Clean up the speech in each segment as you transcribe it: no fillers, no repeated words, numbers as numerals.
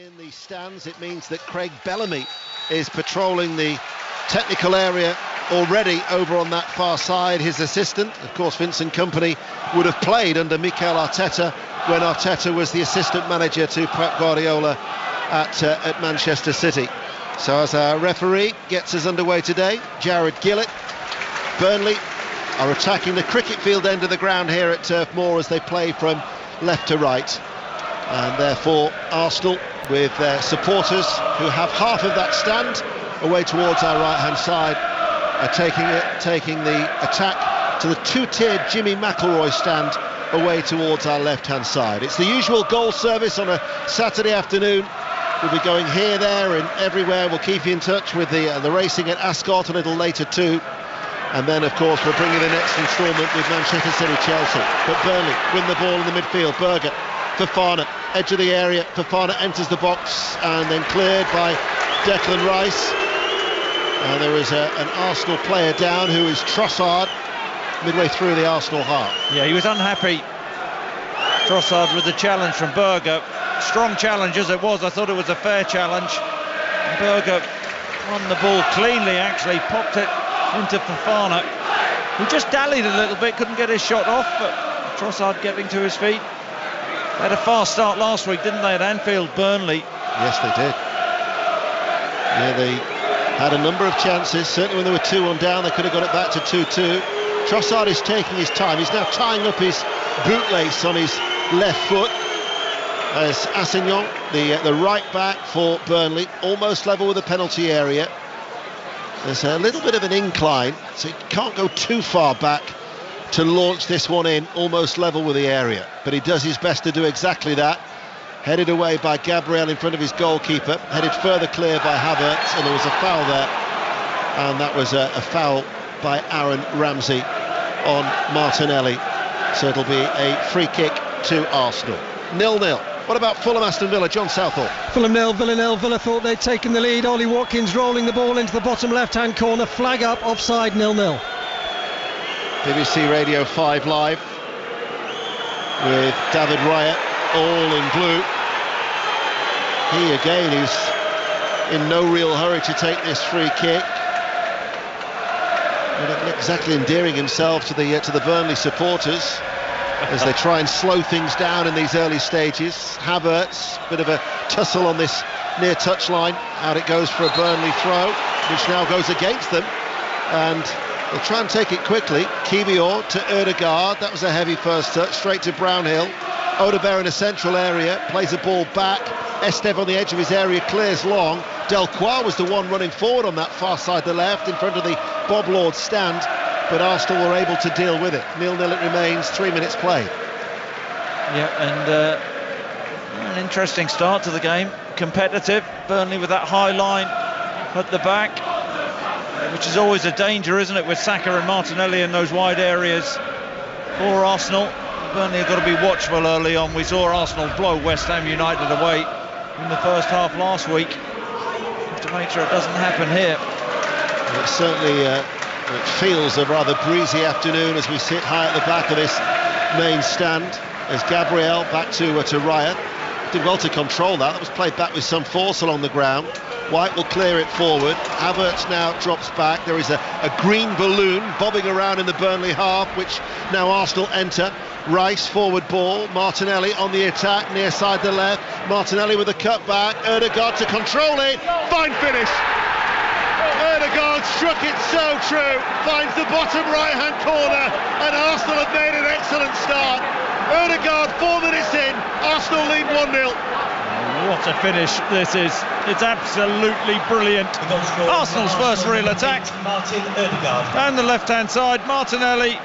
in the stands. It means that Craig Bellamy is patrolling the technical area already over on that far side. His assistant, of course, Vincent Kompany, would have played under Mikel Arteta when Arteta was the assistant manager to Pep Guardiola at Manchester City. So as our referee gets us underway today, Jared Gillett, Burnley are attacking the cricket field end of the ground here at Turf Moor as they play from left to right. And therefore Arsenal, with their supporters who have half of that stand away towards our right hand side, are taking the attack to the two-tiered Jimmy McIlroy stand away towards our left hand side. It's the usual goal service on a Saturday afternoon. We'll be going here, there and everywhere. We'll keep you in touch with the racing at Ascot a little later too. And then, of course, we'll bring you the next instalment with Manchester City, Chelsea. But Burnley win the ball in the midfield. Berger, Fofana, edge of the area. Fofana enters the box and then cleared by Declan Rice. And there is an Arsenal player down, who is Trossard, midway through the Arsenal half. Yeah, he was unhappy, Trossard, with the challenge from Berger. Strong challenge as it was. I thought it was a fair challenge. Berger won the ball cleanly, actually, popped it into Fofana, who just dallied a little bit, couldn't get his shot off, but Trossard getting to his feet. They had a fast start last week, didn't they, at Anfield, Burnley? Yes, they did. Yeah, they had a number of chances. Certainly when they were 2-1 down, they could have got it back to 2-2. Trossard is taking his time. He's now tying up his bootlace on his left foot, as Assignon, the right back for Burnley, almost level with the penalty area. There's a little bit of an incline, so he can't go too far back to launch this one in, almost level with the area. But he does his best to do exactly that. Headed away by Gabriel in front of his goalkeeper, headed further clear by Havertz, and there was a foul there. And that was a foul by Aaron Ramsey on Martinelli. So it'll be a free kick to Arsenal. 0-0. What about Fulham Aston Villa? John Southall. Fulham 0, Villa 0. Villa thought they'd taken the lead. Ollie Watkins rolling the ball into the bottom left-hand corner. Flag up, offside, 0-0. BBC Radio 5 Live with David Raya, all in blue. He again is in no real hurry to take this free kick. Not exactly endearing himself to the Burnley supporters as they try and slow things down in these early stages. Havertz, bit of a tussle on this near touchline. Out it goes for a Burnley throw, which now goes against them, and they'll try and take it quickly. Kiwior to Ødegaard, that was a heavy first touch, straight to Brownhill. Odegaard in a central area, plays a ball back. Esteve on the edge of his area, clears long. Delcroix was the one running forward on that far side, the left, in front of the Bob Lord stand. But Arsenal were able to deal with it. 0-0 it remains, 3 minutes played. Yeah, and an interesting start to the game. Competitive. Burnley with that high line at the back, which is always a danger, isn't it, with Saka and Martinelli in those wide areas for Arsenal. Burnley have got to be watchful early on. We saw Arsenal blow West Ham United away in the first half last week. Have to make sure it doesn't happen here. It certainly it feels a rather breezy afternoon as we sit high at the back of this main stand. As Gabriel back to Raya. Did well to control that. That was played back with some force along the ground. White will clear it forward. Havertz now drops back. There is a green balloon bobbing around in the Burnley half, which now Arsenal enter. Rice forward ball. Martinelli on the attack, near side the left. Martinelli with a cut back. Ødegaard to control it. Fine finish. Ødegaard struck it so true. Finds the bottom right-hand corner, and Arsenal have made an excellent start. Ødegaard 4 minutes in. Arsenal lead 1-0. What a finish this is. It's absolutely brilliant. Arsenal's first real attack. Martin Ødegaard. Down the left-hand side, Martinelli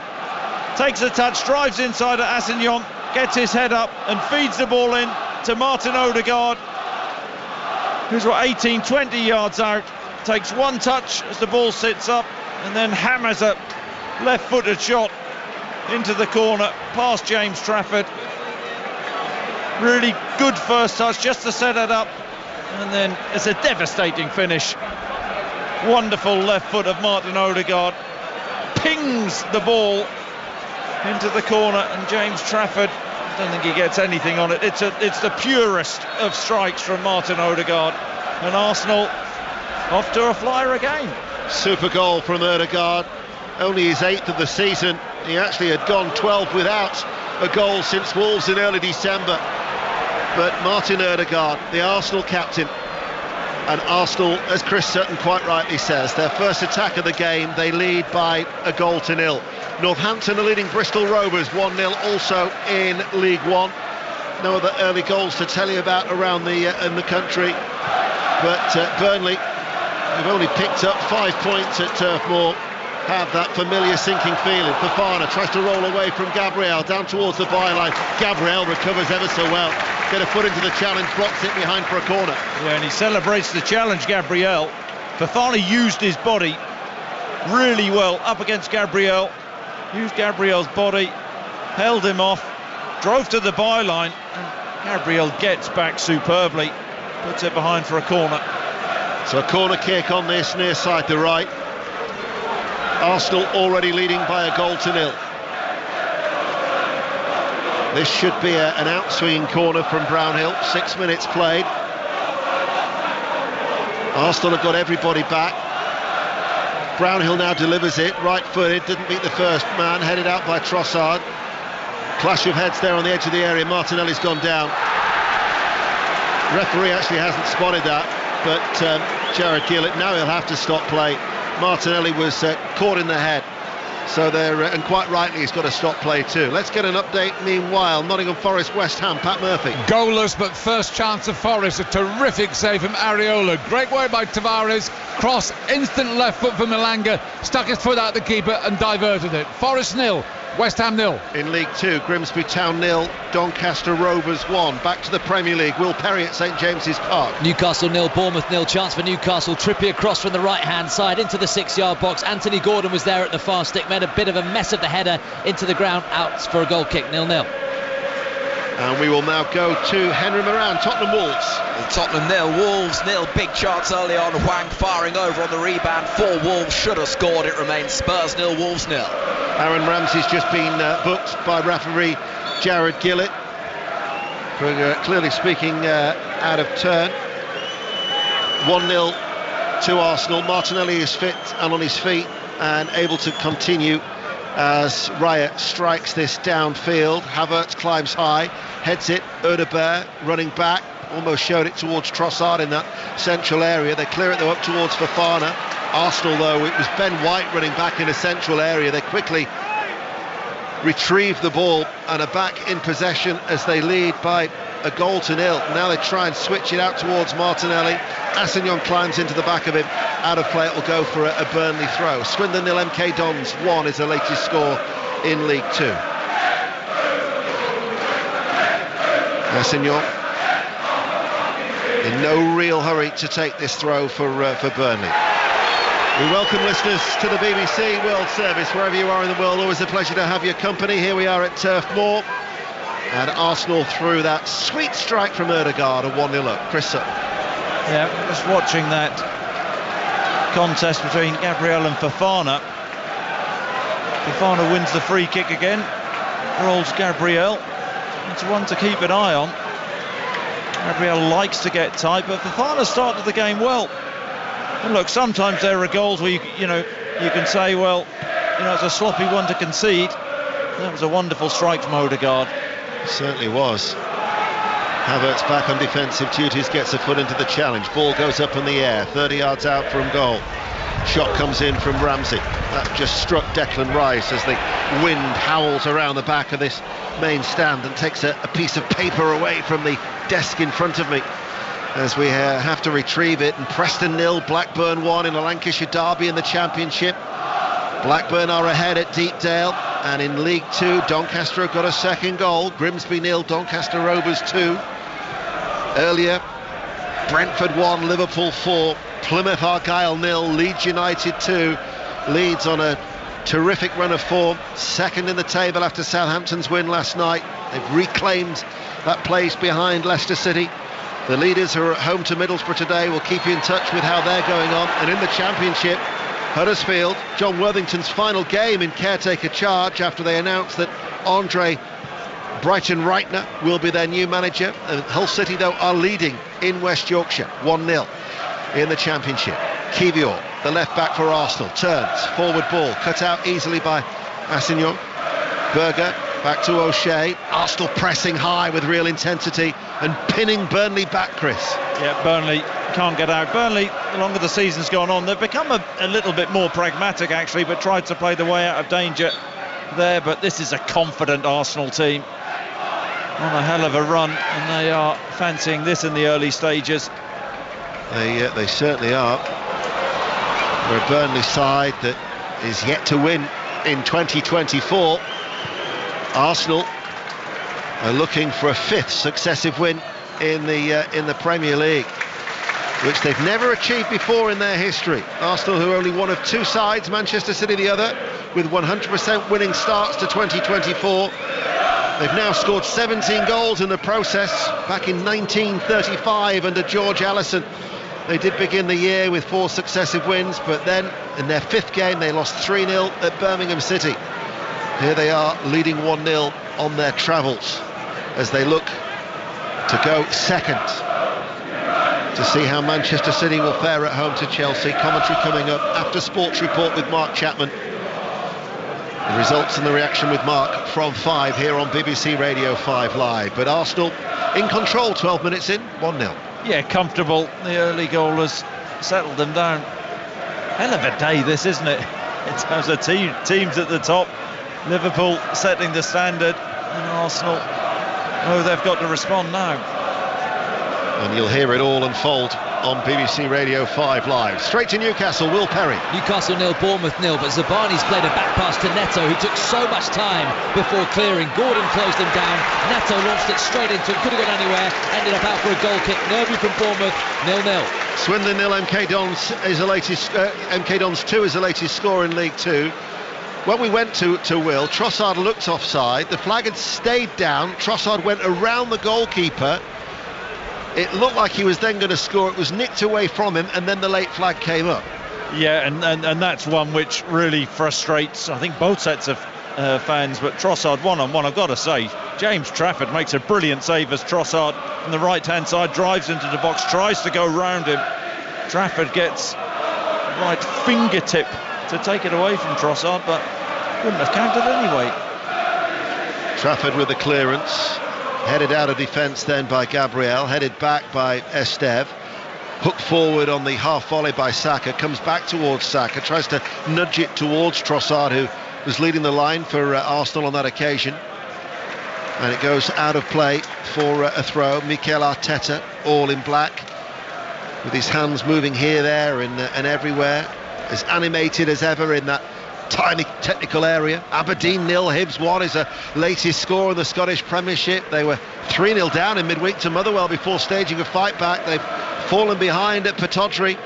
takes a touch, drives inside at Assignon, gets his head up and feeds the ball in to Martin Ødegaard, who's 18-20 yards out. Takes one touch as the ball sits up and then hammers a left-footed shot into the corner past James Trafford. Really good first touch just to set it up, and then it's a devastating finish. Wonderful left foot of Martin Ødegaard, pings the ball into the corner, and James Trafford don't think he gets anything on it. It's the purest of strikes from Martin Odegaard, and Arsenal off to a flyer again. Super goal from Odegaard, only his 8th of the season. He actually had gone 12 without a goal since Wolves in early December. But Martin Odegaard, the Arsenal captain, and Arsenal, as Chris Sutton quite rightly says, their first attack of the game, they lead by a goal to nil. Northampton are leading Bristol Rovers 1-0 also in League One. No other early goals to tell you about around in the country. But Burnley, who've only picked up 5 points at Turf Moor, have that familiar sinking feeling. Fofana tries to roll away from Gabriel down towards the byline. Gabriel recovers ever so well. Get a foot into the challenge, blocks it behind for a corner. Yeah, and he celebrates the challenge, Gabriel. Fofana used his body really well up against Gabriel. Used Gabriel's body, held him off, drove to the byline, and Gabriel gets back superbly, puts it behind for a corner. So a corner kick on this near side to right. Arsenal already leading by a goal to nil. This should be an out-swinging corner from Brownhill. 6 minutes played. Arsenal have got everybody back. Brownhill now delivers it, right-footed, didn't beat the first man, headed out by Trossard. Clash of heads there on the edge of the area. Martinelli's gone down. Referee actually hasn't spotted that, but Jared Gillett, now he'll have to stop play. Martinelli was caught in the head, so they're and quite rightly he's got to stop play too. Let's get an update meanwhile. Nottingham Forest, West Ham, Pat Murphy. Goalless, but first chance of Forest. A terrific save from Areola. Great way by Tavares. Cross, instant left foot for Malanga. Stuck his foot out the keeper and diverted it. Forest 0, West Ham 0. In League 2, Grimsby Town 0, Doncaster Rovers 1. Back to the Premier League. Will Perry at St James's Park. Newcastle 0, Bournemouth 0. Chance for Newcastle. Trippier cross from the right hand side into the 6-yard box. Anthony Gordon was there at the far stick, made a bit of a mess of the header into the ground, out for a goal kick. 0-0. And we will now go to Henry Moran. Tottenham Wolves. Tottenham 0, Wolves 0. Big chance early on. Hwang firing over on the rebound for Wolves. Should have scored. It remains Spurs 0, Wolves 0. Aaron Ramsey's just been booked by referee Jared Gillett for clearly speaking out of turn. 1-0 to Arsenal. Martinelli is fit and on his feet and able to continue as Raya strikes this downfield. Havertz climbs high, heads it. Odegaard running back, almost showed it towards Trossard in that central area. They clear it though up towards Fofana. Arsenal though, it was Ben White running back in a central area. They quickly retrieve the ball and are back in possession as they lead by a goal to nil. Now they try and switch it out towards Martinelli. Assignon climbs into the back of him. Out of play, it will go for a Burnley throw. Swindon 0, MK Dons 1 is the latest score in League 2. Assignon in no real hurry to take this throw for Burnley. We welcome listeners to the BBC World Service wherever you are in the world. Always a pleasure to have your company. Here we are at Turf Moor, and Arsenal through that sweet strike from Odegaard, a 1-0 up. Chris Sutton. Yeah, just watching that contest between Gabriel and Fofana. Fofana wins the free kick again, rolls Gabriel. It's one to keep an eye on. Gabriel likes to get tight, but Fofana started the game well. And look, sometimes there are goals where you can say, well, it's a sloppy one to concede. That was a wonderful strike from Odegaard. It certainly was. Havertz back on defensive duties, gets a foot into the challenge. Ball goes up in the air, 30 yards out from goal. Shot comes in from Ramsey. That just struck Declan Rice as the wind howls around the back of this main stand and takes a piece of paper away from the desk in front of me as we have to retrieve it. And Preston 0, Blackburn 1 in a Lancashire derby in the Championship. Blackburn are ahead at Deepdale, and in League 2 Doncaster have got a second goal. Grimsby 0, Doncaster Rovers 2. Earlier Brentford 1, Liverpool 4, Plymouth Argyle 0, Leeds United 2. Leeds on a terrific run of form, second in the table after Southampton's win last night. They've reclaimed that place behind Leicester City. The leaders who are at home to Middlesbrough today will keep you in touch with how they're going on. And in the Championship, Huddersfield, John Worthington's final game in caretaker charge after they announced that Andre Brighton Reitner will be their new manager. And Hull City, though, are leading in West Yorkshire 1-0 in the Championship. Kivior, the left back for Arsenal, turns, forward ball, cut out easily by Assignon. Berger, back to O'Shea. Arsenal pressing high with real intensity and pinning Burnley back, Chris. Yeah, Burnley can't get out. Burnley, the longer the season's gone on, they've become a little bit more pragmatic actually, but tried to play the way out of danger there. But this is a confident Arsenal team on a hell of a run, and they are fancying this in the early stages. They certainly are. They're a Burnley side that is yet to win in 2024. Arsenal are looking for a 5th successive win in the Premier League, which they've never achieved before in their history. Arsenal, who are only one of 2 sides, Manchester City the other, with 100% winning starts to 2024. They've now scored 17 goals in the process. Back in 1935 under George Allison, they did begin the year with 4 successive wins, but then in their 5th game they lost 3-0 at Birmingham City. Here they are leading 1-0 on their travels as they look to go second, to see how Manchester City will fare at home to Chelsea. Commentary coming up after Sports Report with Mark Chapman. The results and the reaction with Mark from 5 here on BBC Radio 5 Live. But Arsenal in control 12 minutes in, 1-0. Yeah, comfortable. The early goal has settled them down. Hell of a day this, isn't it? In terms of teams at the top. Liverpool setting the standard, and Arsenal, they've got to respond now. And you'll hear it all unfold on BBC Radio 5 Live. Straight to Newcastle, Will Perry. Newcastle 0, Bournemouth 0, but Zabani's played a back pass to Neto, who took so much time before clearing. Gordon closed him down. Neto launched it straight into it, could have gone anywhere, ended up out for a goal kick. Nervy from Bournemouth, 0-0. Swindon 0, MK Dons is the latest. MK Dons 2 is the latest score in League 2. When we went to Will, Trossard looked offside. The flag had stayed down. Trossard went around the goalkeeper. It looked like he was then going to score. It was nicked away from him, and then the late flag came up. Yeah, and that's one which really frustrates, I think, both sets of fans. But Trossard one-on-one, I've got to say, James Trafford makes a brilliant save as Trossard on the right-hand side drives into the box, tries to go round him. Trafford gets right fingertip to take it away from Trossard, but wouldn't have counted anyway. Trafford with the clearance, headed out of defence then by Gabriel, headed back by Esteve, hooked forward on the half volley by Saka, comes back towards Saka, tries to nudge it towards Trossard, who was leading the line for Arsenal on that occasion, and it goes out of play for a throw. Mikel Arteta, all in black, with his hands moving here, there and everywhere, as animated as ever in that tiny technical area. Aberdeen 0, Hibs 1 is the latest score in the Scottish Premiership. They were 3-0 down in midweek to Motherwell before staging a fight back. They've fallen behind at Pittodrie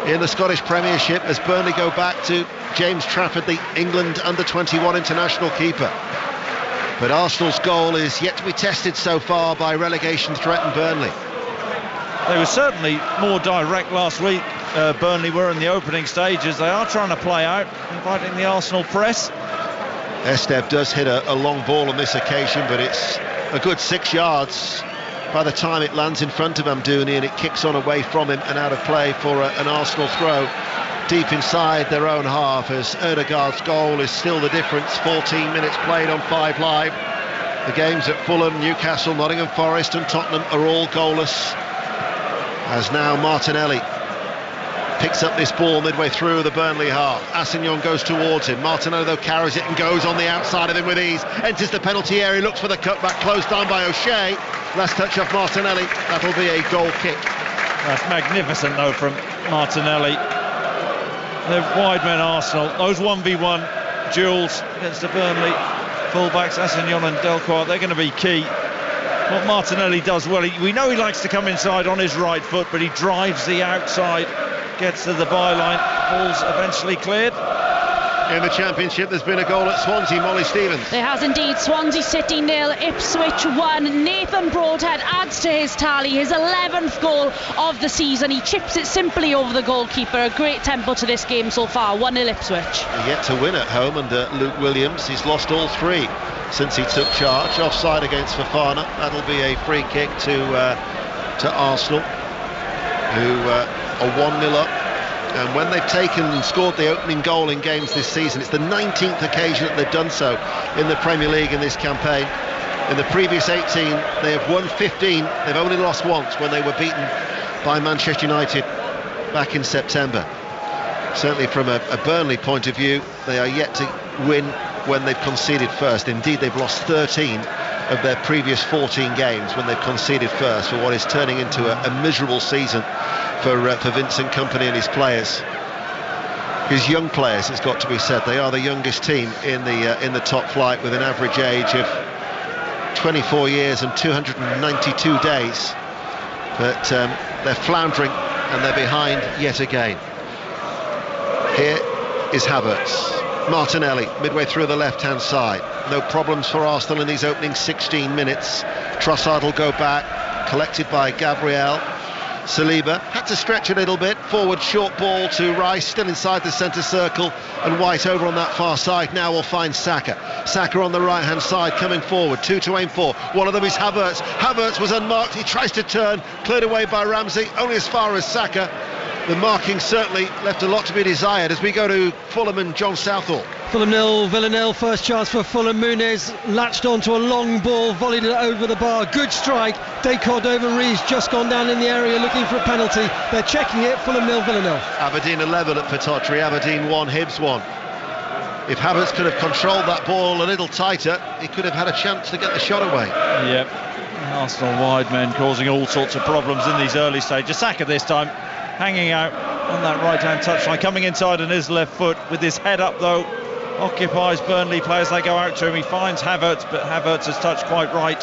in the Scottish Premiership as Burnley go back to James Trafford, the England under-21 international keeper. But Arsenal's goal is yet to be tested so far by relegation-threatened Burnley. They were certainly more direct last week, Burnley were in the opening stages. They are trying to play out, inviting the Arsenal press. Esteve does hit a long ball on this occasion, but it's a good 6 yards by the time it lands in front of Amdouni, and it kicks on away from him and out of play for an Arsenal throw deep inside their own half, as Ødegaard's goal is still the difference. 14 minutes played on 5 Live. The games at Fulham, Newcastle, Nottingham Forest and Tottenham are all goalless, as now Martinelli picks up this ball midway through the Burnley half. Assignon goes towards him. Martinelli, though, carries it and goes on the outside of him with ease. Enters the penalty area, looks for the cutback, closed down by O'Shea. Last touch off Martinelli. That'll be a goal kick. That's magnificent, though, from Martinelli. They're wide men Arsenal. Those 1v1 duels against the Burnley fullbacks, Assignon and Delcourt, they're going to be key. What Martinelli does well, we know he likes to come inside on his right foot, but he drives the outside, gets to the byline, ball's eventually cleared. In the Championship, there's been a goal at Swansea. Molly Stevens. There has indeed. Swansea City 0, Ipswich 1. Nathan Broadhead adds to his tally, his 11th goal of the season. He chips it simply over the goalkeeper. A great tempo to this game so far. 1-0 Ipswich. Yet to win at home under Luke Williams. He's lost all 3 since he took charge. Offside against Fofana. That'll be a free kick to Arsenal, who are 1-0 up. And when they've taken and scored the opening goal in games this season, it's the 19th occasion that they've done so in the Premier League in this campaign. In the previous 18, they have won 15. They've only lost once, when they were beaten by Manchester United back in September. Certainly from a Burnley point of view, they are yet to win when they've conceded first. Indeed, they've lost 13 of their previous 14 games when they've conceded first, for what is turning into a miserable season for Vincent Kompany and his players. His young players, it's got to be said, they are the youngest team in the top flight, with an average age of 24 years and 292 days. But they're floundering and they're behind yet again. Here is Havertz. Martinelli, midway through the left-hand side. No problems for Arsenal in these opening 16 minutes. Trossard will go back, collected by Gabriel. Saliba had to stretch a little bit. Forward, short ball to Rice, still inside the centre circle, and White over on that far side. Now we'll find Saka. Saka on the right-hand side, coming forward. Two to aim for. One of them is Havertz. Havertz was unmarked. He tries to turn, cleared away by Ramsey, only as far as Saka. The marking certainly left a lot to be desired as we go to Fulham and John Southall. Fulham 0, Villa 0. First chance for Fulham. Muniz latched onto a long ball, volleyed it over the bar. Good strike. De Cordova-Rees just gone down in the area looking for a penalty. They're checking it. Fulham 0, Villa 0. Aberdeen 11 at Pittodrie. Aberdeen 1, Hibs 1. If Havertz could have controlled that ball a little tighter, he could have had a chance to get the shot away. Yep. Arsenal wide men causing all sorts of problems in these early stages. Saka this time hanging out on that right-hand touchline, coming inside on his left foot with his head up though, occupies Burnley players. They go out to him, he finds Havertz, but Havertz has touched quite right,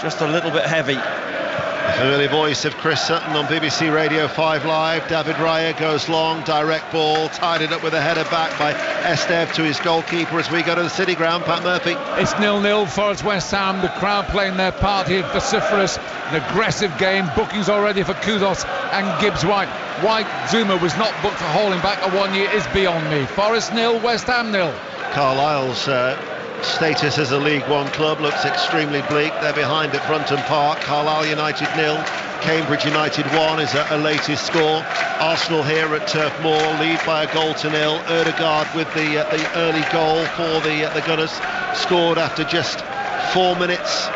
just a little bit heavy. The familiar voice of Chris Sutton on BBC Radio 5 Live. David Raya goes long, direct ball, tied it up with a header back by Esteve to his goalkeeper as we go to the City Ground. Pat Murphy. It's 0-0 for West Ham. The crowd playing their part here, vociferous, an aggressive game. Bookings already for Kudos and Gibbs-White. Zuma was not booked for hauling back a 1 year is beyond me. Forest 0, West Ham 0. Carlisle's status as a League One club looks extremely bleak. They're behind at Brunton Park. Carlisle United 0, Cambridge United 1 is a latest score. Arsenal here at Turf Moor lead by a goal to 0. Ødegaard with the early goal for the Gunners, scored after just 4 minutes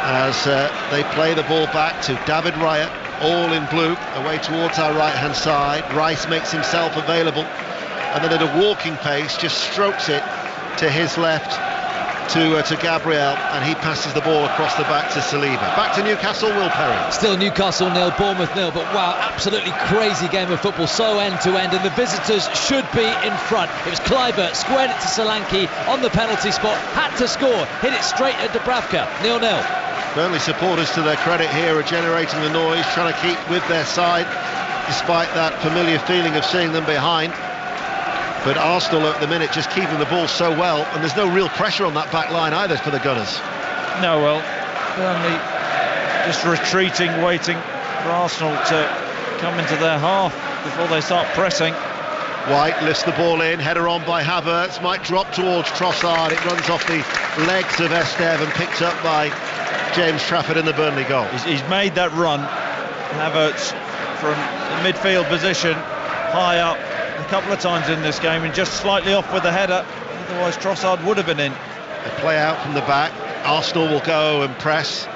as they play the ball back to David Raya, all in blue, away towards our right hand side. Rice makes himself available and then at a walking pace just strokes it to his left to Gabriel, and he passes the ball across the back to Saliba. Back to Newcastle, Will Perry. Still Newcastle 0, Bournemouth 0, but wow, absolutely crazy game of football, so end to end, and the visitors should be in front. It was Kluivert, squared it to Solanke on the penalty spot, had to score, hit it straight at Dubravka. 0-0. Burnley supporters, to their credit here, are generating the noise, trying to keep with their side despite that familiar feeling of seeing them behind. But Arsenal at the minute just keeping the ball so well, and there's no real pressure on that back line either for the Gunners. No, well, Burnley just retreating, waiting for Arsenal to come into their half before they start pressing. White lifts the ball in, header on by Havertz, might drop towards Trossard. It runs off the legs of Esteve and picked up by James Trafford in the Burnley goal. He's made that run, Havertz, from the midfield position, high up, a couple of times in this game, and just slightly off with the header. Otherwise Trossard would have been in. They play out from the back. Arsenal will go and press,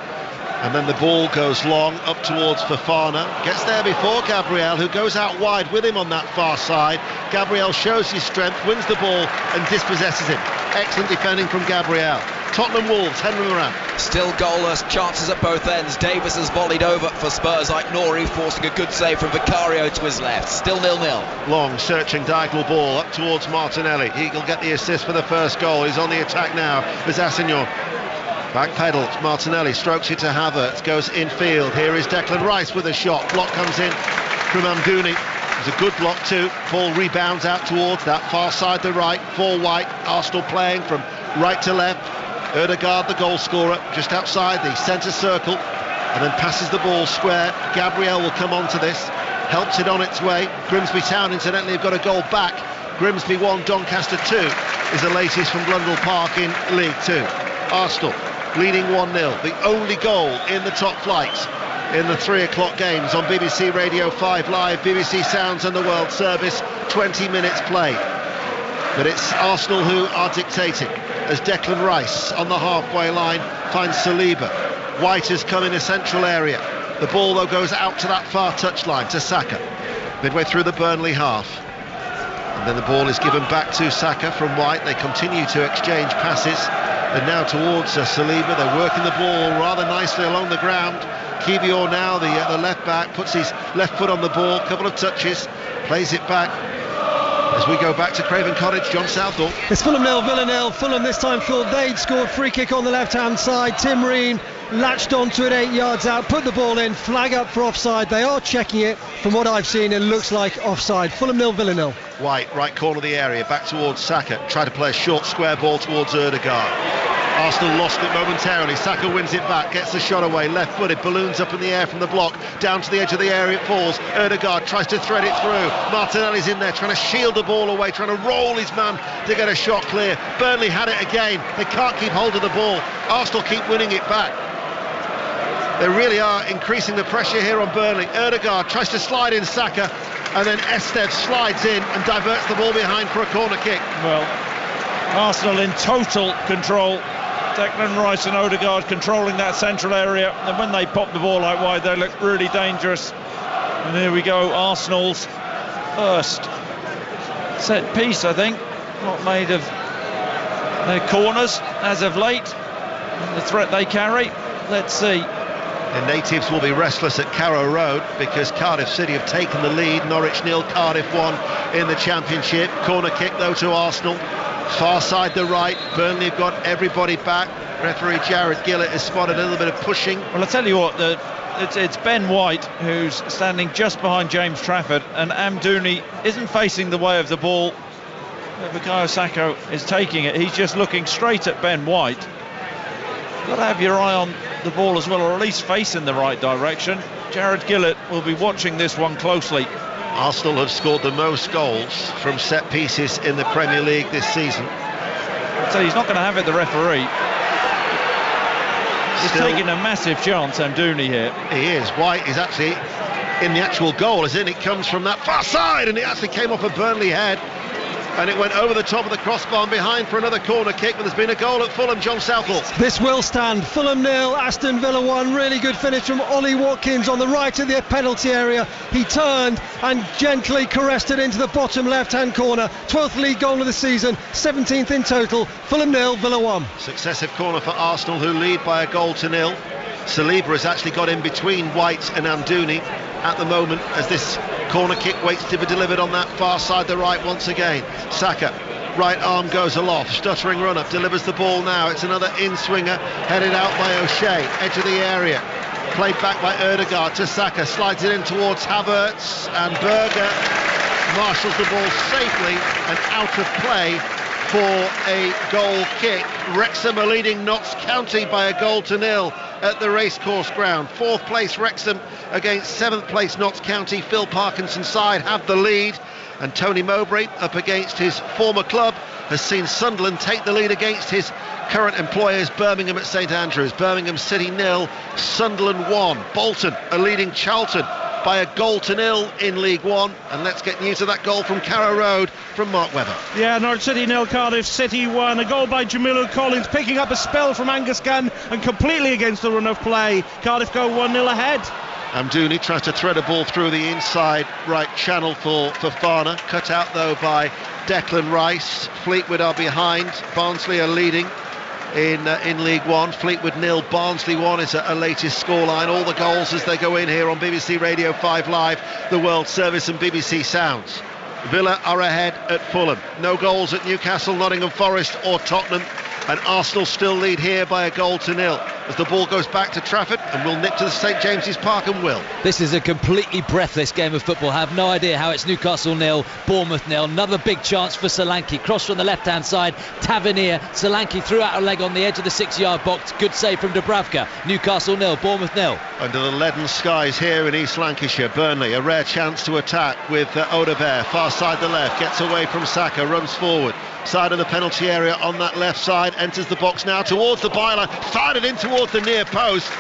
and then the ball goes long up towards Fofana. Gets there before Gabriel, who goes out wide with him on that far side. Gabriel shows his strength, wins the ball and dispossesses him. Excellent defending from Gabriel. Tottenham Wolves, Henry Moran. Still goalless, chances at both ends. Davis has volleyed over for Spurs like Nori, forcing a good save from Vicario to his left. Still 0-0. Long, searching diagonal ball up towards Martinelli. He'll get the assist for the first goal. He's on the attack now. There's Assignon. Back pedals, Martinelli strokes it to Havertz, goes infield. Here is Declan Rice with a shot. Block comes in from Amdouni. It's a good block too. Ball rebounds out towards that far side to right for White. Arsenal playing from right to left. Ødegaard, the goal scorer, just outside the centre circle, and then passes the ball square. Gabriel will come on to this, helps it on its way. Grimsby Town, incidentally, have got a goal back. Grimsby 1, Doncaster 2 is the latest from Blundell Park in League 2. Arsenal leading 1-0, the only goal in the top flight in the 3 o'clock games on BBC Radio 5 Live, BBC Sounds and the World Service. 20 minutes played. But it's Arsenal who are dictating as Declan Rice on the halfway line finds Saliba. White has come in a central area. The ball though goes out to that far touchline to Saka, midway through the Burnley half. And then the ball is given back to Saka from White. They continue to exchange passes. And now towards Saliba. They're working the ball rather nicely along the ground. Kiwior now, the left back, puts his left foot on the ball, couple of touches, plays it back. As we go back to Craven Cottage, John Southall. It's Fulham 0, Villa 0. Fulham this time thought they'd scored. Free kick on the left-hand side. Tim Ream latched onto it 8 yards out, put the ball in, flag up for offside. They are checking it. From what I've seen, it looks like offside. Fulham 0, Villa 0. White, right corner of the area, back towards Saka. Tried to play a short square ball towards Ødegaard. Arsenal lost it momentarily. Saka wins it back, gets the shot away, left-footed, balloons up in the air from the block, down to the edge of the area it falls. Ødegaard tries to thread it through. Martinelli's in there trying to shield the ball away, trying to roll his man to get a shot clear. Burnley had it again. They can't keep hold of the ball. Arsenal keep winning it back. They really are increasing the pressure here on Burnley. Ødegaard tries to slide in Saka, and then Esteve slides in and diverts the ball behind for a corner kick. Well, Arsenal in total control. Declan Rice and Ødegaard controlling that central area, and when they pop the ball out wide they look really dangerous. And here we go, Arsenal's first set piece, I think, not made of their corners as of late, and the threat they carry. Let's see. The natives will be restless at Carrow Road because Cardiff City have taken the lead. Norwich 0, Cardiff 1 in the Championship. Corner kick though to Arsenal. Far side the right. Burnley have got everybody back. Referee Jared Gillett has spotted a little bit of pushing. Well, I tell you what, it's Ben White who's standing just behind James Trafford, and Amdouni isn't facing the way of the ball. Bukayo Saka is taking it. He's just looking straight at Ben White. You've got to have your eye on the ball as well, or at least face in the right direction. Jared Gillett will be watching this one closely. Arsenal have scored the most goals from set pieces in the Premier League this season. So he's not going to have it, the referee. He's taking a massive chance, Amdouni here. He is. White is actually in the actual goal, as in it comes from that far side, and it actually came off a Burnley head. And it went over the top of the crossbar and behind for another corner kick, but there's been a goal at Fulham. John Southall. This will stand. Fulham 0, Aston Villa 1. Really good finish from Ollie Watkins on the right of the penalty area. He turned and gently caressed it into the bottom left-hand corner. 12th league goal of the season, 17th in total. Fulham 0, Villa 1. Successive corner for Arsenal, who lead by a goal to 0. Saliba has actually got in between White and Amdouni at the moment as this corner kick waits to be delivered on that far side the right once again. Saka, right arm goes aloft, stuttering run up, delivers the ball now. It's another in-swinger headed out by O'Shea, edge of the area, played back by Ødegaard to Saka, slides it in towards Havertz, and Berger marshals the ball safely and out of play for a goal kick. Wrexham are leading Notts County by a goal to 0 at the racecourse ground. 4th place Wrexham against 7th place Notts County. Phil Parkinson's side have the lead, and Tony Mowbray, up against his former club, has seen Sunderland take the lead against his current employers, Birmingham at St Andrews. Birmingham City 0, Sunderland 1. Bolton are leading Charlton by a goal to 0 in League One. And let's get news of that goal from Carrow Road from Mark Webber. Yeah, Norwich City 0, Cardiff City 1. A goal by Jamilu Collins, picking up a spell from Angus Gunn and completely against the run of play. Cardiff go 1-0 ahead. Amdouni tries to thread a ball through the inside right channel for Fofana. Cut out though by Declan Rice. Fleetwood are behind. Barnsley are leading in League One. Fleetwood 0, Barnsley 1 is a latest scoreline. All the goals as they go in here on BBC Radio 5 Live, the World Service and BBC Sounds. Villa are ahead at Fulham. No goals at Newcastle, Nottingham Forest or Tottenham. And Arsenal still lead here by a goal to 0 as the ball goes back to Trafford and will nip to the St James's Park and will. This is a completely breathless game of football. I have no idea how it's Newcastle 0, Bournemouth 0. Another big chance for Solanke. Cross from the left-hand side, Tavernier. Solanke threw out a leg on the edge of the 6-yard box. Good save from Dubravka. Newcastle 0, Bournemouth 0. Under the leaden skies here in East Lancashire, Burnley, a rare chance to attack with Odegaard, far side the left, gets away from Saka, runs forward. Side of the penalty area on that left side, enters the box now towards the byline, fired it in towards the near post,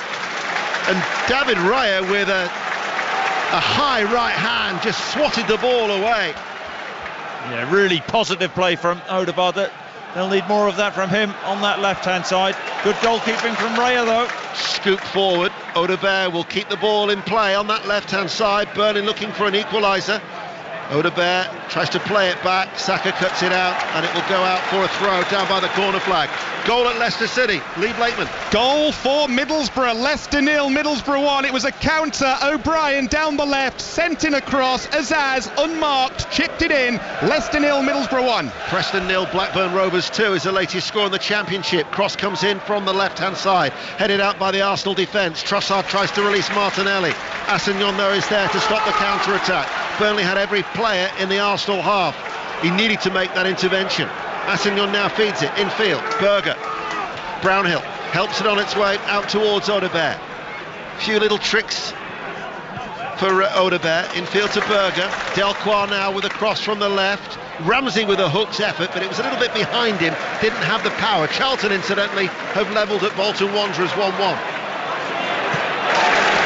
and David Raya with a high right hand just swatted the ball away. Yeah, really positive play from Odegaard. They'll need more of that from him on that left-hand side. Good goalkeeping from Raya though. Scoop forward, Odegaard will keep the ball in play on that left-hand side. Burnley looking for an equaliser. Odegaard tries to play it back, Saka cuts it out, and it will go out for a throw down by the corner flag. Goal at Leicester City, Lee Blakeman. Goal for Middlesbrough, Leicester 0, Middlesbrough 1. It was a counter, O'Brien down the left, sent in a cross, Azaz unmarked, chipped it in. Leicester 0, Middlesbrough 1. Preston 0, Blackburn Rovers 2 is the latest score in the Championship. Cross comes in from the left-hand side, headed out by the Arsenal defence. Trossard tries to release Martinelli. Assignon though is there to stop the counter-attack. Burnley had every player in the Arsenal half. He needed to make that intervention. Assignon now feeds it infield. Berger, Brownhill helps it on its way out towards Odegaard. Few little tricks for Odegaard. Infield to Berger. Delcroix now with a cross from the left. Ramsey with a hook's effort, but it was a little bit behind him. Didn't have the power. Charlton, incidentally, have levelled at Bolton Wanderers 1-1.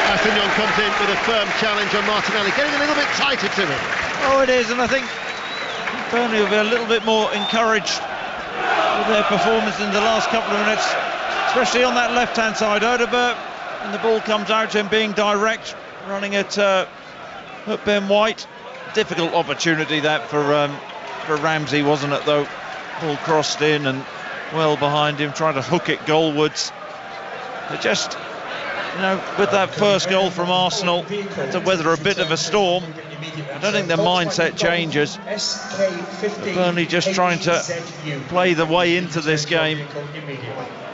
Assignon comes in with a firm challenge on Martinelli, getting a little bit tighter to him. Oh, it is, and I think Burnley will be a little bit more encouraged with their performance in the last couple of minutes, especially on that left-hand side. Odegaard, and the ball comes out to him being direct, running at Ben White. Difficult opportunity that for Ramsey, wasn't it, though? Ball crossed in and well behind him, trying to hook it goalwards. They just, with that first goal from Arsenal, to weather a bit of a storm. I don't think their mindset changes. But Burnley just trying to play the way into this game.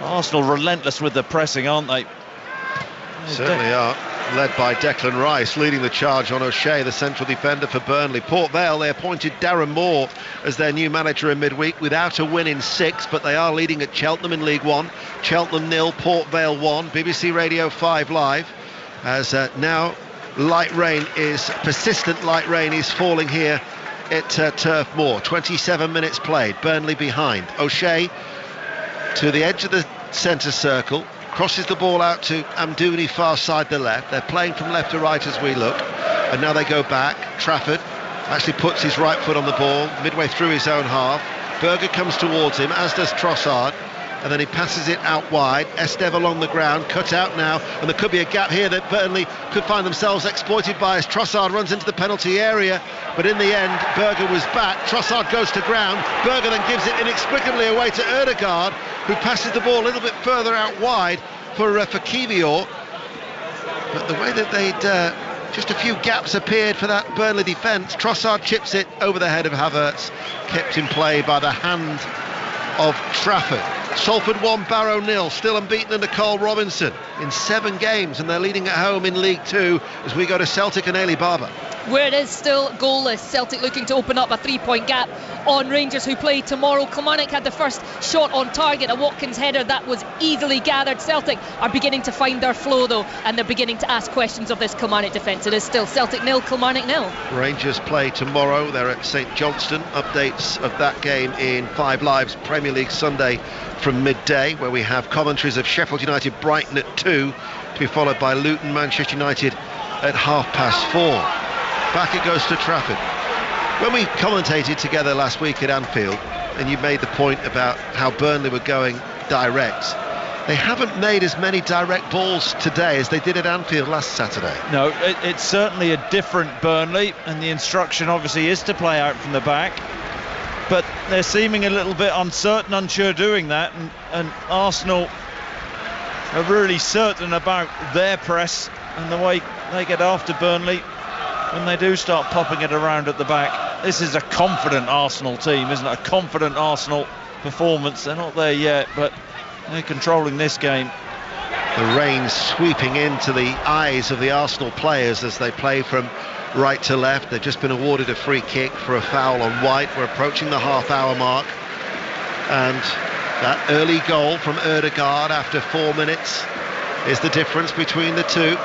Arsenal relentless with the pressing, aren't they? Certainly are. Led by Declan Rice, leading the charge on O'Shea, the central defender for Burnley. Port Vale, they appointed Darren Moore as their new manager in midweek without a win in 6, but they are leading at Cheltenham in League One. Cheltenham 0, Port Vale 1. BBC Radio 5 Live, as now persistent light rain is falling here at Turf Moor. 27 minutes played, Burnley behind. O'Shea to the edge of the centre circle, crosses the ball out to Amdouni far side the left. They're playing from left to right as we look, and now they go back. Trafford actually puts his right foot on the ball midway through his own half. Berger comes towards him, as does Trossard, and then he passes it out wide. Estev along the ground, cut out now, and there could be a gap here that Burnley could find themselves exploited by as Trossard runs into the penalty area, but in the end Berger was back. Trossard goes to ground, Berger then gives it inexplicably away to Odegaard, who passes the ball a little bit further out wide for Kivior. But the way that they'd just a few gaps appeared for that Burnley defence, Trossard chips it over the head of Havertz, kept in play by the hand of Trafford. Salford 1, Barrow 0, still unbeaten under Cole Robinson in 7 games, and they're leading at home in League 2 as we go to Celtic and Ailey Barber. Where it is still goalless, Celtic looking to open up a 3-point gap on Rangers, who play tomorrow. Kilmarnock had the first shot on target, a Watkins header that was easily gathered. Celtic are beginning to find their flow though, and they're beginning to ask questions of this Kilmarnock defence. It is still Celtic 0, Kilmarnock 0. Rangers play tomorrow, they're at St Johnstone. Updates of that game in 5 Live's Premier League Sunday from midday, where we have commentaries of Sheffield United Brighton at 2, to be followed by Luton Manchester United at 4:30. Back it goes to Trafford. When we commentated together last week at Anfield, and you made the point about how Burnley were going direct, they haven't made as many direct balls today as they did at Anfield last Saturday. No, it's certainly a different Burnley, and the instruction obviously is to play out from the back, but they're seeming a little bit uncertain, unsure doing that, and Arsenal are really certain about their press and the way they get after Burnley when they do start popping it around at the back. This is a confident Arsenal team, isn't it? A confident Arsenal performance. They're not there yet, but they're controlling this game. The rain sweeping into the eyes of the Arsenal players as they play from right to left. They've just been awarded a free kick for a foul on White. We're approaching the half-hour mark, and that early goal from Odegaard after 4 minutes is the difference between the two,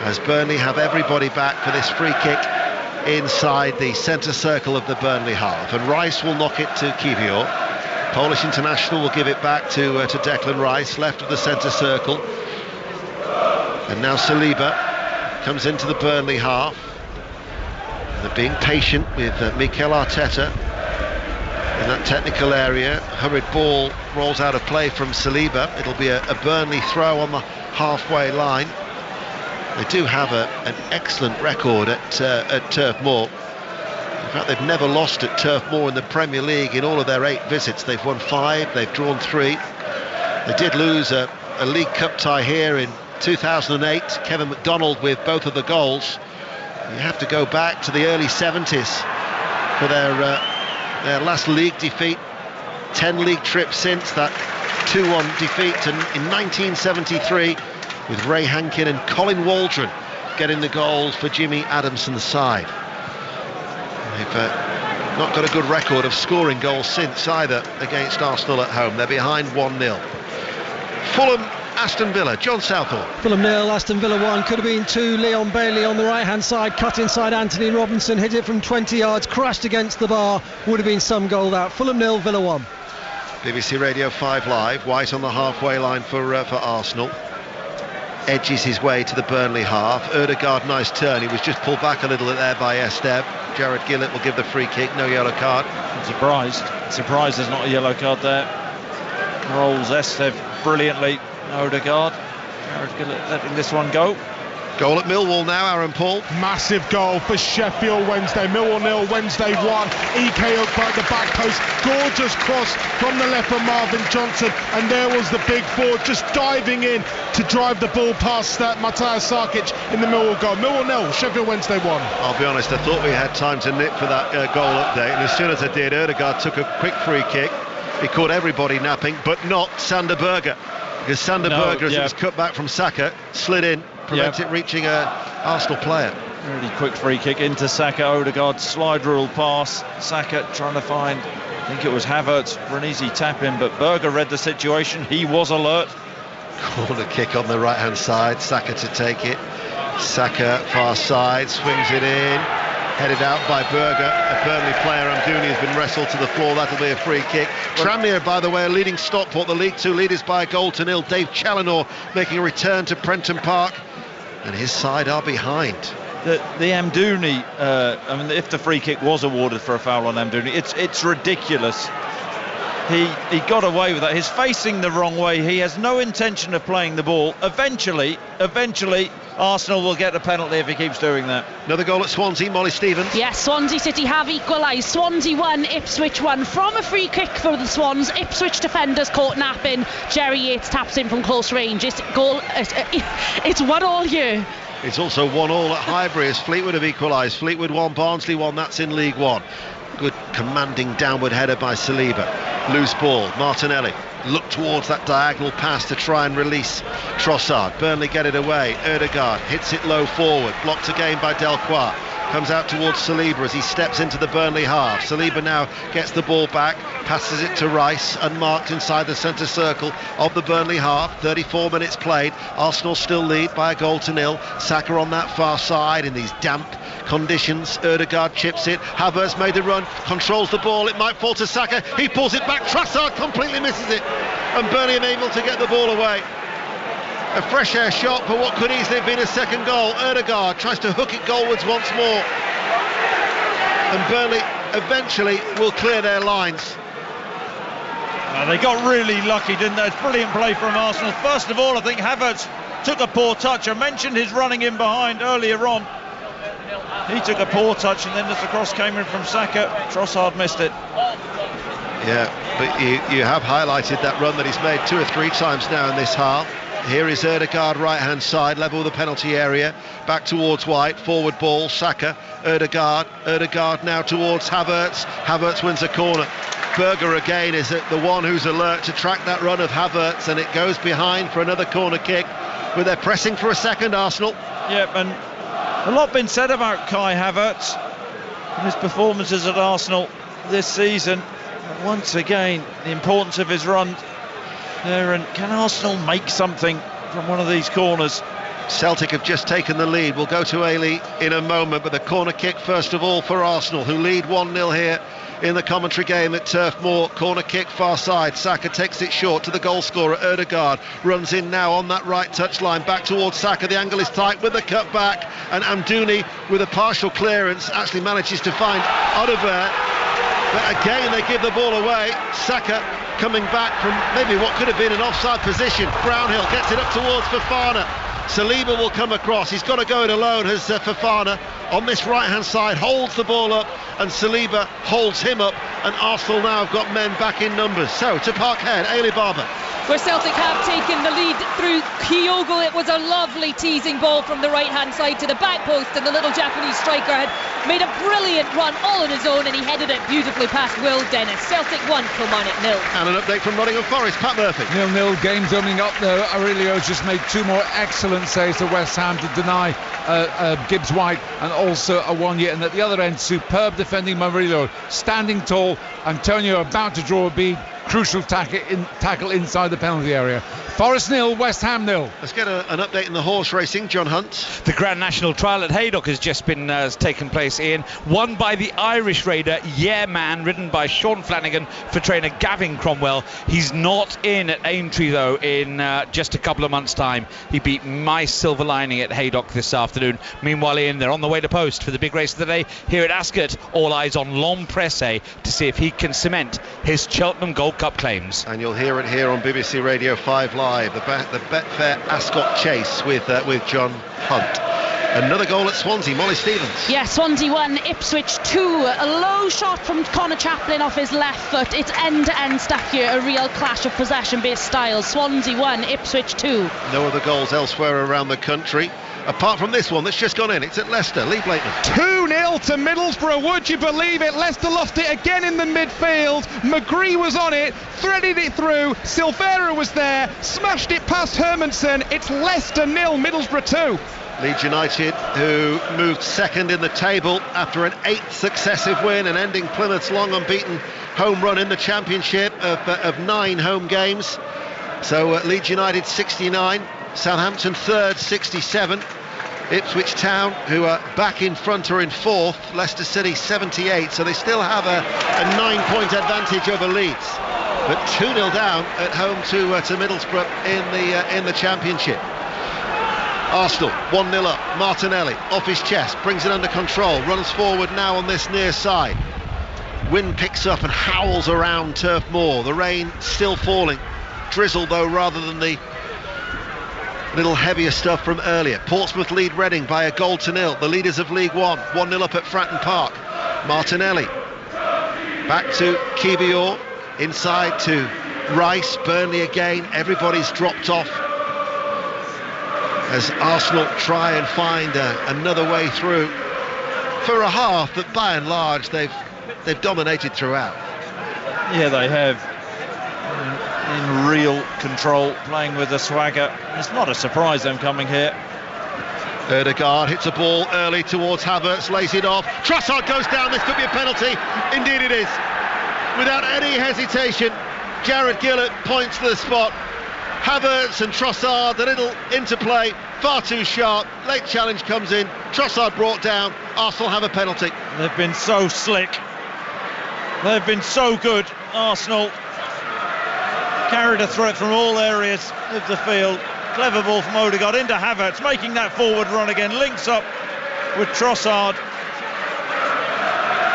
as Burnley have everybody back for this free kick inside the centre circle of the Burnley half, and Rice will knock it to Kivior. Polish international will give it back to Declan Rice, left of the centre circle. And now Saliba comes into the Burnley half. They're being patient with Mikel Arteta in that technical area. Hurried ball rolls out of play from Saliba. It'll be a Burnley throw on the halfway line. They do have an excellent record at Turf Moor. In fact, they've never lost at Turf Moor in the Premier League in all of their 8 visits. They've won 5, they've drawn 3. They did lose a League Cup tie here in 2008. Kevin McDonald with both of the goals. You have to go back to the early 70s for their last league defeat. 10 league trips since that 2-1 defeat in 1973, with Ray Hankin and Colin Waldron getting the goals for Jimmy Adamson's side. They've not got a good record of scoring goals since either against Arsenal at home. They're behind 1-0. Fulham, Aston Villa, John Southall. Fulham 0, Aston Villa 1. Could have been 2. Leon Bailey on the right hand side, cut inside Anthony Robinson, hit it from 20 yards, crashed against the bar. Would have been some goal that. Fulham 0, Villa 1. BBC Radio 5 Live. White on the halfway line for Arsenal. Edges his way to the Burnley half. Ødegaard, nice turn. He was just pulled back a little there by Esteve. Jared Gillett will give the free kick. No yellow card. I'm surprised there's not a yellow card there. Rolls Esteve brilliantly. Ødegaard. Jared Gillett letting this one go. Goal at Millwall now, Aaron Paul. Massive goal for Sheffield Wednesday. Millwall 0, Wednesday 1. EK Ugba at the back post. Gorgeous cross from the left from Marvin Johnson. And there was the big forward just diving in to drive the ball past Mateusz Sarkic in the Millwall goal. Millwall 0, Sheffield Wednesday 1. I'll be honest, I thought we had time to nip for that goal update. And as soon as I did, Ødegaard took a quick free kick. He caught everybody napping, but not Sander Berge. Because Sander Berge, as it was cut back from Saka, slid in, prevent it reaching a Arsenal player. Really quick free kick into Saka. Ødegaard slide rule pass. Saka trying to find, I think it was Havertz for an easy tap in, but Berge read the situation. He was alert. Corner kick on the right hand side. Saka to take it. Saka far side, swings it in. Headed out by Berge. A Burnley player, Amdouni, has been wrestled to the floor. That'll be a free kick. Tranmere, by the way, a leading Stockport. The League Two leaders by 1-0. Dave Challinor making a return to Prenton Park, and his side are behind. The Amdouni, I mean, if the free kick was awarded for a foul on Amdouni, it's ridiculous. He got away with that. He's facing the wrong way. He has no intention of playing the ball. Eventually, Arsenal will get a penalty if he keeps doing that. Another goal at Swansea, Molly Stevens. Yes, Swansea City have equalised. Swansea 1, Ipswich 1. From a free kick for the Swans, Ipswich defenders caught napping. Jerry Yates taps in from close range. It's 1-1 here. It's also 1-1 at Highbury as Fleetwood have equalised. Fleetwood 1, Barnsley 1. That's in League One. Good commanding downward header by Saliba. Loose ball, Martinelli look towards that diagonal pass to try and release Trossard. Burnley get it away. Ødegaard hits it low forward, blocked again by Delcroix. Comes out towards Saliba as he steps into the Burnley half. Saliba now gets the ball back, passes it to Rice, unmarked inside the centre circle of the Burnley half. 34 minutes played. Arsenal still lead by 1-0. Saka on that far side in these damp conditions. Ødegaard chips it. Havertz made the run, controls the ball. It might fall to Saka. He pulls it back. Trossard completely misses it, and Burnley unable to get the ball away. A fresh air shot for what could easily have been a second goal. Ødegaard tries to hook it goalwards once more, and Burnley eventually will clear their lines. They got really lucky, didn't they? It's brilliant play from Arsenal. First of all, I think Havertz took a poor touch. I mentioned his running in behind earlier on. He took a poor touch, and then as the cross came in from Saka, Trossard missed it. Yeah, but you have highlighted that run that he's made 2 or 3 times now in this half. Here is Ødegaard, right hand side, level with the penalty area, back towards White, forward ball, Saka, Ødegaard now towards Havertz. Havertz wins a corner. Berge again is the one who's alert to track that run of Havertz, and it goes behind for another corner kick. But they're pressing for a second, Arsenal. Yep, and a lot been said about Kai Havertz and his performances at Arsenal this season. But once again, the importance of his run there, and can Arsenal make something from one of these corners? Celtic have just taken the lead. We'll go to Ailey in a moment, but the corner kick first of all for Arsenal, who lead 1-0 here in the commentary game at Turf Moor. Corner kick far side. Saka takes it short to the goal scorer. Ødegaard runs in now on that right touchline, back towards Saka. The angle is tight with the cut back, and Amdouni with a partial clearance actually manages to find Odegaard. But again they give the ball away. Saka coming back from maybe what could have been an offside position. Brownhill gets it up towards Fofana. Saliba will come across. He's got to go it alone as Fofana on this right hand side holds the ball up, and Saliba holds him up, and Arsenal now have got men back in numbers. So to Parkhead, Ailey Barber. Where Celtic have taken the lead through Kyogo. It was a lovely teasing ball from the right hand side to the back post, and the little Japanese striker had made a brilliant run all on his own, and he headed it beautifully past Will Dennis. Celtic 1, Kilmarnock 0. And an update from Nottingham Forest, Pat Murphy. 0-0, game's opening up though. Aurelio's just made 2 more excellent saves to West Ham to deny Gibbs White, and also a Awoniyi, and at the other end superb defending Aurelio, standing tall. Antonio about to draw a bead, crucial tackle inside the penalty area. Forest 0, West Ham 0. Let's get an update in the horse racing. John Hunt. The Grand National Trial at Haydock has just been taken place, Ian. Won by the Irish raider Yeah Man, ridden by Sean Flanagan for trainer Gavin Cromwell. He's not in at Aintree though in just a couple of months' time. He beat My Silver Lining at Haydock this afternoon. Meanwhile, Ian, they're on the way to Post for the big race of the day here at Ascot. All eyes on L'Empresse to see if he can cement his Cheltenham Gold Cup claims. And you'll hear it here on BBC Radio 5 Live, the Betfair Ascot Chase with John Hunt. Another goal at Swansea, Molly Stevens. Yeah, Swansea 1, Ipswich 2. A low shot from Connor Chaplin off his left foot. It's end-to-end stuff here, a real clash of possession-based styles. Swansea 1, Ipswich 2. No other goals elsewhere around the country, apart from this one that's just gone in. It's at Leicester. Lee Blakeman. 2-0 to Middlesbrough, would you believe it? Leicester lost it again in the midfield. McGree was on it, threaded it through. Silvera was there, smashed it past Hermansen. It's Leicester 0, Middlesbrough 2. Leeds United, who moved second in the table after an 8th successive win and ending Plymouth's long unbeaten home run in the Championship of 9 home games. So Leeds United 69, Southampton third 67, Ipswich Town, who are back in front, are in 4th, Leicester City 78, so they still have a 9-point advantage over Leeds, but 2-0 down at home to Middlesbrough in the Championship. Arsenal 1-0 up. Martinelli off his chest, brings it under control, runs forward now on this near side. Wind picks up and howls around Turf Moor. The rain still falling, drizzle though rather than the little heavier stuff from earlier. Portsmouth lead Reading by 1-0. The leaders of League One 1-0 up at Fratton Park. Martinelli back to Kiwior, inside to Rice. Burnley again, everybody's dropped off as Arsenal try and find another way through for a half that by and large they've dominated throughout. Yeah, they have, in real control, playing with a swagger. It's not a surprise them coming here. Ødegaard hits a ball early towards Havertz, lays it off. Trossard goes down, this could be a penalty. Indeed it is. Without any hesitation, Jared Gillett points to the spot. Havertz and Trossard, the little interplay, far too sharp. Late challenge comes in, Trossard brought down. Arsenal have a penalty. They've been so slick. They've been so good. Arsenal carried a threat from all areas of the field. Clever ball from Ødegaard into Havertz, making that forward run again. Links up with Trossard.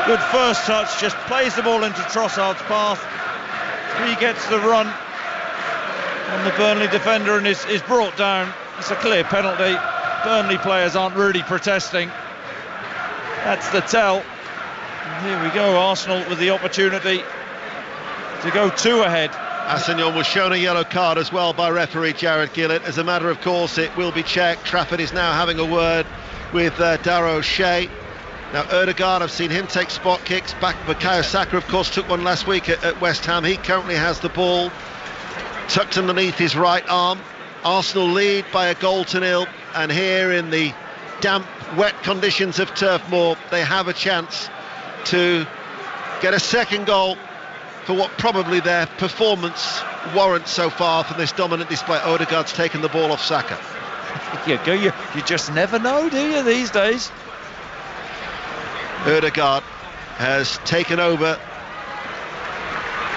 Good first touch, just plays the ball into Trossard's path. He gets the run on the Burnley defender and is brought down. It's a clear penalty. Burnley players aren't really protesting. That's the tell. And here we go, Arsenal with the opportunity to go 2 ahead. Assignon was shown a yellow card as well by referee Jared Gillett. As a matter of course, it will be checked. Trafford is now having a word with Darragh O'Shea. Now Ødegaard, I've seen him take spot kicks. Bukayo Saka, of course, took one last week at West Ham. He currently has the ball tucked underneath his right arm. Arsenal lead by 1-0, and here in the damp, wet conditions of Turf Moor, they have a chance to get a second goal for what probably their performance warrants so far from this dominant display. Ødegaard's taken the ball off Saka. You just never know, do you, these days? Ødegaard has taken over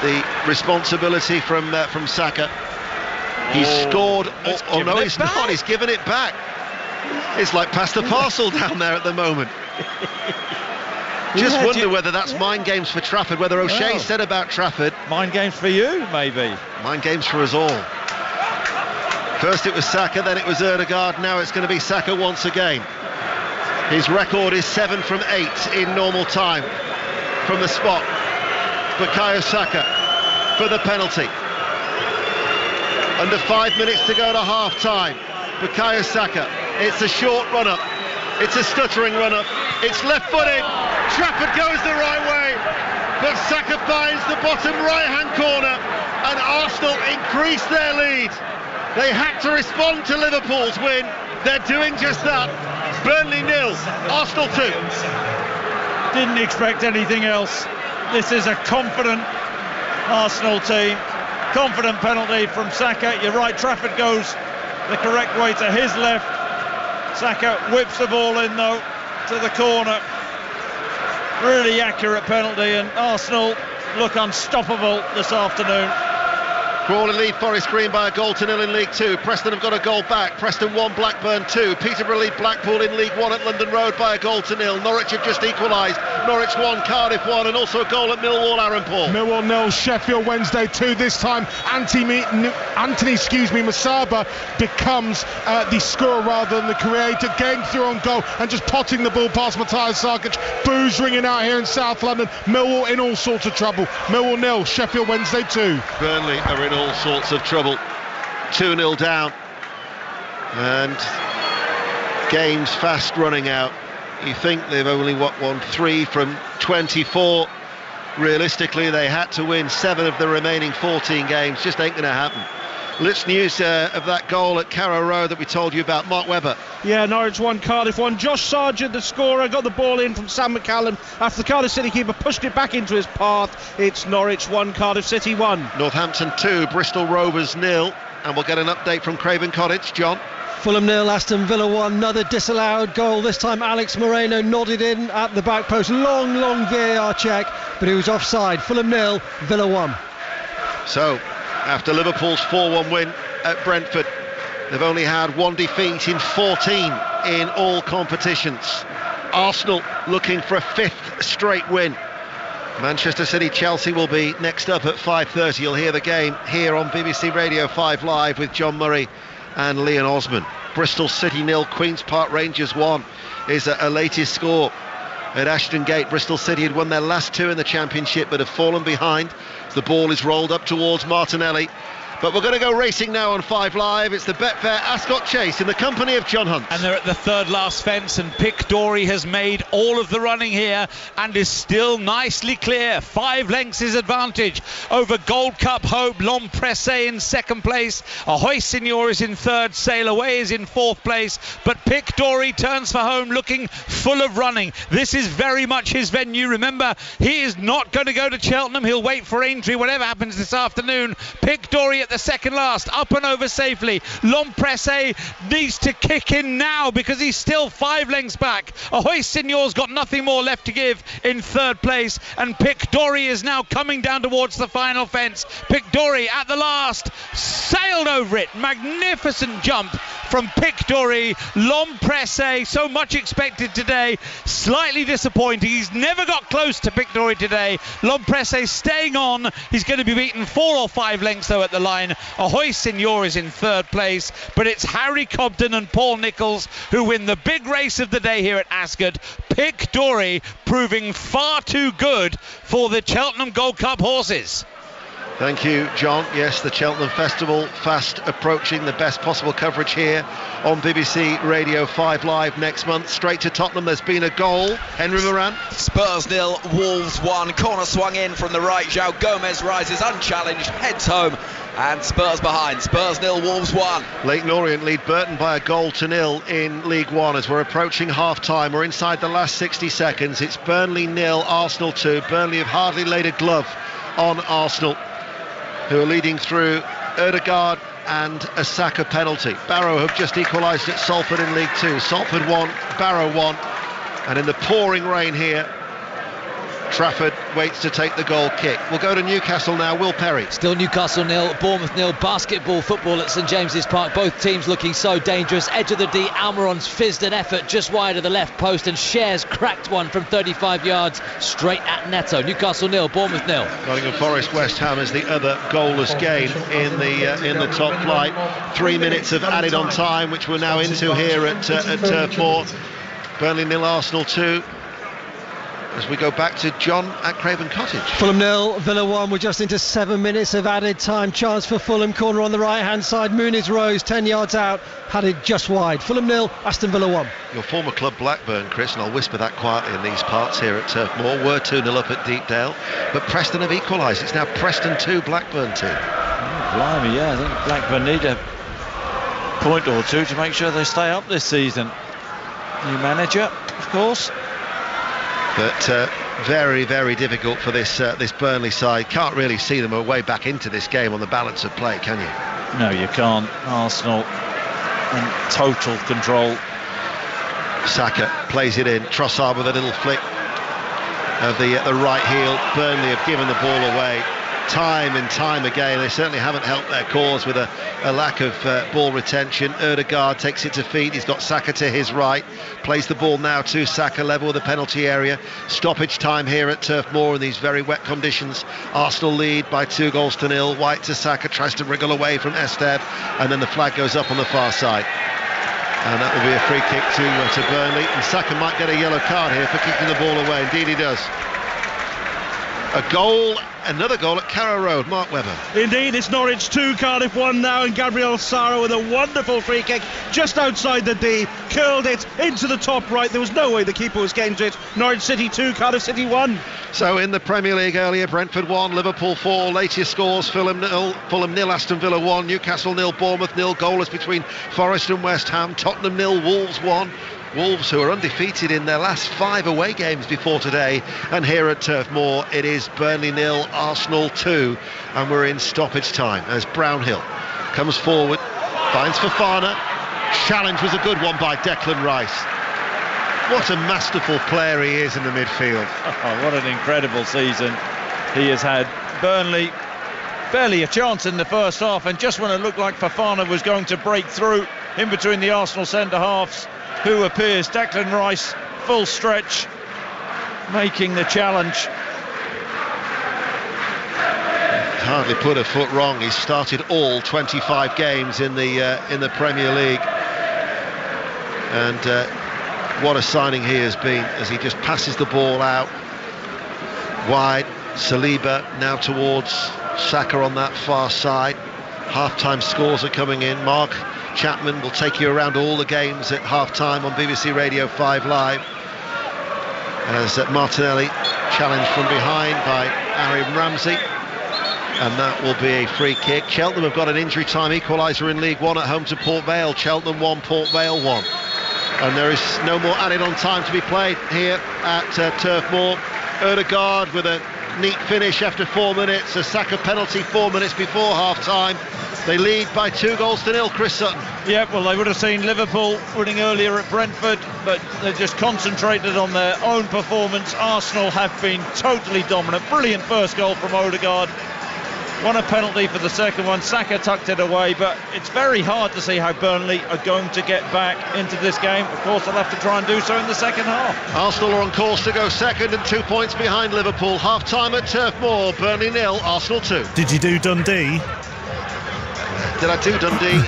the responsibility from Saka. He's scored. Oh no, he's not. He's given it back. It's like past the parcel down there at the moment. Just wonder whether that's mind games for Trafford, whether O'Shea said about Trafford. Mind games for you, maybe. Mind games for us all. First it was Saka, then it was Ødegaard, now it's going to be Saka once again. His record is 7 from 8 in normal time from the spot. Bukayo Saka for the penalty. Under 5 minutes to go to half-time. Bukayo Saka, it's a short run-up. It's a stuttering run-up. It's left-footed. Trafford goes the right way. But Saka finds the bottom right-hand corner. And Arsenal increase their lead. They had to respond to Liverpool's win. They're doing just that. Burnley 0, Arsenal 2. Didn't expect anything else. This is a confident Arsenal team. Confident penalty from Saka. You're right, Trafford goes the correct way to his left. Saka whips the ball in though to the corner. Really accurate penalty, and Arsenal look unstoppable this afternoon. Crawley lead Forest Green by a goal to 0 in League 2. Preston have got a goal back. Preston 1, Blackburn 2. Peterborough lead Blackpool in League 1 at London Road by a goal to 0. Norwich have just equalised. Norwich 1, Cardiff 1, and also a goal at Millwall, Aaron Paul. Millwall 0, Sheffield Wednesday 2. This time Anthony Masaba becomes the scorer rather than the creator, getting through on goal and just potting the ball past Matthias Sarkic. Boos ringing out here in South London. Millwall in all sorts of trouble. Millwall 0, Sheffield Wednesday 2. Burnley are in all sorts of trouble. 2-0 down, and games fast running out. You think they've only won 3 from 24. Realistically, they had to win 7 of the remaining 14 games. Just ain't going to happen. Let's news of that goal at Carrow Road that we told you about. Mark Webber. Yeah, Norwich 1, Cardiff 1. Josh Sargent, the scorer, got the ball in from Sam McCallum after the Cardiff City keeper pushed it back into his path. It's Norwich 1, Cardiff City 1. Northampton 2, Bristol Rovers 0. And we'll get an update from Craven Cottage. John. Fulham 0, Aston Villa 1. Another disallowed goal. This time Alex Moreno nodded in at the back post. Long VAR check, but he was offside. Fulham 0, Villa 1. So, after Liverpool's 4-1 win at Brentford, they've only had 1 defeat in 14 in all competitions. Arsenal looking for a 5th straight win. Manchester City Chelsea will be next up at 5:30. You'll hear the game here on BBC Radio 5 Live with John Murray and Leon Osman. Bristol City 0, Queen's Park Rangers 1 is a latest score at Ashton Gate. Bristol City had won their last 2 in the Championship but have fallen behind. The ball is rolled up towards Martinelli. But we're going to go racing now on 5 Live. It's the Betfair Ascot Chase in the company of John Hunt. And they're at the third last fence, and Pic Dory has made all of the running here and is still nicely clear. 5 lengths his advantage over Gold Cup hope L'Empressé in second place. Ahoy Signor is in third. Sail Away is in fourth place. But Pic Dory turns for home looking full of running. This is very much his venue. Remember, he is not going to go to Cheltenham. He'll wait for Aintree, whatever happens this afternoon. Pic Dory at the second last, up and over safely. L'Empressé needs to kick in now because he's still 5 lengths back. Ahoy Signor's got nothing more left to give in third place, and Pic Dory is now coming down towards the final fence. Pic Dory at the last, sailed over it. Magnificent jump from Pic Dory. L'Empressé, so much expected today, slightly disappointing. He's never got close to Pic Dory today. L'Empressé staying on. He's going to be beaten 4 or 5 lengths though at the line. Ahoy Signor is in third place, but it's Harry Cobden and Paul Nicholls who win the big race of the day here at Ascot. Pic Dory proving far too good for the Cheltenham Gold Cup horses. Thank you, John. Yes, the Cheltenham Festival fast approaching. The best possible coverage here on BBC Radio 5 Live next month. Straight to Tottenham, there's been a goal. Henry Moran. Spurs 0, Wolves 1. Corner swung in from the right. João Gomez rises unchallenged, heads home, and Spurs behind. Spurs 0, Wolves 1. Leyton Orient lead Burton by a goal to 0 in League 1 as we're approaching half-time. We're inside the last 60 seconds. It's Burnley 0, Arsenal 2. Burnley have hardly laid a glove on Arsenal, who are leading through Ødegaard, and a Saka penalty. Barrow have just equalised at Salford in League Two. Salford 1, Barrow 1, and in the pouring rain here, Trafford waits to take the goal kick. We'll go to Newcastle now. Will Perry. Still Newcastle 0, Bournemouth 0. Basketball football at St James's Park. Both teams looking so dangerous. Edge of the D, Almiron's fizzed an effort just wide of the left post, and Shares cracked one from 35 yards straight at Neto. Newcastle 0, Bournemouth 0. Nottingham Forest West Ham is the other goalless game in the top flight. 3 minutes of added on time, which we're now into here at Turf Moor. Burnley 0, Arsenal 2. As we go back to John at Craven Cottage. Fulham 0, Villa 1. We're just into 7 minutes of added time. Chance for Fulham. Corner on the right hand side. Muniz Rose 10 yards out. Had it just wide. Fulham 0, Aston Villa 1. Your former club Blackburn, Chris, and I'll whisper that quietly in these parts here at Turf Moor, were 2-0 up at Deepdale, but Preston have equalised. It's now Preston 2, Blackburn 2. Blimey, yeah, I think Blackburn need a point or two to make sure they stay up this season. New manager, of course. But very, very difficult for this Burnley side. Can't really see them a way back into this game on the balance of play, can you? No, you can't. Arsenal in total control. Saka plays it in. Trossard with a little flick of the right heel. Burnley have given the ball away time and time again. They certainly haven't helped their cause with a lack of ball retention. Ødegaard takes it to feet. He's got Saka to his right. Plays the ball now to Saka, level with the penalty area. Stoppage time here at Turf Moor in these very wet conditions. Arsenal lead by 2-0. White to Saka, tries to wriggle away from Esteve, and then the flag goes up on the far side. And that will be a free kick to Burnley. And Saka might get a yellow card here for kicking the ball away. Indeed he does. A goal, another goal at Carrow Road. Mark Webber. Indeed, it's Norwich 2, Cardiff 1 now, and Gabriel Sara with a wonderful free kick just outside the D, curled it into the top right. There was no way the keeper was getting to it. Norwich City 2, Cardiff City 1. So in the Premier League earlier, Brentford 1, Liverpool 4. Latest scores: Fulham 0, Aston Villa 1, Newcastle 0, Bournemouth 0. Goalless between Forest and West Ham. Tottenham 0, Wolves 1. Wolves, who are undefeated in their last 5 away games before today. And here at Turf Moor, it is Burnley 0, Arsenal 2, and we're in stoppage time as Brownhill comes forward, finds Fofana. Challenge was a good one by Declan Rice. What a masterful player he is in the midfield. Oh, what an incredible season he has had. Burnley barely a chance in the first half, and just when it looked like Fofana was going to break through in between the Arsenal centre-halves, who appears? Declan Rice, full stretch, making the challenge. Hardly put a foot wrong. He's started all 25 games in the Premier League, and what a signing he has been as he just passes the ball out wide. Saliba now towards Saka on that far side. Half-time scores are coming in. Mark Chapman will take you around all the games at half-time on BBC Radio 5 Live. As Martinelli challenged from behind by Aaron Ramsey, and that will be a free kick. Cheltenham have got an injury time equaliser in League 1 at home to Port Vale. Cheltenham 1, Port Vale 1. And there is no more added on time to be played here at Turf Moor. Ødegaard with a neat finish after 4 minutes. A Saka penalty 4 minutes before half-time. They lead by 2-0. Chris Sutton. Yeah, well, they would have seen Liverpool winning earlier at Brentford, but they just concentrated on their own performance. Arsenal have been totally dominant. Brilliant first goal from Ødegaard. Won a penalty for the second one. Saka tucked it away, but it's very hard to see how Burnley are going to get back into this game. Of course, they'll have to try and do so in the second half. Arsenal are on course to go second and 2 points behind Liverpool. Half-time at Turf Moor. Burnley 0, Arsenal 2. Did you do Dundee? Did I do Dundee?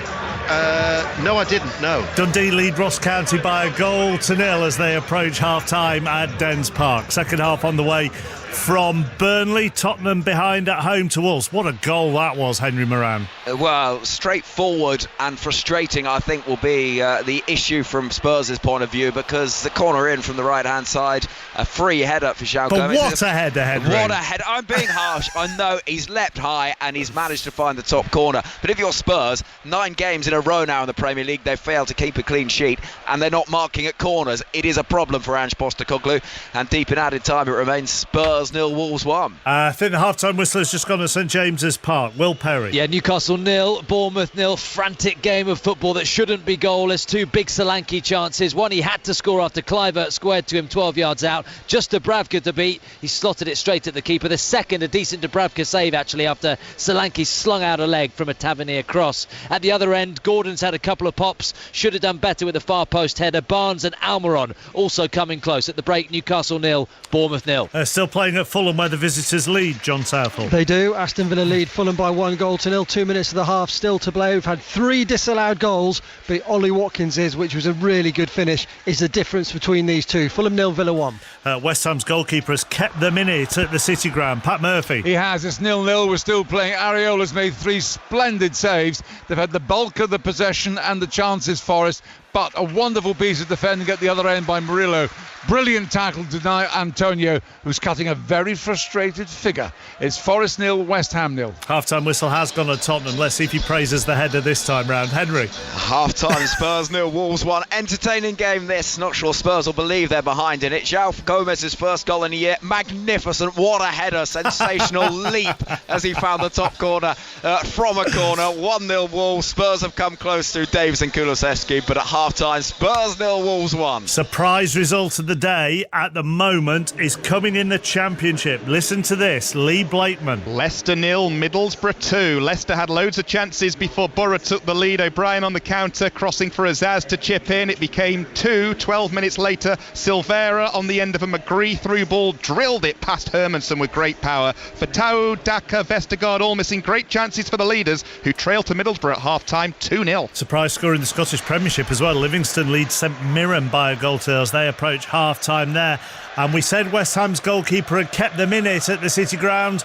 No, I didn't, no. Dundee lead Ross County by 1-0 as they approach half-time at Dens Park. Second half on the way from Burnley. Tottenham behind at home to Wolves. What a goal that was, Henry Moran. Well, straightforward and frustrating, I think, will be the issue from Spurs' point of view, because the corner in from the right-hand side, a free header for João Gomez. What a header, Henry. What a header. I'm being harsh. I know he's leapt high and he's managed to find the top corner. But if you're Spurs, 9 games in a row now in the Premier League, they've failed to keep a clean sheet and they're not marking at corners. It is a problem for Ange Postecoglou. And deep in added time, it remains Spurs Spurs 0, Wolves 1. I think the half-time whistle has just gone to St James's Park. Will Perry. Yeah, Newcastle 0, Bournemouth 0. Frantic game of football that shouldn't be goalless. 2 big Solanke chances. One he had to score after Kluivert squared to him 12 yards out. Just Dubravka to beat. He slotted it straight at the keeper. The second, a decent Dubravka save actually, after Solanke slung out a leg from a Tavernier cross. At the other end, Gordon's had a couple of pops. Should have done better with a far post header. Barnes and Almiron also coming close. At the break, Newcastle 0, Bournemouth 0. Still playing at Fulham where the visitors lead, John Southall. They do. Aston Villa lead Fulham by 1-0. 2 minutes of the half still to play. We've had 3 disallowed goals, but Ollie Watkins's, which was a really good finish, is the difference between these two. Fulham 0, Villa 1. West Ham's goalkeeper has kept them in it at the City Ground. Pat Murphy. He has. It's 0-0. We're still playing. Areola's made 3 splendid saves. They've had the bulk of the possession and the chances, Forest, but a wonderful piece of defending at the other end by Murillo. Brilliant tackle to deny Antonio, who's cutting a very frustrated figure. It's Forest 0, West Ham 0. Half-time whistle has gone at Tottenham. Let's see if he praises the header this time round. Henry. Half-time, Spurs 0, Wolves 1. Entertaining game this. Not sure Spurs will believe they're behind in it. João Gomez's first goal in a year. Magnificent. What a header. Sensational leap as he found the top corner from a corner. 1-0 Wolves. Spurs have come close through Davies and Kulusevski, but at half-time, Spurs 0, Wolves 1. Surprise result of the day at the moment is coming in the Championship. Listen to this. Lee Blakeman. Leicester 0, Middlesbrough 2. Leicester had loads of chances before Borough took the lead. O'Brien on the counter, crossing for Azaz to chip in. It became 2. 12 minutes later, Silvera on the end of a McGree through ball drilled it past Hermanson with great power. Fatau, Daka, Vestergaard all missing great chances for the leaders, who trailed to Middlesbrough at half-time 2-0. Surprise score in the Scottish Premiership as well. Livingston lead St Mirren by a goal to us. They approach half-time there. And we said West Ham's goalkeeper had kept them in it at the City Ground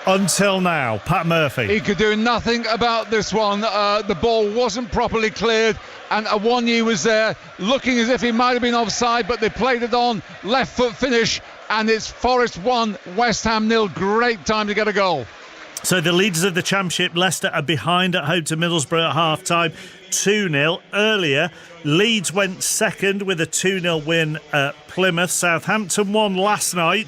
until now. Pat Murphy. He could do nothing about this one. The ball wasn't properly cleared, and Awonyi was there looking as if he might have been offside, but they played it on. Left foot finish, and it's Forest 1, West Ham 0. Great time to get a goal. So the leaders of the Championship, Leicester, are behind at home to Middlesbrough at half-time, 2-0. Earlier, Leeds went second with a 2-0 win at Plymouth. Southampton won last night.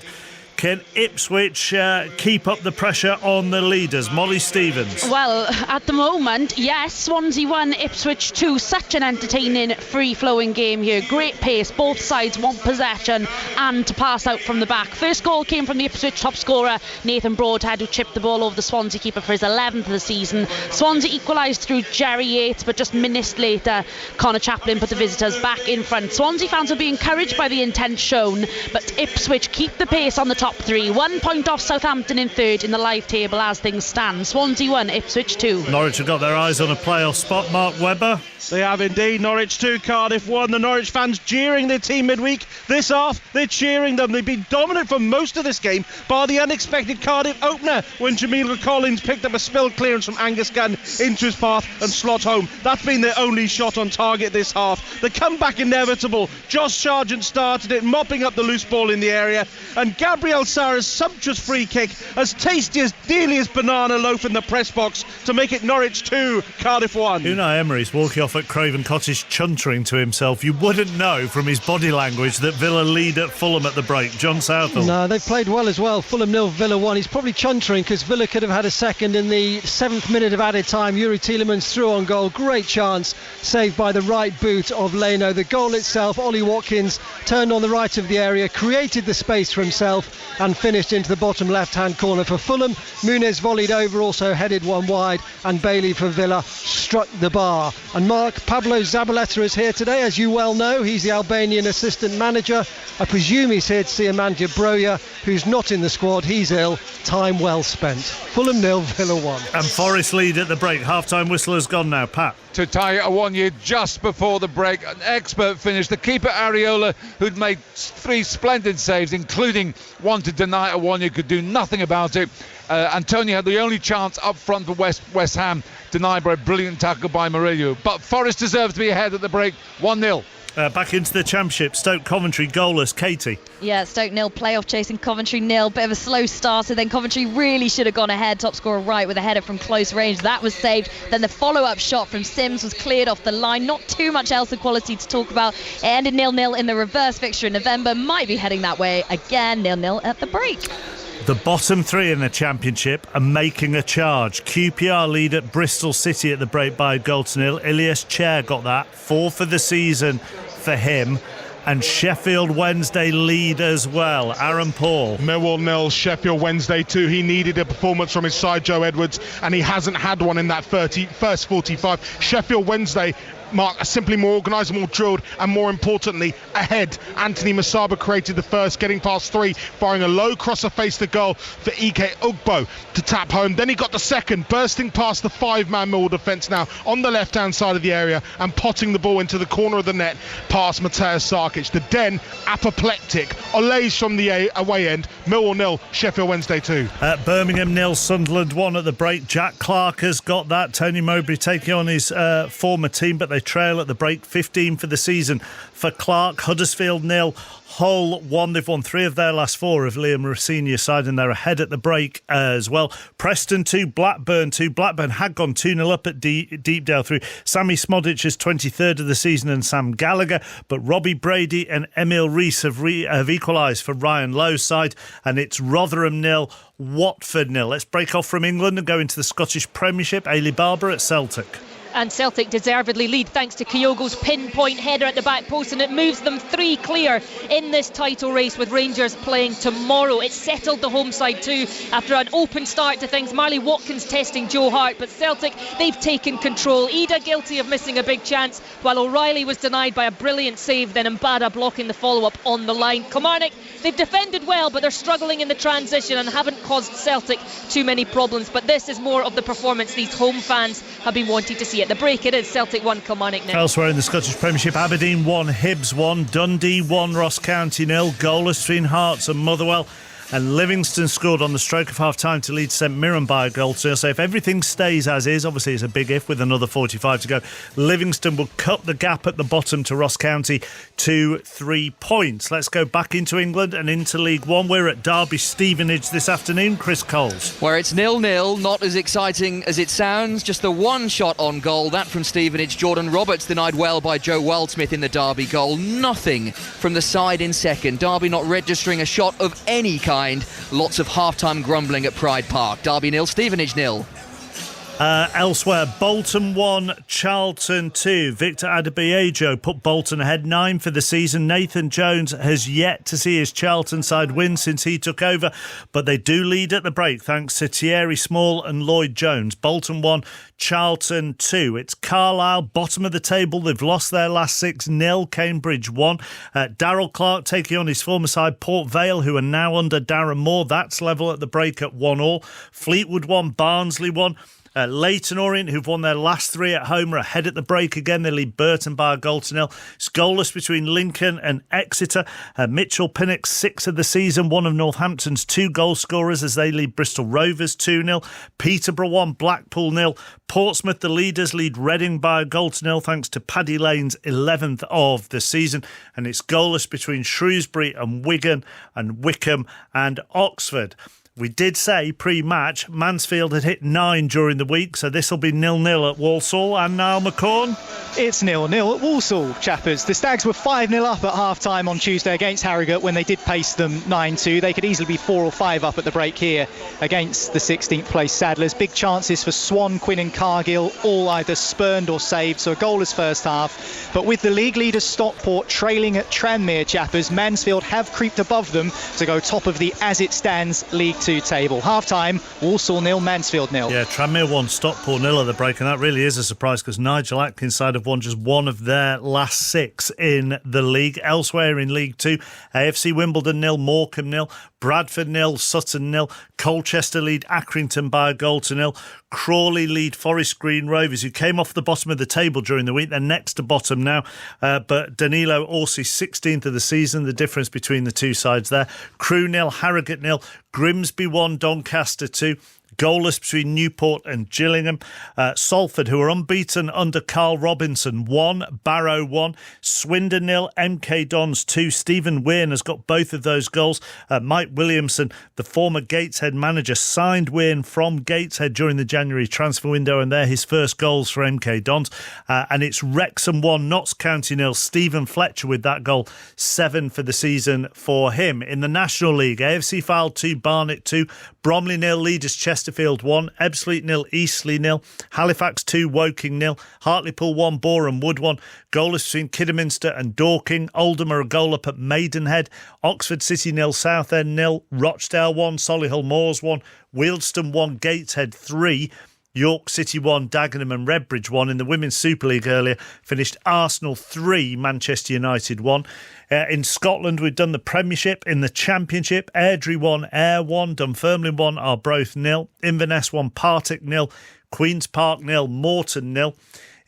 Can Ipswich keep up the pressure on the leaders? Molly Stevens. Well, at the moment, yes. Swansea 1, Ipswich 2. Such an entertaining, free-flowing game here. Great pace. Both sides want possession and to pass out from the back. First goal came from the Ipswich top scorer, Nathan Broadhead, who chipped the ball over the Swansea keeper for his 11th of the season. Swansea equalised through Jerry Yates, but just minutes later, Connor Chaplin put the visitors back in front. Swansea fans will be encouraged by the intent shown, but Ipswich keep the pace on the top 3. 1 point off Southampton in third in the live table as things stand. Swansea 1, Ipswich 2. Norwich have got their eyes on a playoff spot. Mark Webber. They have indeed. Norwich 2, Cardiff 1. The Norwich fans jeering their team midweek. This half, they're cheering them. They've been dominant for most of this game, bar the unexpected Cardiff opener when Jamila Collins picked up a spilled clearance from Angus Gunn into his path and slot home. That's been their only shot on target this half. The comeback inevitable. Josh Sargent started it, mopping up the loose ball in the area, and Gabriel Sara's sumptuous free kick, as tasty as Delia's banana loaf in the press box, to make it Norwich 2, Cardiff 1. Unai Emery's walking off at Craven Cottage chuntering to himself. You wouldn't know from his body language that Villa lead at Fulham at the break. John Southall. No, they've played well as well. Fulham 0, Villa 1. He's probably chuntering because Villa could have had a second in the 7th minute of added time. Yuri Tielemans through on goal. Great chance, saved by the right boot of Leno. The goal itself, Ollie Watkins turned on the right of the area, created the space for himself and finished into the bottom left-hand corner for Fulham. Muniz volleyed over, also headed one wide, and Bailey for Villa struck the bar. And Mark, Pablo Zabaleta is here today, as you well know. He's the Albanian assistant manager. I presume he's here to see Amanda Broja, who's not in the squad. He's ill. Time well spent. Fulham 0, Villa 1. And Forest lead at the break. Half-time whistle has gone now. Pat. To tie Awonyi just before the break. An expert finish. The keeper Areola, who'd made 3 splendid saves, including one to deny Awonyi, could do nothing about it. Antonio had the only chance up front for West Ham, denied by a brilliant tackle by Murillo. But Forest deserves to be ahead at the break, 1-0. Back into the Championship, Stoke Coventry goalless. Katie. Yeah, Stoke 0, playoff chasing Coventry 0. Bit of a slow starter, then Coventry really should have gone ahead. Top scorer Wright with a header from close range. That was saved. Then the follow-up shot from Sims was cleared off the line. Not too much else of quality to talk about. It ended 0-0 in the reverse fixture in November. Might be heading that way again. 0-0 at the break. The bottom three in the Championship are making a charge. QPR lead at Bristol City at the break by a goal to 0. Ilias Chair got that. 4 for the season for him. And Sheffield Wednesday lead as well. Aaron Paul. Millwall 0, Sheffield Wednesday 2. He needed a performance from his side, Joe Edwards, and he hasn't had one in that first 45. Sheffield Wednesday, Mark, are simply more organised, more drilled, and more importantly, ahead. Anthony Masaba created the first, getting past 3, firing a low crosser face the goal for Ike Ugbo to tap home. Then he got the second, bursting past the 5-man Millwall defence now on the left-hand side of the area and potting the ball into the corner of the net past Mateusz Sarkic. The Den, apoplectic. Olays from the away end. Millwall 0, Sheffield Wednesday 2. Birmingham 0, Sunderland 1 at the break. Jack Clark has got that. Tony Mowbray taking on his former team, but they trail at the break. 15 for the season for Clark. Huddersfield 0, Hull 1. They've won 3 of their last 4 of Liam Rossinia's side, and they're ahead at the break as well. Preston 2, Blackburn 2. Blackburn had gone 2-0 up at Deepdale through Sammy Smodic's 23rd of the season and Sam Gallagher, but Robbie Brady and Emil Rees have equalised for Ryan Lowe's side, and it's Rotherham 0, Watford 0. Let's break off from England and go into the Scottish Premiership. Ailey Barber at Celtic. And Celtic deservedly lead thanks to Kyogo's pinpoint header at the back post, and it moves them 3 clear in this title race with Rangers playing tomorrow. It settled the home side too after an open start to things. Marley Watkins testing Joe Hart, but Celtic, they've taken control. Ida guilty of missing a big chance, while O'Reilly was denied by a brilliant save, then Mbada blocking the follow-up on the line. Kilmarnock, they've defended well, but they're struggling in the transition and haven't caused Celtic too many problems. But this is more of the performance these home fans have been wanting to see. At the break, it is Celtic 1, Kilmarnock 0. Elsewhere in the Scottish Premiership, Aberdeen 1, Hibs 1, Dundee 1, Ross County 0, goalless between Hearts and Motherwell. And Livingston scored on the stroke of half-time to lead St Mirren by a goal. So if everything stays as is, obviously it's a big if with another 45 to go, Livingston will cut the gap at the bottom to Ross County to 3 points. Let's go back into England and into League One. We're at Derby Stevenage this afternoon. Chris Coles. Where it's 0-0, not as exciting as it sounds. Just the one shot on goal, that from Stevenage. Jordan Roberts denied well by Joe Wildsmith in the Derby goal. Nothing from the side in second. Derby not registering a shot of any kind. Lots of half-time grumbling at Pride Park. Derby 0, Stevenage 0. Elsewhere, Bolton 1, Charlton 2. Victor Adebayo put Bolton ahead, 9 for the season. Nathan Jones has yet to see his Charlton side win since he took over, but they do lead at the break thanks to Thierry Small and Lloyd Jones. Bolton 1, Charlton 2. It's Carlisle, bottom of the table. They've lost their last 6, 0. Cambridge 1. Darryl Clark taking on his former side, Port Vale, who are now under Darren Moore. That's level at the break at 1-1. Fleetwood 1, Barnsley 1. Leyton Orient, who've won their last 3 at home, are ahead at the break again. They lead Burton by a goal to 0. It's goalless between Lincoln and Exeter. Mitchell Pinnock, 6 of the season, one of Northampton's 2 goal scorers as they lead Bristol Rovers 2-0. Peterborough 1, Blackpool 0. Portsmouth, the leaders, lead Reading by a goal to 0 thanks to Paddy Lane's 11th of the season. And it's goalless between Shrewsbury and Wigan and Wickham and Oxford. We did say pre-match Mansfield had hit 9 during the week, so this will be 0-0 at Walsall. And Niall McCorn? It's 0-0 at Walsall, chappers. The Stags were 5-0 up at half-time on Tuesday against Harrogate when they did pace them 9-2. They could easily be 4 or 5 up at the break here against the 16th place Saddlers. Big chances for Swan, Quinn and Cargill, all either spurned or saved, so a goalless first half. But with the league leaders Stockport trailing at Tranmere, chappers, Mansfield have creeped above them to go top of the as-it-stands League 2 table. Half-time, Walsall 0, Mansfield 0. Yeah, Tranmere 1, Stockport 0 at the break, and that really is a surprise because Nigel Atkins' side have won just one of their last 6 in the league. Elsewhere in League 2, AFC Wimbledon 0, Morecambe 0, Bradford 0, Sutton 0, Colchester lead Accrington by a goal to 0. Crawley lead Forest Green Rovers, who came off the bottom of the table during the week. They're next to bottom now, but Danilo Orsi 16th of the season, the difference between the two sides there. Crewe 0, Harrogate 0, Grimsby 1, Doncaster 2. Goalless between Newport and Gillingham. Salford, who are unbeaten under Carl Robinson, 1, Barrow 1, Swindon 0, MK Dons 2. Stephen Weirn has got both of those goals. Mike Williamson, the former Gateshead manager, signed Weirn from Gateshead during the January transfer window, and they're his first goals for MK Dons. And it's Wrexham 1, Notts County 0. Stephen Fletcher with that goal, 7 for the season for him. In the National League, AFC Fylde 2, Barnet 2, Bromley 0, Leaders Chesterfield 1, Ebbsfleet 0, Eastleigh 0, Halifax 2, Woking 0, Hartlepool 1, Boreham Wood 1, goalless between Kidderminster and Dorking, Oldham are a goal up at Maidenhead, Oxford City 0, Southend 0, Rochdale 1, Solihull Moors 1, Wealdstone 1, Gateshead 3, York City 1, Dagenham and Redbridge 1. In the Women's Super League earlier, finished Arsenal 3, Manchester United 1. In Scotland, we've done the Premiership. In the Championship, Airdrie 1, Ayr 1, Dunfermline 1, Arbroath 0, Inverness 1, Partick 0, Queen's Park 0, Morton 0.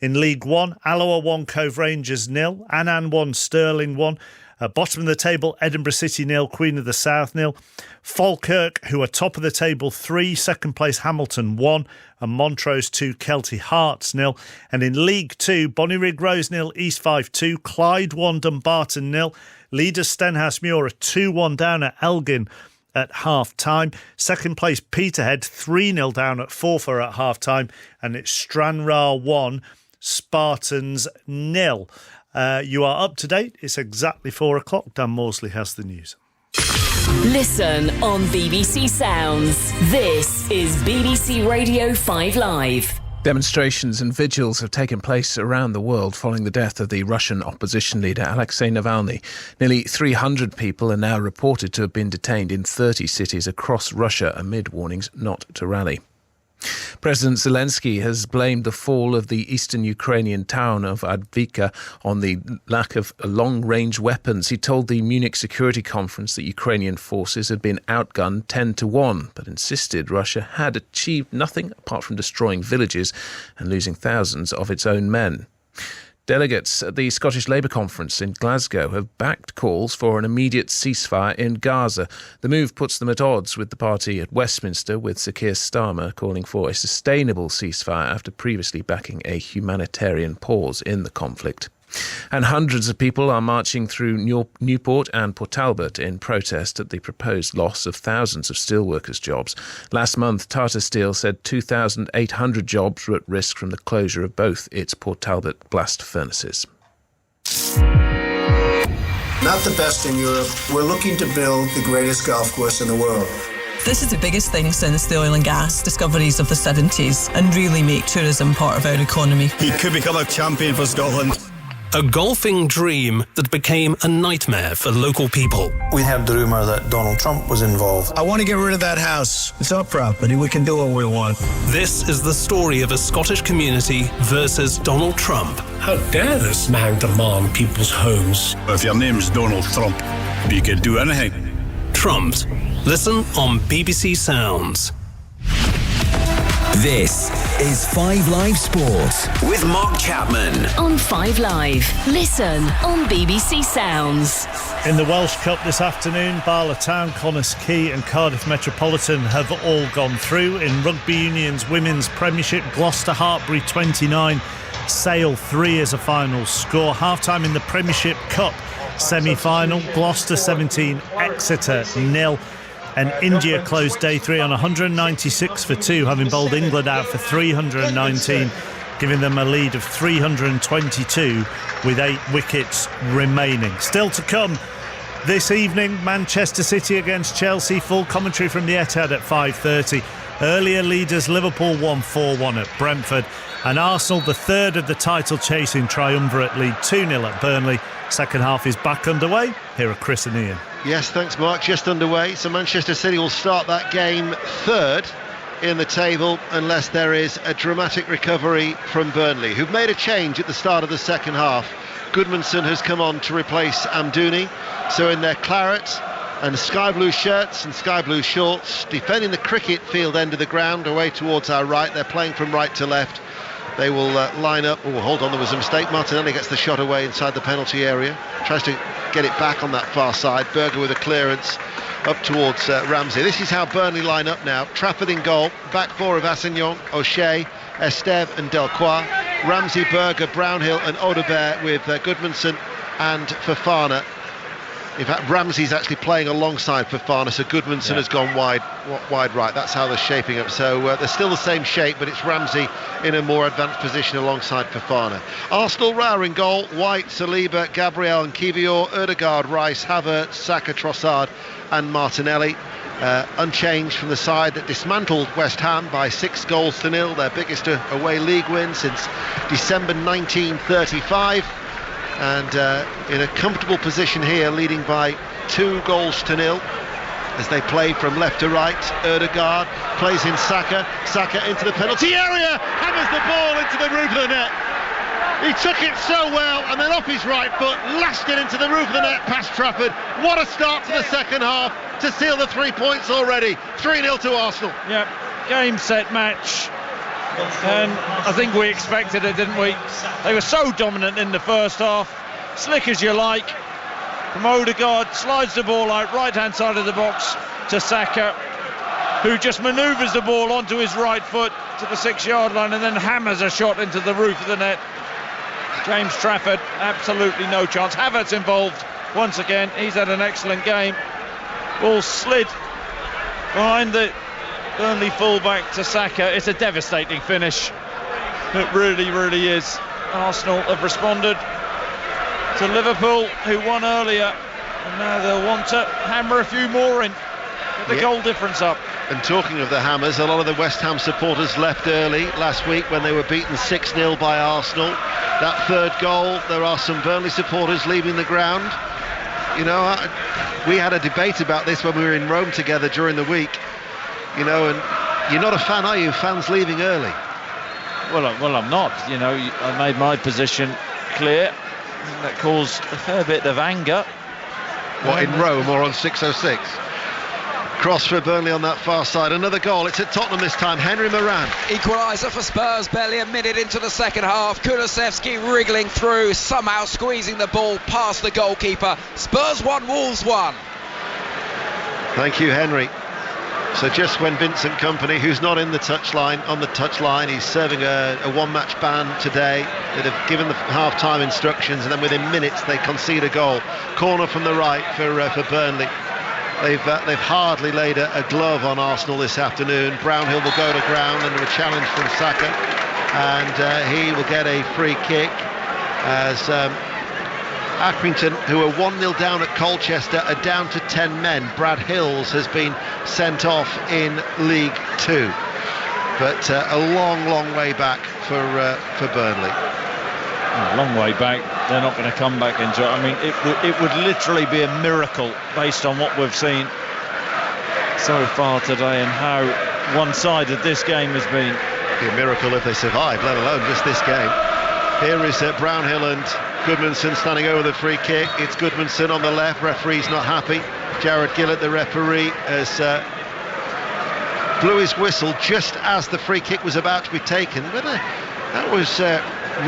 In League 1, Alloa 1, Cove Rangers 0, Annan 1, Stirling 1. Bottom of the table, Edinburgh City 0, Queen of the South 0. Falkirk, who are top of the table, 3, second place Hamilton 1, and Montrose 2, Kelty Hearts 0. And in League 2, Bonnyrigg Rose 0, East Fife 2, Clyde 1, Dumbarton 0. Leaders Stenhouse Muir are 2-1 down at Elgin at half-time. Second place Peterhead 3-0 down at Forfar at half-time. And it's Stranraer 1, Spartans 0. You are up to date. It's exactly 4 o'clock. Dan Morsley has the news. Listen on BBC Sounds. This is BBC Radio 5 Live. Demonstrations and vigils have taken place around the world following the death of the Russian opposition leader Alexei Navalny. Nearly 300 people are now reported to have been detained in 30 cities across Russia amid warnings not to rally. President Zelensky has blamed the fall of the eastern Ukrainian town of Avdiivka on the lack of long-range weapons. He told the Munich Security Conference that Ukrainian forces had been outgunned 10-1, but insisted Russia had achieved nothing apart from destroying villages and losing thousands of its own men. Delegates at the Scottish Labour Conference in Glasgow have backed calls for an immediate ceasefire in Gaza. The move puts them at odds with the party at Westminster, with Sir Keir Starmer calling for a sustainable ceasefire after previously backing a humanitarian pause in the conflict. And hundreds of people are marching through Newport and Port Talbot in protest at the proposed loss of thousands of steelworkers' jobs. Last month, Tata Steel said 2,800 jobs were at risk from the closure of both its Port Talbot blast furnaces. Not the best in Europe. We're looking to build the greatest golf course in the world. This is the biggest thing since the oil and gas discoveries of the 70s and really make tourism part of our economy. He could become a champion for Scotland. A golfing dream that became a nightmare for local people. We have the rumour that Donald Trump was involved. I want to get rid of that house. It's our property. We can do what we want. This is the story of a Scottish community versus Donald Trump. How dare this man demand people's homes? If your name's Donald Trump, you can do anything. Trumped. Listen on BBC Sounds. This is 5 Live Sports with Mark Chapman on 5 Live. Listen on BBC Sounds. In the Welsh Cup this afternoon, Bala Town, Connah's Quay and Cardiff Metropolitan have all gone through. In Rugby Union's Women's Premiership, Gloucester Hartbury 29, Sale 3 as a final score. Half-time in the Premiership Cup semi-final, Gloucester 17, Exeter 0. And India closed day 3 on 196 for 2, having bowled England out for 319, giving them a lead of 322 with 8 wickets remaining. Still to come this evening, Manchester City against Chelsea. Full commentary from the Etihad at 5:30. Earlier leaders Liverpool won 4-1 at Brentford, and Arsenal, the third of the title-chasing triumvirate, lead 2-0 at Burnley. Second half is back underway. Here are Chris and Ian. Yes, thanks Mark, just underway. So Manchester City will start that game third in the table unless there is a dramatic recovery from Burnley, who've made a change at the start of the second half. Goodmanson has come on to replace Amdouni, so in their claret and sky blue shirts and sky blue shorts, defending the cricket field end of the ground away towards our right. They're playing from right to left. They will line up. Oh, hold on, there was a mistake. Martinelli gets the shot away inside the penalty area, tries to get it back on that far side. Berger with a clearance up towards Ramsey. This is how Burnley line up now. Trafford in goal, back four of Assignon, O'Shea, Esteve and Delcroix. Ramsey, Berger, Brownhill and Audebert with Goodmanson and Fofana. In fact, Ramsey's actually playing alongside Fofana, so Goodmanson has gone wide right. That's how they're shaping up. So they're still the same shape, but it's Ramsey in a more advanced position alongside Fofana. Arsenal Rowe in goal, White, Saliba, Gabriel and Kivior, Ødegaard, Rice, Havertz, Saka, Trossard and Martinelli. Unchanged from the side that dismantled West Ham by 6-0, their biggest away league win since December 1935. And in a comfortable position here, leading by 2-0 as they play from left to right. Ødegaard plays in Saka into the penalty area, hammers the ball into the roof of the net. He took it so well, and then off his right foot, lashed it into the roof of the net past Trafford. What a start to the second half to seal the 3 points already. 3-0 to Arsenal. Yep, game, set, match. And I think we expected it, didn't we? They were so dominant in the first half. Slick as you like. From Ødegaard, slides the ball out right hand side of the box to Saka, who just manoeuvres the ball onto his right foot to the 6-yard line and then hammers a shot into the roof of the net. James Trafford, absolutely no chance. Havertz involved once again. He's had an excellent game. Ball slid behind the Burnley fullback to Saka. It's a devastating finish. It really, really is. Arsenal have responded to Liverpool, who won earlier, and now they'll want to hammer a few more in, get the goal difference up. And talking of the hammers, a lot of the West Ham supporters left early last week when they were beaten 6-0 by Arsenal. That third goal, there are some Burnley supporters leaving the ground. You know, we had a debate about this when we were in Rome together during the week. You know, and you're not a fan, are you? Fans leaving early. Well, I'm not. You know, I made my position clear. That caused a fair bit of anger. What, in Rome or on 606? Cross for Burnley on that far side. Another goal. It's at Tottenham this time. Henry Moran. Equaliser for Spurs, barely a minute into the second half. Kulusevski wriggling through, somehow squeezing the ball past the goalkeeper. Spurs 1, Wolves 1. Thank you, Henry. So just when Vincent Kompany, who's not in the touchline, he's serving a one-match ban today. They'd have given the half-time instructions, and then within minutes they concede a goal. Corner from the right for Burnley. They've hardly laid a glove on Arsenal this afternoon. Brownhill will go to ground under a challenge from Saka, and he will get a free kick as Accrington, who are 1-0 down at Colchester, are down to 10 men. Brad Hills has been sent off in League Two, but a long way back for Burnley. A long way back. They're not going to come back into it. I mean, it would literally be a miracle based on what we've seen so far today and how one-sided this game has been. It'd be a miracle if they survive, let alone just this game. Here is Brownhill and Goodmanson standing over the free kick. It's Goodmanson on the left. Referee's not happy. Jared Gillett, the referee, has blew his whistle just as the free kick was about to be taken. But that was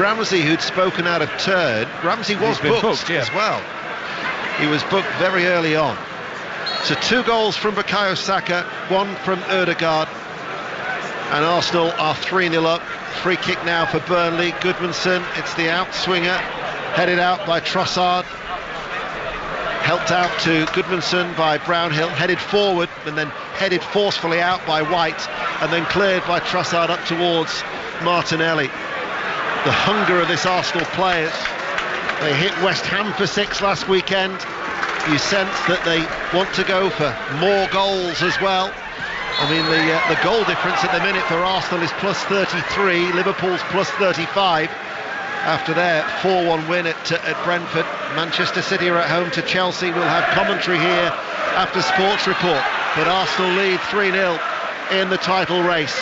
Ramsey who'd spoken out of turn. Ramsey was booked as well. He was booked very early on. So 2 goals from Bukayo Saka, 1 from Ødegaard, and Arsenal are 3-0 up. Free kick now for Burnley. Goodmanson, it's the out swinger, headed out by Trossard, helped out to Goodmanson by Brownhill, headed forward and then headed forcefully out by White, and then cleared by Trossard up towards Martinelli. The hunger of this Arsenal players. They hit West Ham for 6 last weekend. You sense that they want to go for more goals as well. I mean, the goal difference at the minute for Arsenal is plus 33, Liverpool's plus 35 after their 4-1 win at Brentford. Manchester City are at home to Chelsea. We'll have commentary here after Sports Report. But Arsenal lead 3-0 in the title race.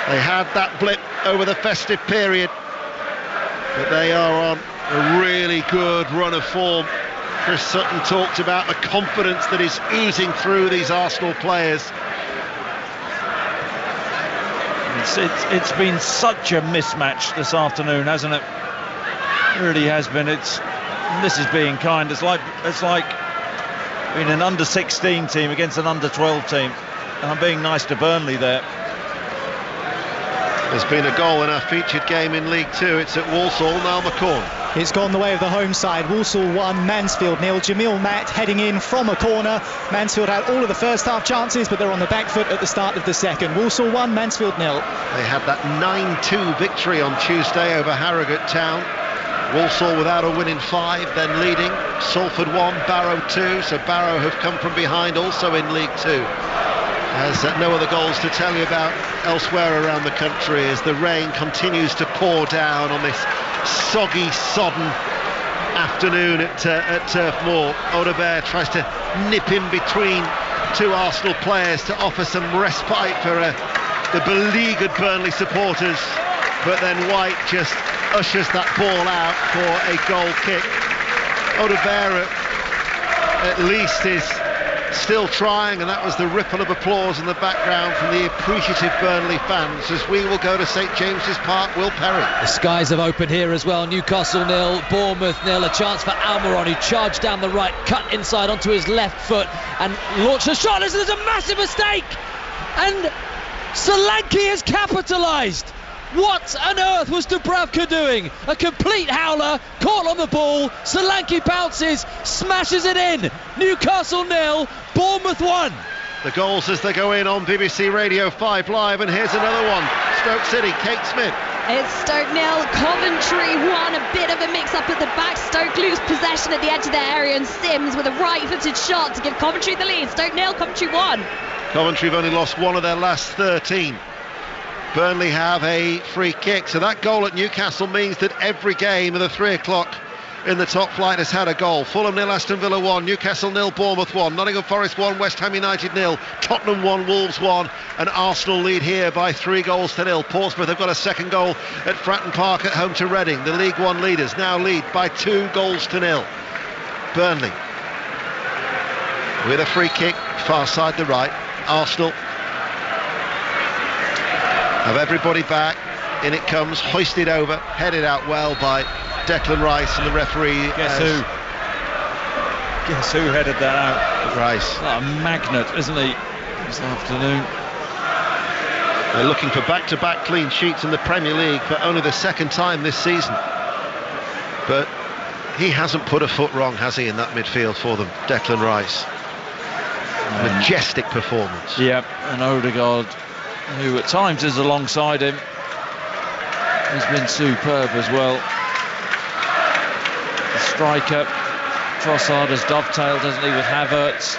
They had that blip over the festive period, but they are on a really good run of form. Chris Sutton talked about the confidence that is oozing through these Arsenal players. It's been such a mismatch this afternoon, hasn't it? It really has been. It's And this is being kind. It's like being an under-16 team against an under-12 team. And I'm being nice to Burnley there. There's been a goal in our featured game in League Two. It's at Walsall, Niall McCorn. It's gone the way of the home side. Walsall 1, Mansfield 0. Jamil Matt heading in from a corner. Mansfield had all of the first half chances, but they're on the back foot at the start of the second. Walsall 1, Mansfield 0. They had that 9-2 victory on Tuesday over Harrogate Town. Walsall without a win in 5, then leading. Salford 1, Barrow 2. So Barrow have come from behind also in League 2. As no other goals to tell you about elsewhere around the country as the rain continues to pour down on this soggy, sodden afternoon at Turf Moor. Audebert tries to nip in between two Arsenal players to offer some respite for the beleaguered Burnley supporters, but then White just ushers that ball out for a goal kick. Audebert at least is still trying, and that was the ripple of applause in the background from the appreciative Burnley fans as we will go to St James's Park. Will Perry. The skies have opened here as well. Newcastle 0, Bournemouth 0. A chance for Almiron, who charged down the right, cut inside onto his left foot and launched a shot. There's a massive mistake, and Solanke has capitalised. What on earth was Dubravka doing? A complete howler, caught on the ball. Solanke bounces, smashes it in. Newcastle 0, Bournemouth 1. The goals as they go in on BBC Radio 5 Live, and here's another one. Stoke City, Kate Smith. It's Stoke 0, Coventry 1. A bit of a mix-up at the back. Stoke lose possession at the edge of their area, and Sims with a right-footed shot to give Coventry the lead. Stoke 0, Coventry 1. Coventry have only lost one of their last 13. Burnley have a free kick, so that goal at Newcastle means that every game of the 3 o'clock in the top flight has had a goal. Fulham 0, Aston Villa 1, Newcastle 0, Bournemouth 1, Nottingham Forest 1, West Ham United 0, Tottenham 1, Wolves 1, and Arsenal lead here by 3-0. Portsmouth have got a second goal at Fratton Park at home to Reading. The League One leaders now lead by 2-0. Burnley with a free kick, far side the right. Arsenal have everybody back, in it comes, hoisted over, headed out well by Declan Rice, and the referee. Guess who headed that out? Rice. What a magnet, isn't he, this afternoon? They're looking for back-to-back clean sheets in the Premier League for only the second time this season, but he hasn't put a foot wrong, has he, in that midfield for them, Declan Rice. Majestic performance. Yep, and Odegaard, who at times is alongside him, has been superb as well. The striker, Trossard, has dovetailed, hasn't he, with Havertz.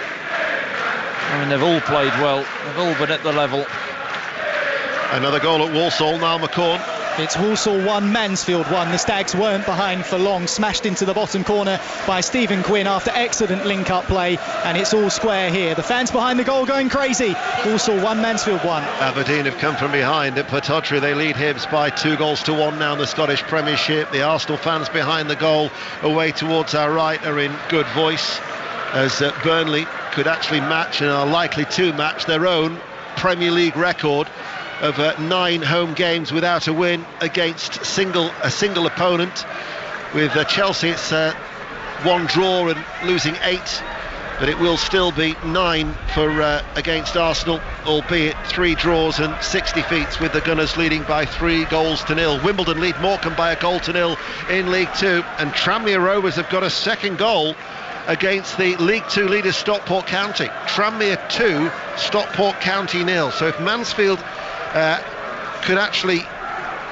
I mean, they've all played well, they've all been at the level. Another goal at Walsall, Niall McCorn. It's Walsall 1, Mansfield 1. The Stags weren't behind for long. Smashed into the bottom corner by Stephen Quinn after excellent link-up play, and it's all square here. The fans behind the goal going crazy. Walsall 1, Mansfield 1. Aberdeen have come from behind at Pittodrie. They lead Hibs by 2-1 now in the Scottish Premiership. The Arsenal fans behind the goal away towards our right are in good voice, as Burnley could actually match and are likely to match their own Premier League record of 9 home games without a win against a single opponent. With Chelsea, it's 1 draw and losing 8, but it will still be 9 for against Arsenal, albeit 3 draws and 6 defeats, with the Gunners leading by 3-0. Wimbledon lead Morecambe by 1-0 in League 2, and Tranmere Rovers have got a second goal against the League 2 leaders Stockport County. Tranmere 2, Stockport County 0. So if Mansfield could actually,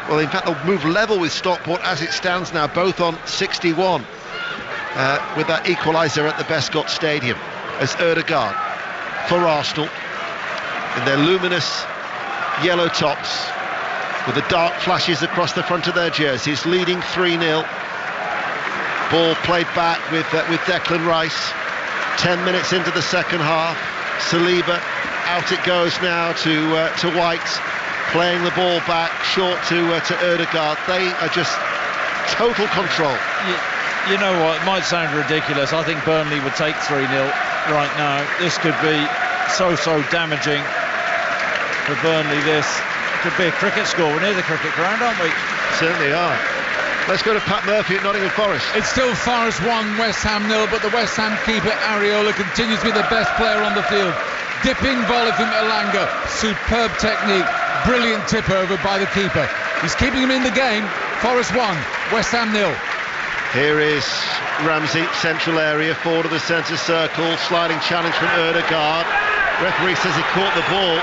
well, in fact they'll move level with Stockport as it stands now, both on 61, with that equaliser at the Bescott Stadium, as Ødegaard for Arsenal in their luminous yellow tops with the dark flashes across the front of their jerseys, leading 3-0. Ball played back with Declan Rice. 10 minutes into the second half, Saliba, out it goes now to White, playing the ball back short to Ødegaard. They are just total control. You know what, it might sound ridiculous. I think Burnley would take 3-0 right now. This could be so damaging for Burnley. This could be a cricket score. We're near the cricket ground, aren't we? Certainly are. Let's go to Pat Murphy at Nottingham Forest. It's still Forest 1, West Ham 0, but the West Ham keeper Areola continues to be the best player on the field. Dipping volley from Elanga, superb technique, brilliant tip over by the keeper. He's keeping him in the game. Forest 1, West Ham 0. Here is Ramsey, central area, forward of the centre circle, sliding challenge from Ødegaard. Referee says he caught the ball.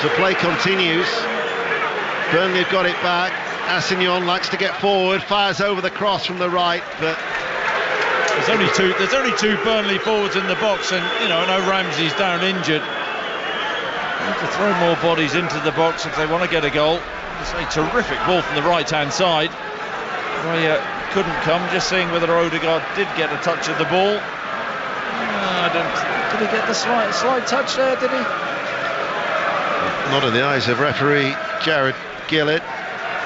So play continues. Burnley have got it back. Assignon likes to get forward, fires over the cross from the right, but there's only two Burnley forwards in the box, and I know Ramsey's down injured. They need to throw more bodies into the box if they want to get a goal. It's a terrific ball from the right-hand side. Couldn't come. Just seeing whether Ødegaard did get a touch of the ball. Did he get the slight touch there? Did he? Not in the eyes of referee Jared Gillett.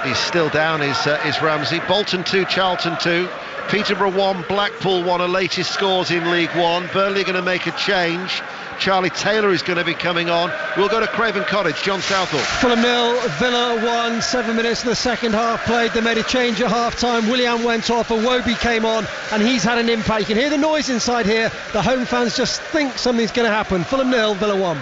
He's still down. Is Ramsey. Bolton 2, Charlton 2. Peterborough 1, Blackpool 1 are latest scores in League One. Burnley are going to make a change. Charlie Taylor is going to be coming on. We'll go to Craven Cottage. John Southall. Fulham 0, Villa 1, 7 minutes of the second half played. They made a change at half time. Willian went off, Iwobi came on, and he's had an impact. You can hear the noise inside here. The home fans just think something's going to happen. Fulham 0, Villa 1.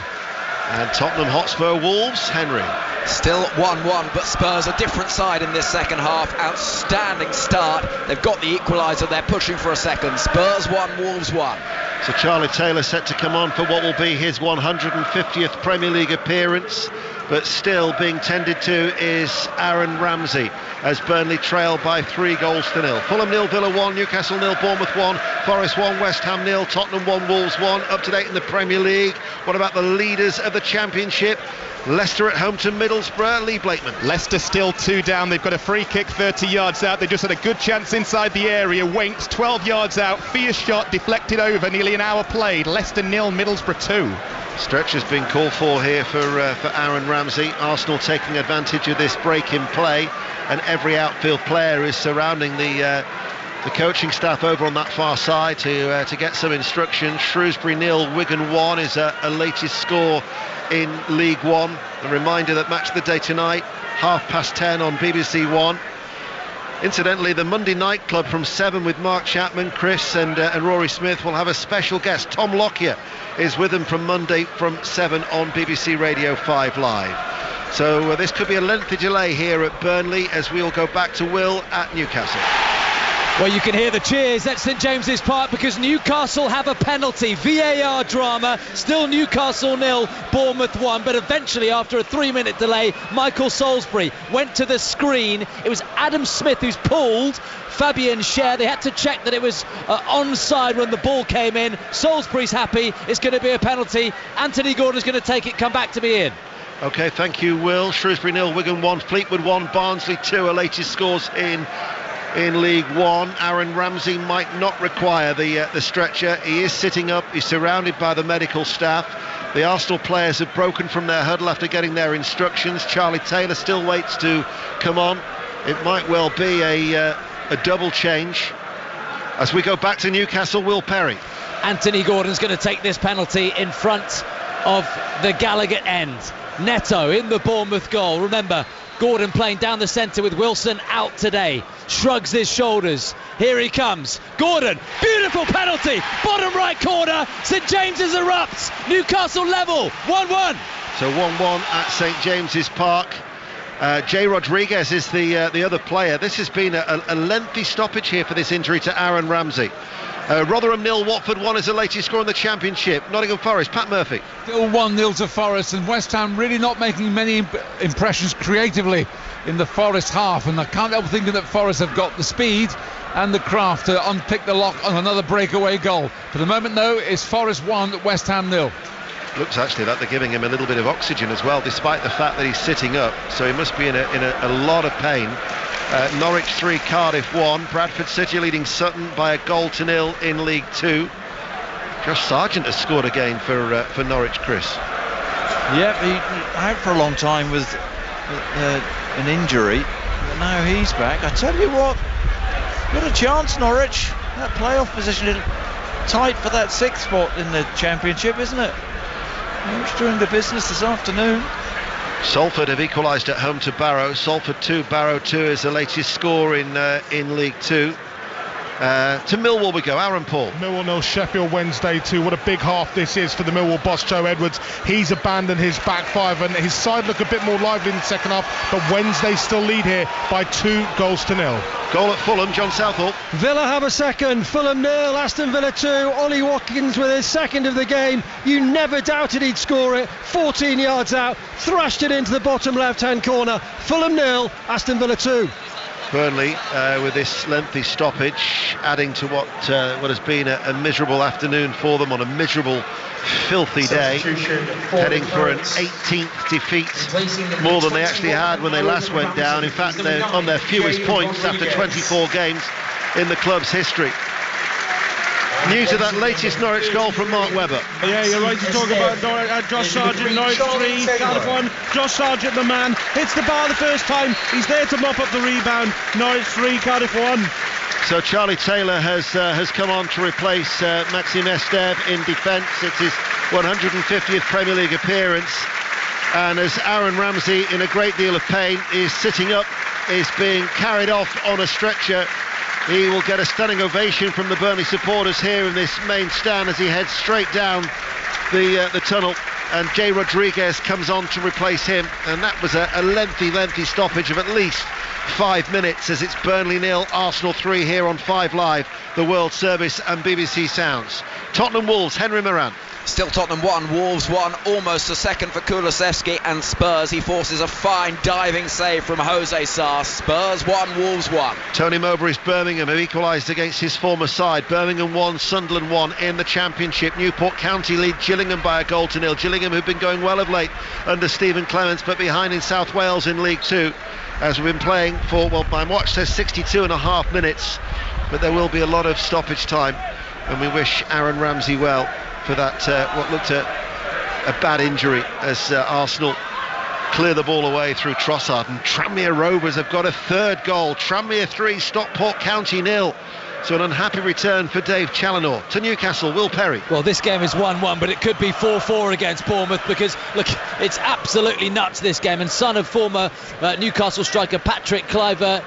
And Tottenham Hotspur Wolves, Henry. Still 1-1, but Spurs a different side in this second half. Outstanding start. They've got the equaliser. They're pushing for a second. Spurs 1, Wolves 1. So Charlie Taylor set to come on for what will be his 150th Premier League appearance, but still being tended to is Aaron Ramsey as Burnley trail by 3-0. Fulham 0, Villa 1, Newcastle 0, Bournemouth 1, Forest 1, West Ham 0, Tottenham 1, Wolves 1. Up to date in the Premier League. What about the leaders of the Championship? Leicester at home to Middlesbrough. Lee Blakeman. Leicester still 2 down. They've got a free kick 30 yards out. They just had a good chance inside the area. Winks 12 yards out. Fierce shot deflected over. Nearly an hour played. Leicester 0, Middlesbrough 2. Stretch has been called for here for Aaron Ramsey. Arsenal taking advantage of this break in play, and every outfield player is surrounding the coaching staff over on that far side to get some instruction. Shrewsbury 0, Wigan 1 is a latest score in League One. A reminder that match of the day tonight, 10:30 on BBC One. Incidentally, the Monday Night Club from 7 with Mark Chapman, Chris and Rory Smith will have a special guest. Tom Lockyer is with them from Monday from 7 on BBC Radio 5 Live. So this could be a lengthy delay here at Burnley as we'll go back to Will at Newcastle. Well, you can hear the cheers at St James's Park because Newcastle have a penalty. VAR drama, still Newcastle 0, Bournemouth 1, but eventually after a 3-minute delay, Michael Salisbury went to the screen. It was Adam Smith who's pulled Fabian Schär. They had to check that it was onside when the ball came in. Salisbury's happy. It's going to be a penalty. Anthony Gordon's going to take it. Come back to me, Ian. OK, thank you, Will. Shrewsbury 0, Wigan 1, Fleetwood 1, Barnsley 2 are latest scores in League One. Aaron Ramsey might not require the stretcher. He is sitting up. He's surrounded by the medical staff. The Arsenal players have broken from their huddle after getting their instructions. Charlie Taylor still waits to come on. It might well be a double change as we go back to Newcastle. Will Perry. Anthony Gordon's going to take this penalty in front of the Gallagher end. Neto in the Bournemouth goal. Remember, Gordon playing down the centre with Wilson out today. Shrugs his shoulders. Here he comes. Gordon, beautiful penalty. Bottom right corner. St James's erupts. Newcastle level. 1-1. So 1-1 at St James's Park. Jay Rodriguez is the other player. This has been a lengthy stoppage here for this injury to Aaron Ramsey. Rotherham 0, Watford 1 is the latest score in the Championship. Nottingham Forest, Pat Murphy. Still 1-0 to Forest, and West Ham really not making many impressions creatively in the Forest half, and I can't help thinking that Forest have got the speed and the craft to unpick the lock on another breakaway goal. For the moment though, it's Forest 1, West Ham 0. Looks actually like they're giving him a little bit of oxygen as well, despite the fact that he's sitting up, so he must be in a lot of pain. Norwich 3, Cardiff 1. Bradford City leading Sutton by 1-0 in League 2. Josh Sargent has scored again for Norwich, Chris. Yeah, he out for a long time with an injury, but now he's back. I tell you what, got a chance, Norwich. That playoff position is tight for that 6th spot in the Championship, isn't it? Norwich doing the business this afternoon. Salford have equalised at home to Barrow. Salford 2, Barrow 2 is the latest score in League 2. To Millwall we go, Aaron Paul. Millwall 0, Sheffield Wednesday 2. What a big half this is for the Millwall boss, Joe Edwards. He's abandoned his back five and his side look a bit more lively in the second half, but Wednesday still lead here by 2-0. Goal at Fulham, John Southall. Villa have a second, Fulham 0, Aston Villa 2. Ollie Watkins with his second of the game. You never doubted he'd score it. 14 yards out, thrashed it into the bottom left-hand corner. Fulham 0, Aston Villa 2. Burnley with this lengthy stoppage, adding to what has been a miserable afternoon for them on a miserable, filthy day, heading for an 18th defeat, more than they actually had when they last went down. In fact, they're on their fewest points after 24 games in the club's history. News of that latest Norwich goal from Mark Webber. Yeah, you're right to talk about Josh Sargent, Norwich 3, Cardiff 1. Josh Sargent, the man, hits the bar the first time. He's there to mop up the rebound. Norwich 3, Cardiff 1. So Charlie Taylor has come on to replace Maxime Esteve in defence. It's his 150th Premier League appearance. And as Aaron Ramsey, in a great deal of pain, is sitting up, is being carried off on a stretcher. He will get a stunning ovation from the Burnley supporters here in this main stand as he heads straight down the tunnel, and Jay Rodriguez comes on to replace him, and that was a lengthy stoppage of at least 5 minutes, as it's Burnley 0, Arsenal 3 here on 5 Live, the World Service and BBC Sounds. Tottenham Wolves, Henry Moran. Still Tottenham 1, Wolves 1, almost a second for Kulusevski, and Spurs, he forces a fine diving save from Jose Sarr. Spurs 1, Wolves 1. Tony Mowbray's Birmingham have equalised against his former side. Birmingham 1, Sunderland 1 in the Championship. Newport County lead Gillingham by 1-0. Gillingham, who've been going well of late under Stephen Clements, but behind in South Wales in League 2, as we've been playing for, well, my watch says 62.5 minutes, but there will be a lot of stoppage time, and we wish Aaron Ramsey well for that what looked a bad injury as Arsenal clear the ball away through Trossard. And Tranmere Rovers have got a third goal. Tranmere 3, Stockport County 0. So an unhappy return for Dave Challinor. To Newcastle, Will Perry. Well, this game is 1-1, but it could be 4-4 against Bournemouth, because, look, it's absolutely nuts, this game. And son of former Newcastle striker Patrick Kluivert,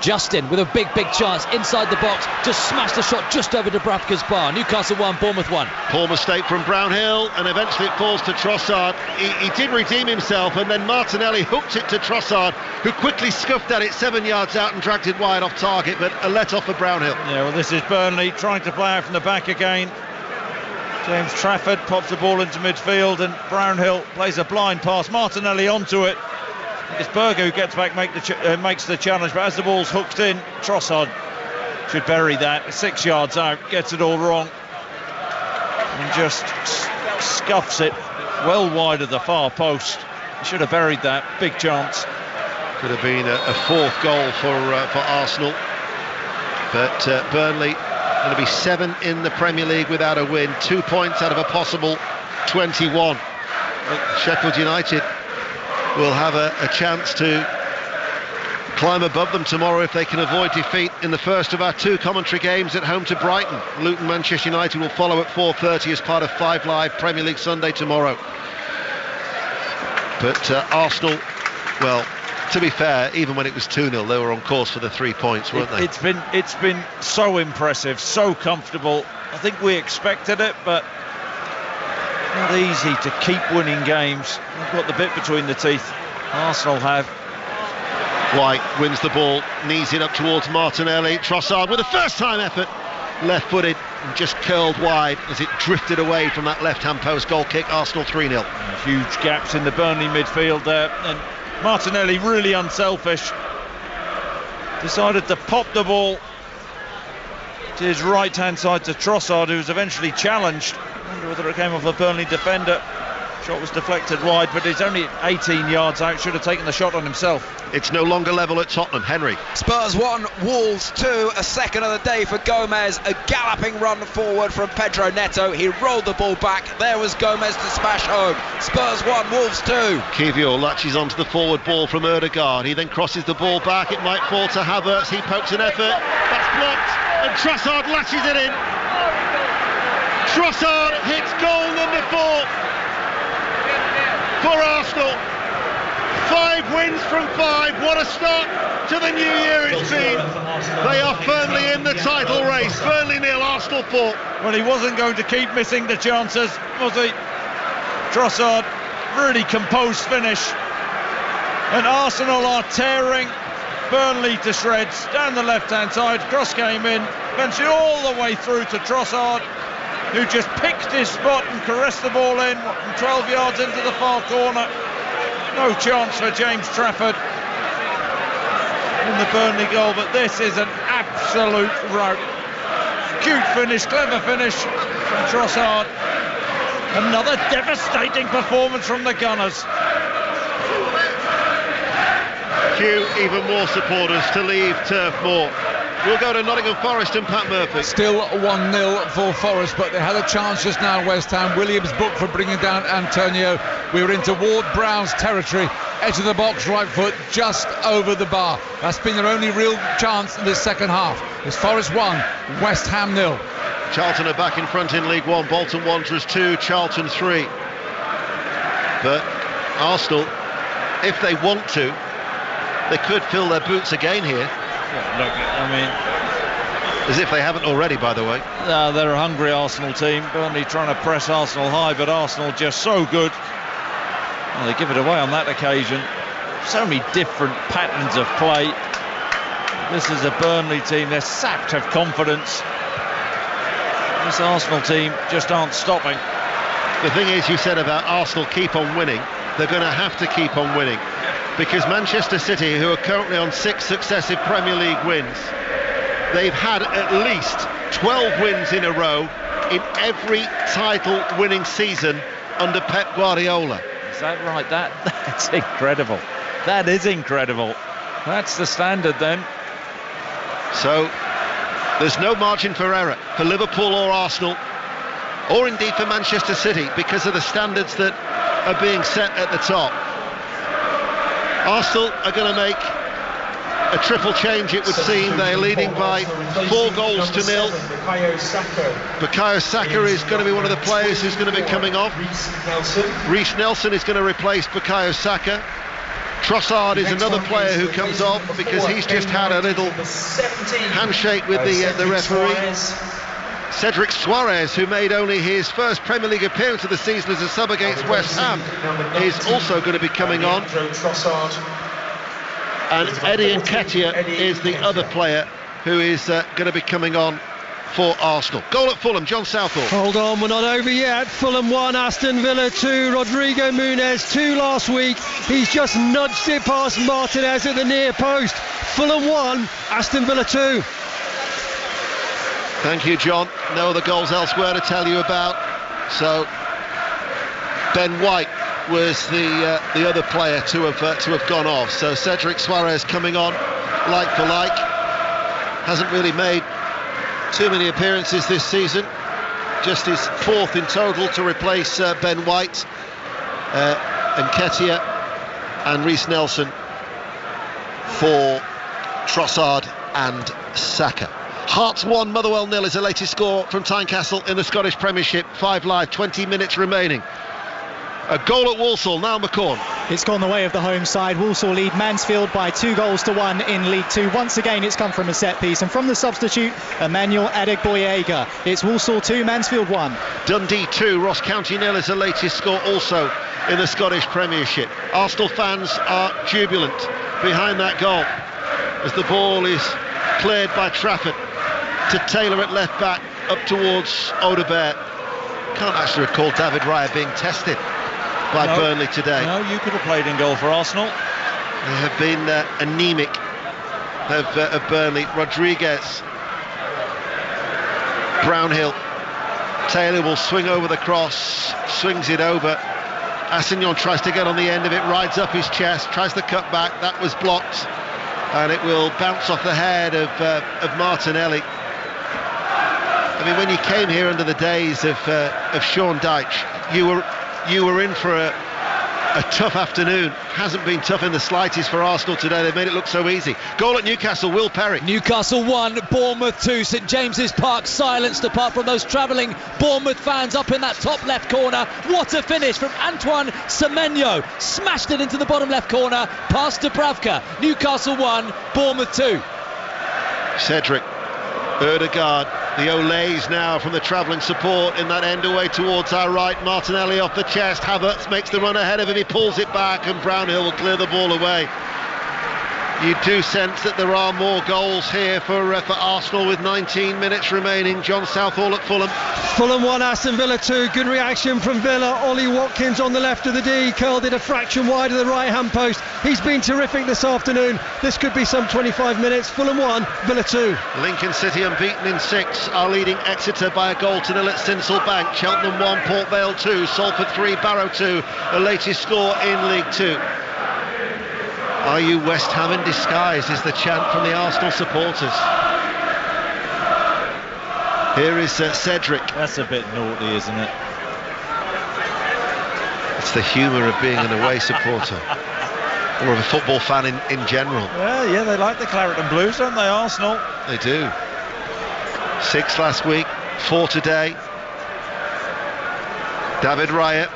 Justin with a big chance inside the box, just smashed the shot just over Dubravka's bar. Newcastle 1, Bournemouth 1. Poor mistake from Brownhill, and eventually it falls to Trossard. He did redeem himself, and then Martinelli hooked it to Trossard, who quickly scuffed at it 7 yards out and dragged it wide off target, but a let off for Brownhill. Yeah, well, this is Burnley trying to play out from the back again. James Trafford pops the ball into midfield, and Brownhill plays a blind pass. Martinelli onto it. It's Berger who gets back, makes the challenge, but as the ball's hooked in, Trossard should bury that. 6 yards out, gets it all wrong, and just scuffs it well wide of the far post. He should have buried that. Big chance. Could have been a fourth goal for Arsenal, but Burnley going to be 7 in the Premier League without a win, 2 points out of a possible 21. Sheffield United will have a chance to climb above them tomorrow if they can avoid defeat in the first of our 2 commentary games at home to Brighton. Luton Manchester United will follow at 4:30 as part of 5 Live Premier League Sunday tomorrow. But Arsenal, well, to be fair, even when it was 2-0, they were on course for the 3 points, weren't they? It's been so impressive, so comfortable. I think we expected it, but not easy to keep winning games. They've got the bit between the teeth. Arsenal have. White wins the ball, knees it up towards Martinelli. Trossard with a first-time effort, left-footed, and just curled wide as it drifted away from that left-hand post. Goal kick, Arsenal 3-0. Huge gaps in the Burnley midfield there, and Martinelli, really unselfish, decided to pop the ball to his right-hand side to Trossard, who was eventually challenged. I wonder whether it came off a Burnley defender. Shot was deflected wide, but he's only 18 yards out. Should have taken the shot on himself. It's no longer level at Tottenham. Henry. Spurs 1, Wolves 2. A second of the day for Gomez. A galloping run forward from Pedro Neto. He rolled the ball back. There was Gomez to smash home. Spurs 1, Wolves 2. Kiwior latches onto the forward ball from Ødegaard. He then crosses the ball back. It might fall to Havertz. He pokes an effort. That's blocked, and Trossard latches it in. Trossard hits goal number 4 for Arsenal. 5 wins from 5. What a start to the new year it's been. They are firmly in the title race. Burnley 0, Arsenal 4. Well, he wasn't going to keep missing the chances, was he? Trossard, really composed finish. And Arsenal are tearing Burnley to shreds down the left-hand side. Cross came in, eventually all the way through to Trossard, who just picked his spot and caressed the ball in from 12 yards into the far corner. No chance for James Trafford in the Burnley goal, but this is an absolute rout. Cute finish, clever finish from Trossard. Another devastating performance from the Gunners. Cue even more supporters to leave Turf Moor. We'll go to Nottingham Forest and Pat Murphy. Still 1-0 for Forest, but they had a chance just now, West Ham. Williams booked for bringing down Antonio. We were into Ward-Prowse territory. Edge of the box, right foot, just over the bar. That's been their only real chance in this second half. It's Forest 1, West Ham 0. Charlton are back in front in League One. Bolton Wanderers 2, Charlton 3. But Arsenal, if they want to, they could fill their boots again here. Yeah, look, I mean, as if they haven't already, by the way. They're a hungry Arsenal team. Burnley trying to press Arsenal high, but Arsenal just so good. Well, they give it away on that occasion. So many different patterns of play. This is a Burnley team, they're sapped of confidence. This Arsenal team just aren't stopping. The thing is, you said about Arsenal keep on winning. They're going to have to keep on winning, because Manchester City, who are currently on 6 successive Premier League wins, they've had at least 12 wins in a row in every title winning season under Pep Guardiola. Is that right? That's incredible. That is incredible. That's the standard then. So there's no margin for error for Liverpool or Arsenal, or indeed for Manchester City, because of the standards that are being set at the top. Arsenal are going to make a triple change, it would seem. They're leading by 4 goals to 0. Bukayo Saka is going to be one of the players who's going to be coming off. Reece Nelson is going to replace Bukayo Saka. Trossard is another player who comes off because he's just had a little handshake with the referee. Cedric Suarez, who made only his first Premier League appearance of the season as a sub against West Ham, is also going to be coming on. And Eddie Nketiah is the other player who is going to be coming on for Arsenal. Goal at Fulham, John Southall. Hold on, we're not over yet. Fulham 1, Aston Villa 2. Rodrigo Muniz 2 last week. He's just nudged it past Martinez at the near post. Fulham 1, Aston Villa 2. Thank you, John. No other goals elsewhere to tell you about. So Ben White was the other player to have gone off. So Cedric Suarez coming on like for like. Hasn't really made too many appearances this season. Just his 4th in total to replace Ben White, Nketiah and Reece Nelson for Trossard and Saka. Hearts 1, Motherwell 0 is the latest score from Tynecastle in the Scottish Premiership. 5 Live, 20 minutes remaining. A goal at Walsall, now McCorn. It's gone the way of the home side. Walsall lead Mansfield by 2 goals to 1 in League 2. Once again, it's come from a set piece, and from the substitute, Emmanuel Adegboyega. It's Walsall 2, Mansfield 1. Dundee 2, Ross County 0 is the latest score also in the Scottish Premiership. Arsenal fans are jubilant behind that goal as the ball is cleared by Trafford to Taylor at left back up towards Odegaard. Can't actually recall David Raya being tested by Burnley today. No, you could have played in goal for Arsenal. They have been anemic of Burnley. Rodriguez, Brownhill, Taylor will swing over the cross, swings it over. Assignon tries to get on the end of it, rides up his chest, tries to cut back. That was blocked, and it will bounce off the head of Martinelli. I mean, when you came here under the days of Sean Dyche, you were in for a tough afternoon. Hasn't been tough in the slightest for Arsenal today. They've made it look so easy. Goal at Newcastle, Will Perry. Newcastle 1, Bournemouth 2. St James's Park silenced apart from those travelling Bournemouth fans up in that top left corner. What a finish from Antoine Semenyo. Smashed it into the bottom left corner, past Dubravka. Newcastle 1, Bournemouth 2. Cedric, Ødegaard, the Olays now from the travelling support in that end away towards our right. Martinelli off the chest. Havertz makes the run ahead of him. He pulls it back and Brownhill will clear the ball away. You do sense that there are more goals here for Arsenal with 19 minutes remaining. John Southall at Fulham. Fulham 1, Aston Villa 2. Good reaction from Villa. Ollie Watkins on the left of the D, curled it a fraction wide of the right hand post. He's been terrific this afternoon. This could be some 25 minutes. Fulham 1, Villa 2. Lincoln City unbeaten in 6 are leading Exeter by a goal to nil at Sincil Bank. Cheltenham 1, Port Vale 2, Salford 3, Barrow 2. The latest score in League 2. Are you West Ham in disguise, is the chant from the Arsenal supporters. Here is Cedric. That's a bit naughty, isn't it? It's the humour of being an away supporter, or of a football fan in general. Yeah, they like the claret and blues, don't they, Arsenal? They do. 6 last week, 4 today. David Raya.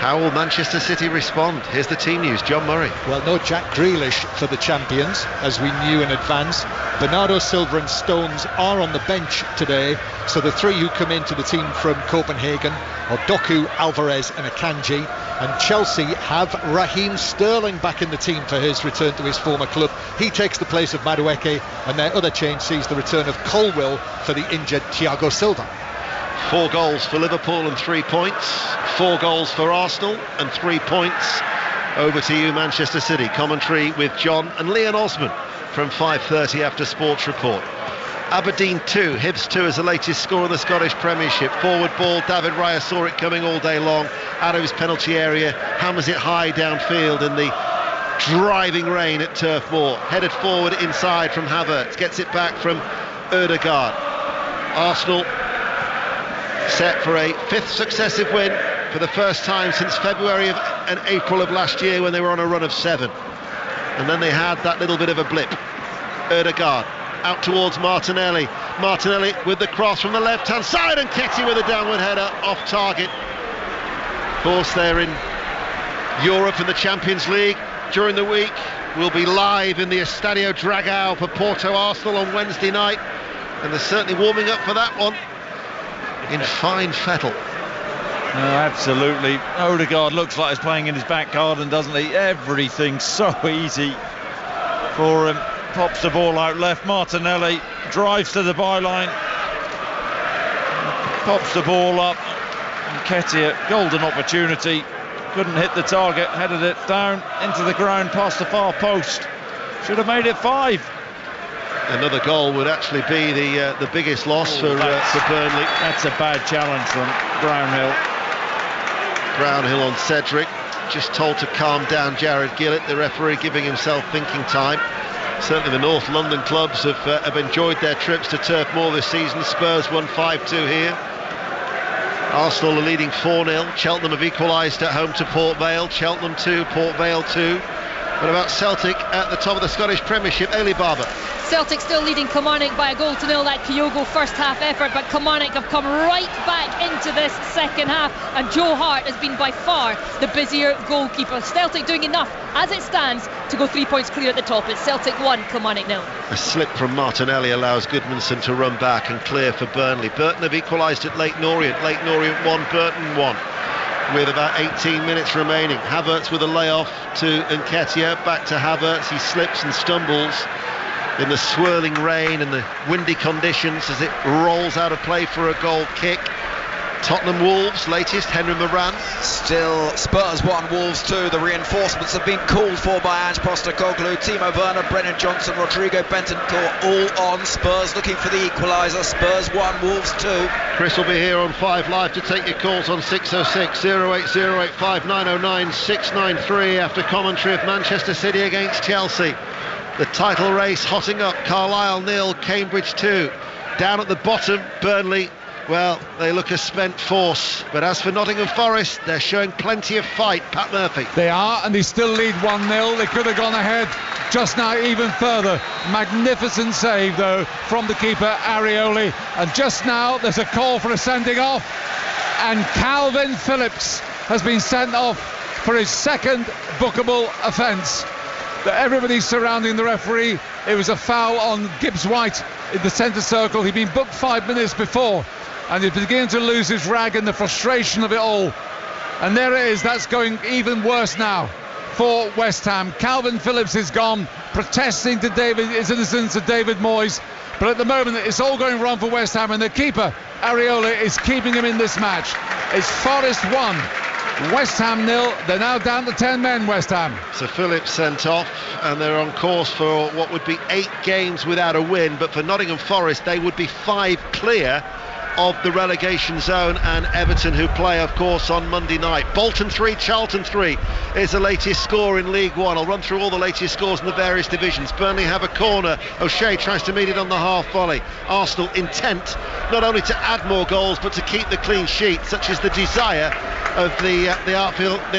How will Manchester City respond? Here's the team news. John Murray. Well, no Jack Grealish for the champions, as we knew in advance. Bernardo Silva and Stones are on the bench today, so the 3 who come into the team from Copenhagen are Doku, Alvarez and Akanji. And Chelsea have Raheem Sterling back in the team for his return to his former club. He takes the place of Madueke, and their other change sees the return of Colwill for the injured Thiago Silva. 4 goals for Liverpool and 3 points. 4 goals for Arsenal and 3 points. Over to you, Manchester City. Commentary with John and Leon Osman from 5:30 after Sports Report. Aberdeen 2, Hibs 2 is the latest score in the Scottish Premiership. Forward ball, David Raya saw it coming all day long. Out of his penalty area, hammers it high downfield in the driving rain at Turf Moor. Headed forward inside from Havertz. Gets it back from Ødegaard. Arsenal set for a 5th successive win for the first time since February and April of last year, when they were on a run of 7. And then they had that little bit of a blip. Ødegaard out towards Martinelli. Martinelli with the cross from the left hand side, and Ketty with a downward header off target. Of course, they're in Europe in the Champions League during the week. We'll be live in the Estadio Dragao for Porto Arsenal on Wednesday night, and they're certainly warming up for that one in fine fettle. Oh, absolutely. Ødegaard looks like he's playing in his back garden, doesn't he? Everything's so easy for him. Pops the ball out left. Martinelli drives to the byline, pops the ball up. Nketiah, golden opportunity, couldn't hit the target, headed it down into the ground past the far post. Should have made it 5. Another goal would actually be the biggest loss for Burnley. That's a bad challenge from Brownhill. Brownhill on Cedric, just told to calm down Jared Gillett, the referee giving himself thinking time. Certainly the North London clubs have enjoyed their trips to Turf Moor this season. Spurs won 5-2 here. Arsenal are leading 4-0. Cheltenham have equalised at home to Port Vale. Cheltenham 2, Port Vale 2. What about Celtic at the top of the Scottish Premiership? Ailey Barber. Celtic still leading Kilmarnock by a goal to nil. That Kyogo first half effort, but Kilmarnock have come right back into this second half, and Joe Hart has been by far the busier goalkeeper. Celtic doing enough as it stands to go 3 points clear at the top. It's Celtic 1, Kilmarnock 0. A slip from Martinelli allows Goodmanson to run back and clear for Burnley. Burton have equalised at Leyton Orient. Leyton Orient 1, Burton 1. With about 18 minutes remaining. Havertz with a layoff to Nketiah. Back to Havertz. He slips and stumbles in the swirling rain and the windy conditions as it rolls out of play for a goal kick. Tottenham Wolves, latest, Henry Moran. Still Spurs 1, Wolves 2. The reinforcements have been called for by Ange Postecoglou. Timo Werner, Brennan Johnson, Rodrigo Bentancur all on. Spurs looking for the equaliser. Spurs 1, Wolves 2. Chris will be here on 5 Live to take your calls on 606 08085 909 693 after commentary of Manchester City against Chelsea. The title race hotting up. Carlisle 0, Cambridge 2. Down at the bottom, Burnley Well, they look a spent force, but as for Nottingham Forest, they're showing plenty of fight. Pat Murphy. They are, and they still lead 1-0. They could have gone ahead just now even further. Magnificent save, though, from the keeper, Arioli. And just now, there's a call for a sending off, and Calvin Phillips has been sent off for his second bookable offence. Everybody surrounding the referee. It was a foul on Gibbs White in the centre circle. He'd been booked 5 minutes before, and he's beginning to lose his rag in the frustration of it all. And there it is. That's going even worse now for West Ham. Calvin Phillips is gone, protesting to his innocence to David Moyes. But at the moment, it's all going wrong for West Ham, and the keeper, Areola, is keeping him in this match. It's Forest 1, West Ham 0. They're now down to 10 men, West Ham. So Phillips sent off, and they're on course for what would be 8 games without a win. But for Nottingham Forest, they would be 5 clear of the relegation zone, and Everton, who play, of course, on Monday night. Bolton 3, Charlton 3 is the latest score in League One. I'll run through all the latest scores in the various divisions. Burnley have a corner. O'Shea tries to meet it on the half volley. Arsenal intent not only to add more goals but to keep the clean sheet, such as the desire of the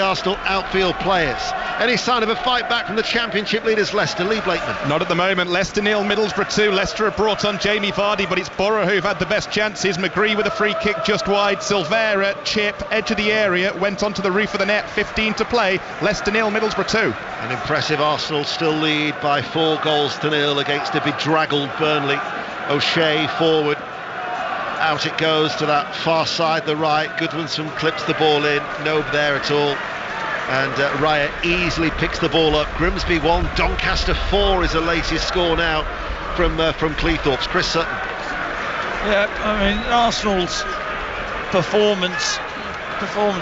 Arsenal outfield players. Any sign of a fight back from the Championship leaders, Leicester? Lee Blakeman. Not at the moment. Leicester 0, Middlesbrough 2. Leicester have brought on Jamie Vardy, but it's Borough who've had the best chances. McGree with a free kick just wide. Silvera, chip, edge of the area, went onto the roof of the net. 15 to play. Leicester 0, Middlesbrough 2. An impressive Arsenal still lead by 4-0 against a bedraggled Burnley. O'Shea forward. Out it goes to that far side, the right. Goodwinson clips the ball in. No there at all. And Raya easily picks the ball up. Grimsby 1, Doncaster 4 is the latest score now from Cleethorpes. Chris Sutton. Yeah, I mean, Arsenal's performance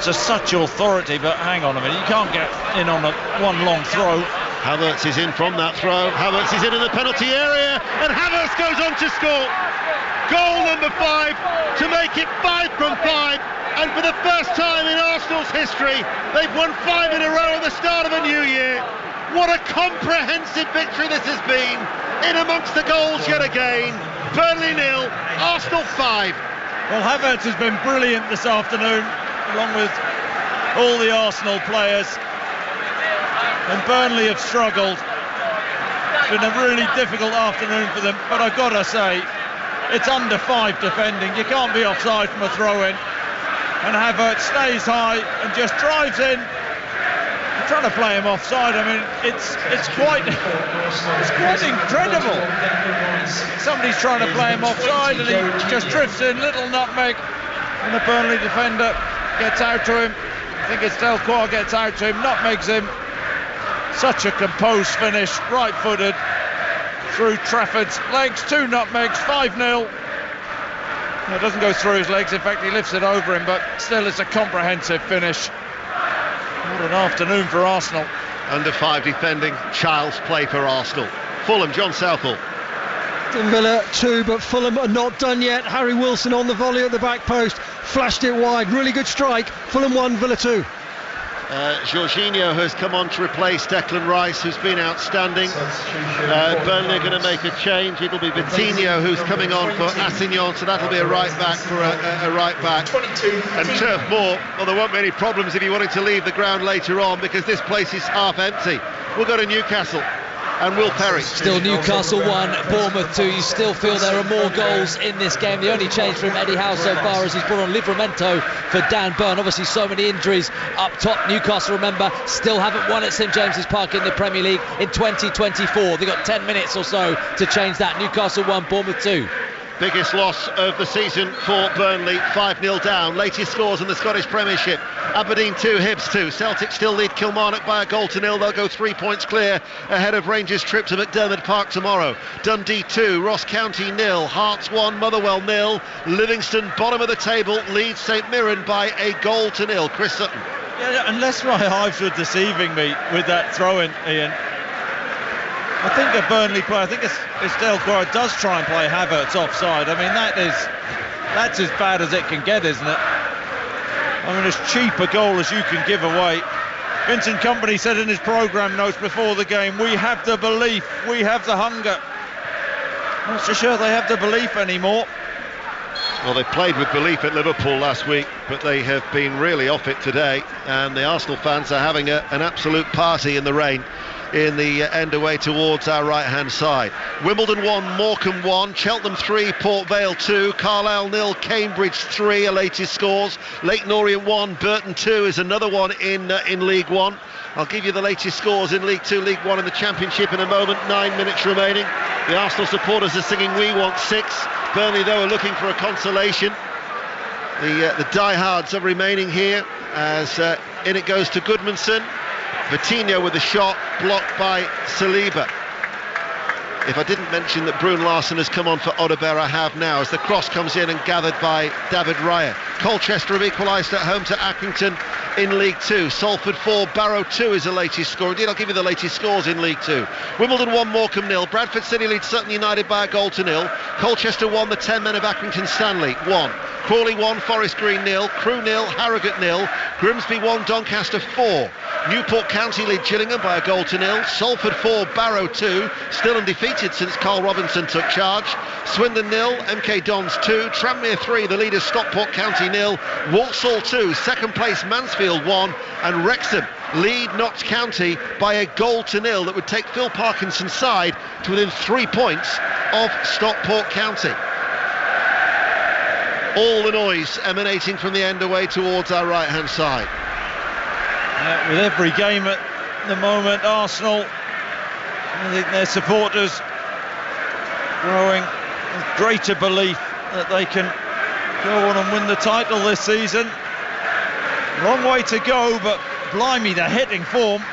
has such authority, but hang on a minute, you can't get in on one long throw. Havertz is in from that throw. Havertz is in the penalty area, and Havertz goes on to score. Goal number 5 to make it 5 from 5. And for the first time in Arsenal's history, they've won 5 in a row at the start of a new year. What a comprehensive victory this has been. In amongst the goals yet again. Burnley 0, Arsenal 5. Well, Havertz has been brilliant this afternoon, along with all the Arsenal players. And Burnley have struggled. It's been a really difficult afternoon for them, but I've got to say, it's under 5 defending. You can't be offside from a throw-in. And Havertz stays high and just drives in. I'm trying to play him offside. I mean, it's quite incredible. Somebody's trying to play him offside and he just drifts in, little nutmeg, and the Burnley defender gets out to him. I think it's Delcourt gets out to him, nutmegs him. Such a composed finish, right-footed through Trafford's legs. 2 nutmegs, 5-0. It doesn't go through his legs, in fact he lifts it over him, but still it's a comprehensive finish. What an afternoon for Arsenal. Under 5 defending, child's play for Arsenal. Fulham, John Southall. Villa 2, but Fulham are not done yet. Harry Wilson on the volley at the back post, flashed it wide, really good strike. Fulham 1, Villa 2. Jorginho has come on to replace Declan Rice, who's been outstanding. Burnley are going to make a change. It'll be Vitinho who's coming on for Assignon, so that'll be a right back for a right back. And Turf Moor, well, there won't be any problems if he wanted to leave the ground later on, because this place is half empty. We'll go to Newcastle and Will Perry. Still Newcastle 1, Bournemouth 2. You still feel there are more goals in this game. The only change from Eddie Howe so far is he's brought on Livramento for Dan Burn. Obviously so many injuries up top. Newcastle, remember, still haven't won at St James's Park in the Premier League in 2024. They've got 10 minutes or so to change that. Newcastle 1, Bournemouth 2. Biggest loss of the season for Burnley, 5-0 down. Latest scores in the Scottish Premiership: Aberdeen 2, Hibs 2. Celtic still lead Kilmarnock by 1-0. They'll go 3 points clear ahead of Rangers' trip to McDermott Park tomorrow. Dundee 2, Ross County 0, Hearts 1, Motherwell 0. Livingston, bottom of the table, leads St Mirren by 1-0. Chris Sutton. Yeah, unless my eyes were deceiving me with that throw-in, Ian, I think a Burnley player, I think it's Delcourt does try and play Havertz offside. I mean, that's as bad as it can get, isn't it? I mean, as cheap a goal as you can give away. Vincent Kompany said in his programme notes before the game, we have the belief, we have the hunger. I'm not so sure they have the belief anymore. Well, they played with belief at Liverpool last week, but they have been really off it today, and the Arsenal fans are having an absolute party in the rain in the end away towards our right-hand side. Wimbledon 1, Morecambe 1, Cheltenham 3, Port Vale 2, Carlisle 0, Cambridge 3 are latest scores. Leyton Orient 1, Burton 2 is another one in League 1. I'll give you the latest scores in League 2, League 1 and the Championship in a moment. 9 minutes remaining. The Arsenal supporters are singing "We Want 6." Burnley, though, are looking for a consolation. The diehards are remaining here as in it goes to Goodmanson. Vitinho with the shot, blocked by Saliba. If I didn't mention that Brun Larsen has come on for Odeberg, I have now, as the cross comes in and gathered by David Raya. Colchester have equalised at home to Accrington in League 2. Salford 4, Barrow 2 is the latest score. Indeed, I'll give you the latest scores in League 2. Wimbledon 1, Morecambe 0. Bradford City leads Sutton United by a goal to nil. Colchester 1, the 10 men of Accrington Stanley 1. Crawley 1, Forest Green 0. Crewe 0, Harrogate 0. Grimsby 1, Doncaster 4. Newport County lead Gillingham by a goal to nil. Salford 4, Barrow 2. Still undefeated since Carl Robinson took charge. Swindon 0, MK Dons 2. Tranmere 3, the leaders Stockport County 0. Walsall 2, second place Mansfield 1. And Wrexham lead Notts County by a goal to nil that would take Phil Parkinson's side to within 3 points of Stockport County. All the noise emanating from the end away towards our right-hand side. With every game at the moment, Arsenal, I think their supporters growing with greater belief that they can go on and win the title this season. Long way to go, but blimey, they're hitting form.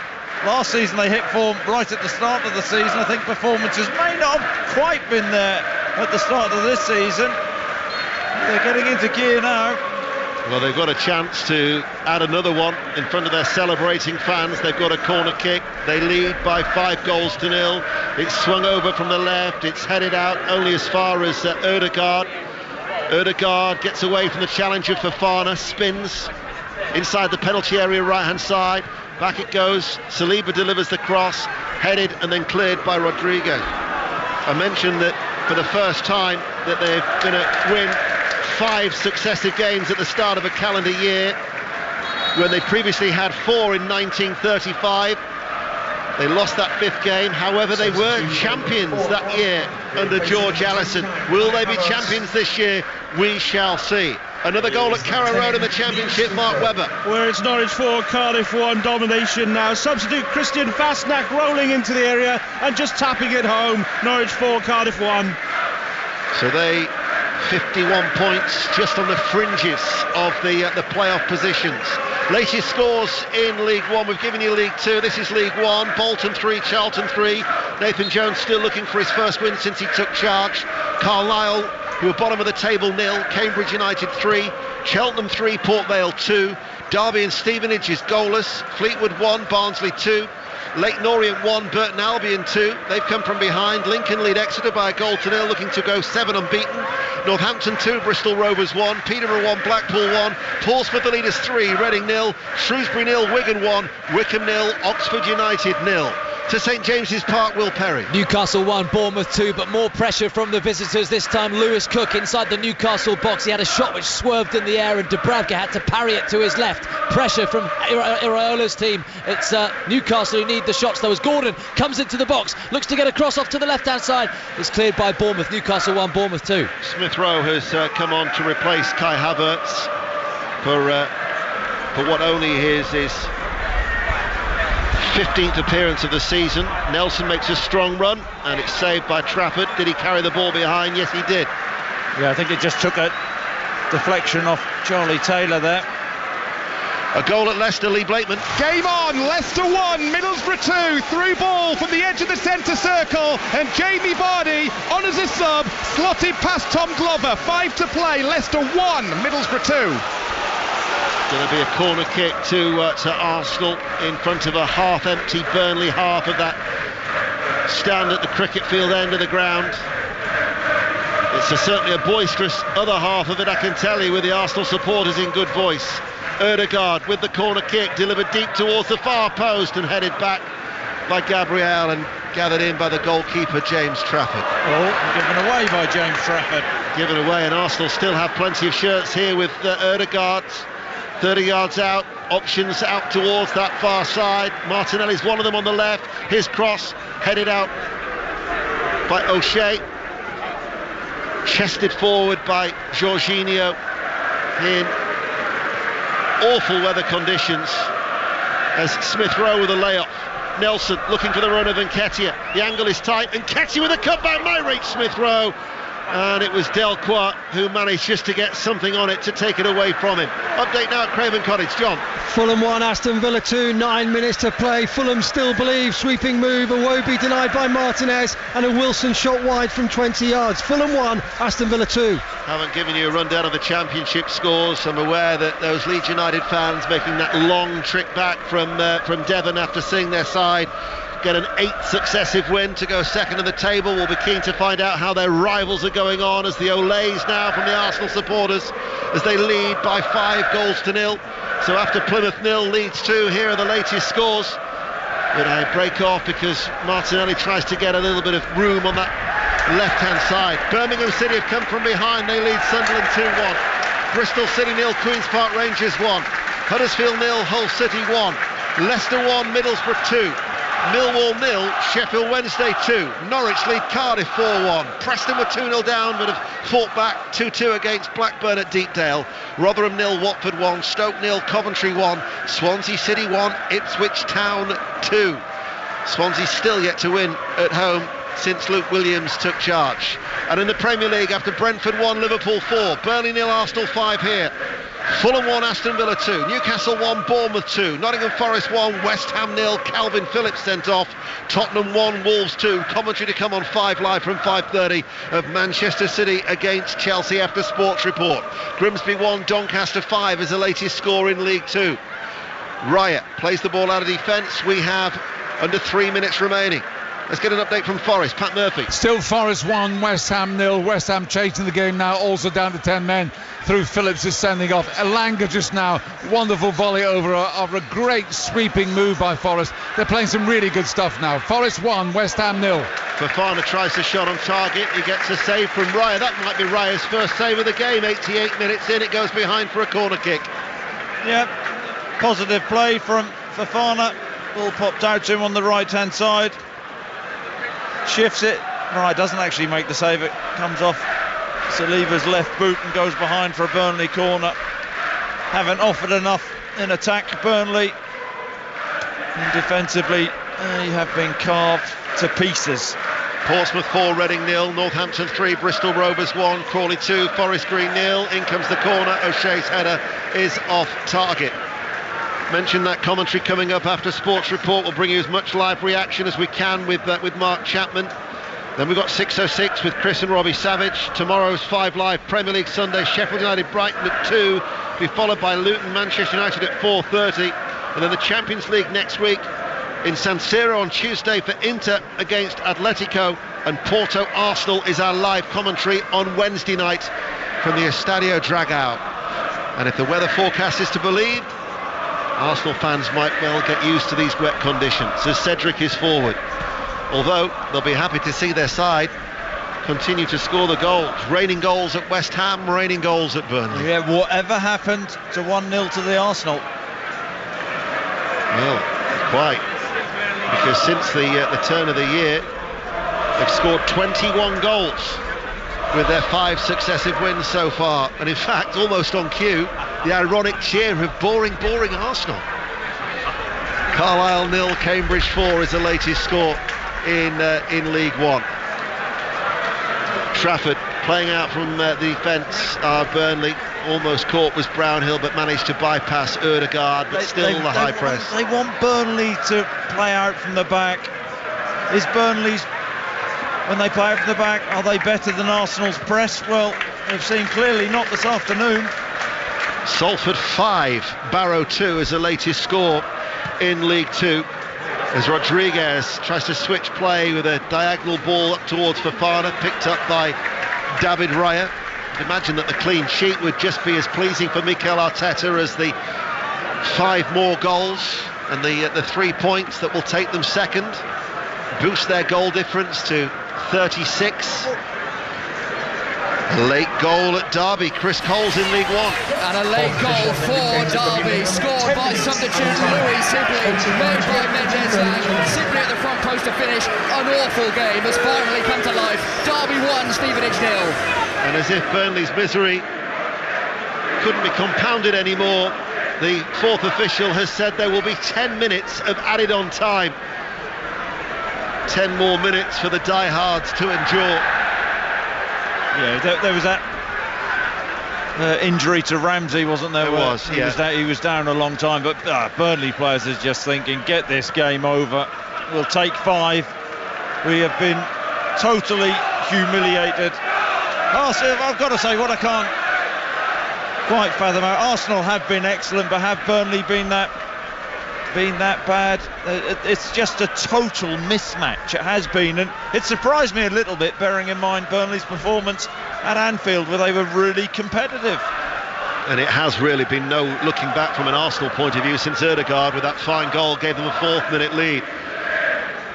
Last season they hit form right at the start of the season. I think performances may not have quite been there at the start of this season. They're getting into gear now. Well, they've got a chance to add another one in front of their celebrating fans. They've got a corner kick. They lead by 5 goals to nil. It's swung over from the left. It's headed out only as far as Ødegaard. Ødegaard gets away from the challenger Fofana, spins inside the penalty area right-hand side. Back it goes. Saliba delivers the cross, headed and then cleared by Rodriguez. I mentioned that for the first time that they're going to win 5 successive games at the start of a calendar year, when they previously had 4 in 1935. They lost that 5th game. However, they were champions that year under George Allison. Will they be champions this year? We shall see. Another goal at Carrow Road in the Championship, Mark Webber. Where it's Norwich 4, Cardiff 1 domination now. Substitute Christian Fastnack rolling into the area and just tapping it home. Norwich 4, Cardiff 1. So they 51 points, just on the fringes of the playoff positions. Latest scores in League 1, we've given you League 2, this is League 1. Bolton 3, Charlton 3. Nathan Jones still looking for his first win since he took charge. Carlisle, who are bottom of the table, 0. Cambridge United 3. Cheltenham 3, Port Vale 2. Derby and Stevenage is goalless. Fleetwood 1, Barnsley 2. Leyton Orient 1, Burton Albion 2. They've come from behind. Lincoln lead Exeter by a goal to nil, looking to go 7 unbeaten. Northampton 2, Bristol Rovers 1. Peterborough 1, Blackpool 1. Portsmouth the leaders 3, Reading 0. Shrewsbury 0, Wigan 1. Wickham 0, Oxford United 0. To St James's Park, Will Perry. Newcastle 1, Bournemouth 2, but more pressure from the visitors this time. Lewis Cook inside the Newcastle box. He had a shot which swerved in the air and Dubravka had to parry it to his left. Pressure from Iraola's team. It's Newcastle who need the shots though, as Gordon comes into the box, looks to get a cross off to the left hand side. It's cleared by Bournemouth. Newcastle 1, Bournemouth 2. Smith Rowe has come on to replace Kai Havertz for what only is his 15th appearance of the season. Nelson makes a strong run and it's saved by Trafford. Did he carry the ball behind? Yes, he did. Yeah, I think it just took a deflection off Charlie Taylor there. A goal at Leicester, Lee Blakeman. Game on, Leicester 1, Middlesbrough 2, through ball from the edge of the centre circle, and Jamie Vardy, on as a sub, slotted past Tom Glover. 5 to play, Leicester 1, Middlesbrough 2. Going to be a corner kick to Arsenal in front of a half-empty Burnley half of that stand at the cricket field end of the ground. It's certainly a boisterous other half of it, I can tell you, with the Arsenal supporters in good voice. Ødegaard with the corner kick, delivered deep towards the far post and headed back by Gabriel and gathered in by the goalkeeper James Trafford. Oh, given away by James Trafford. given away, and Arsenal still have plenty of shirts here with Ødegaard 30 yards out, options out towards that far side. Martinelli's one of them on the left, his cross headed out by O'Shea, chested forward by Jorginho in awful weather conditions as Smith Rowe with a layoff. Nelson looking for the run of Nketiah. The angle is tight. Nketiah with a cutback might reach Smith Rowe. And it was Delcroix who managed just to get something on it to take it away from him. Update now at Craven Cottage. John. Fulham 1, Aston Villa 2, 9 minutes to play. Fulham still believe. Sweeping move. Iwobi denied by Martinez. And a Wilson shot wide from 20 yards. Fulham 1, Aston Villa 2. Haven't given you a rundown of the championship scores. I'm aware that those Leeds United fans making that long trip back from Devon after seeing their side get an 8th successive win to go second in the table. We'll be keen to find out how their rivals are going on as the Olays now from the Arsenal supporters as they lead by 5-0. So after Plymouth 0, Leeds 2, here are the latest scores. But I break off because Martinelli tries to get a little bit of room on that left-hand side. Birmingham City have come from behind. They lead Sunderland 2-1. Bristol City 0, Queen's Park Rangers 1. Huddersfield 0, Hull City 1. Leicester 1, Middlesbrough 2. Millwall 0, Sheffield Wednesday 2. Norwich lead Cardiff 4-1. Preston were 2-0 down but have fought back 2-2 against Blackburn at Deepdale. Rotherham 0, Watford 1. Stoke 0, Coventry 1. Swansea City 1, Ipswich Town 2. Swansea still yet to win at home since Luke Williams took charge. And in the Premier League, after Brentford 1, Liverpool 4. Burnley 0, Arsenal 5 here. Fulham 1, Aston Villa 2, Newcastle 1, Bournemouth 2, Nottingham Forest 1, West Ham 0, Calvin Phillips sent off, Tottenham 1, Wolves 2, commentary to come on 5 Live from 5:30 of Manchester City against Chelsea after Sports Report. Grimsby 1, Doncaster 5 is the latest score in League 2. Raya plays the ball out of defence. We have under 3 minutes remaining. Let's get an update from Forest. Pat Murphy. Still Forest 1, West Ham 0. West Ham chasing the game now, also down to 10 men through Phillips is sending off. Elanga just now, wonderful volley over a great sweeping move by Forest. They're playing some really good stuff now. Forest 1, West Ham 0. Fofana tries the shot on target. He gets a save from Raya. That might be Raya's first save of the game. 88 minutes in, it goes behind for a corner kick. Yeah, positive play from Fofana. Ball popped out to him on the right-hand side. Shifts it. Right, doesn't actually make the save. It comes off Saliba's left boot and goes behind for a Burnley corner. Haven't offered enough in attack, Burnley. And defensively, they have been carved to pieces. Portsmouth 4, Reading 0, Northampton 3, Bristol Rovers 1, Crawley 2, Forest Green 0. In comes the corner. O'Shea's header is off target. Mention that commentary coming up after Sports Report. We'll bring you as much live reaction as we can with Mark Chapman. Then we've got 6:06 with Chris and Robbie Savage. Tomorrow's 5 Live Premier League Sunday, Sheffield United Brighton at 2, be followed by Luton Manchester United at 4:30, and then the Champions League next week in San Siro on Tuesday for Inter against Atletico, and Porto Arsenal is our live commentary on Wednesday night from the Estadio Dragao. And if the weather forecast is to believe, Arsenal fans might well get used to these wet conditions as Cedric is forward. Although they'll be happy to see their side continue to score the goals. Raining goals at West Ham, raining goals at Burnley. Yeah, whatever happened to 1-0 to the Arsenal? Well, quite. Because since the turn of the year, they've scored 21 goals with their 5 successive wins so far. And in fact, almost on cue, the ironic cheer of boring Arsenal. Carlisle 0, Cambridge 4 is the latest score in League One. Trafford playing out from the defence. Burnley almost caught was Brownhill, but managed to bypass Ødegaard, but still the high press. They want Burnley to play out from the back. Is Burnley's, when they play out from the back, are they better than Arsenal's press? Well, we've seen clearly not this afternoon. Salford 5, Barrow 2 is the latest score in League 2 as Rodriguez tries to switch play with a diagonal ball up towards Fofana, picked up by David Raya. Imagine that the clean sheet would just be as pleasing for Mikel Arteta as the 5 more goals and the 3 points that will take them second, boost their goal difference to 36. Late goal at Derby. Chris Cole's in League One. And a late goal for Derby, scored by substitute Louis Sibley, made by Mendes, Sibley at the front post to finish. An awful game has finally come to life. Derby 1, Stevenage 0. And as if Burnley's misery couldn't be compounded anymore, the fourth official has said there will be 10 minutes of added on time. 10 more minutes for the diehards to endure. Yeah, there was that injury to Ramsey, wasn't there? There was, yeah. He was down a long time, but Burnley players are just thinking, get this game over. We'll take 5. We have been totally humiliated. Arsenal, I've got to say, what I can't quite fathom out, Arsenal have been excellent, but have Burnley been that bad? It's just a total mismatch. It has been, and it surprised me a little bit, bearing in mind Burnley's performance at Anfield, where they were really competitive. And it has really been no looking back from an Arsenal point of view since Ødegaard, with that fine goal, gave them a 4th-minute lead.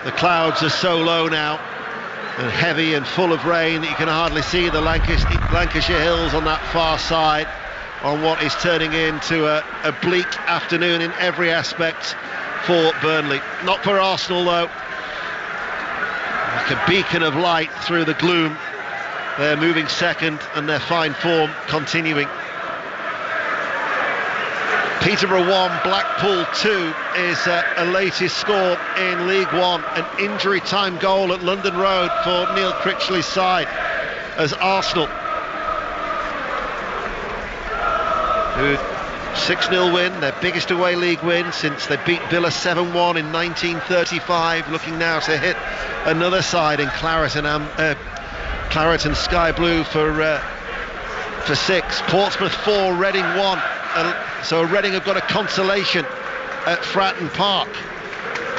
The clouds are so low now and heavy and full of rain that you can hardly see the Lancashire Hills on that far side, on what is turning into a bleak afternoon in every aspect for Burnley. Not for Arsenal though. Like a beacon of light through the gloom. They're moving second and their fine form continuing. Peterborough 1, Blackpool 2 is a latest score in League One. An injury time goal at London Road for Neil Critchley's side, as Arsenal, who 6-0 win, their biggest away league win since they beat Villa 7-1 in 1935, looking now to hit another side in claret and sky blue for 6. Portsmouth 4, Reading 1. So Reading have got a consolation at Fratton Park.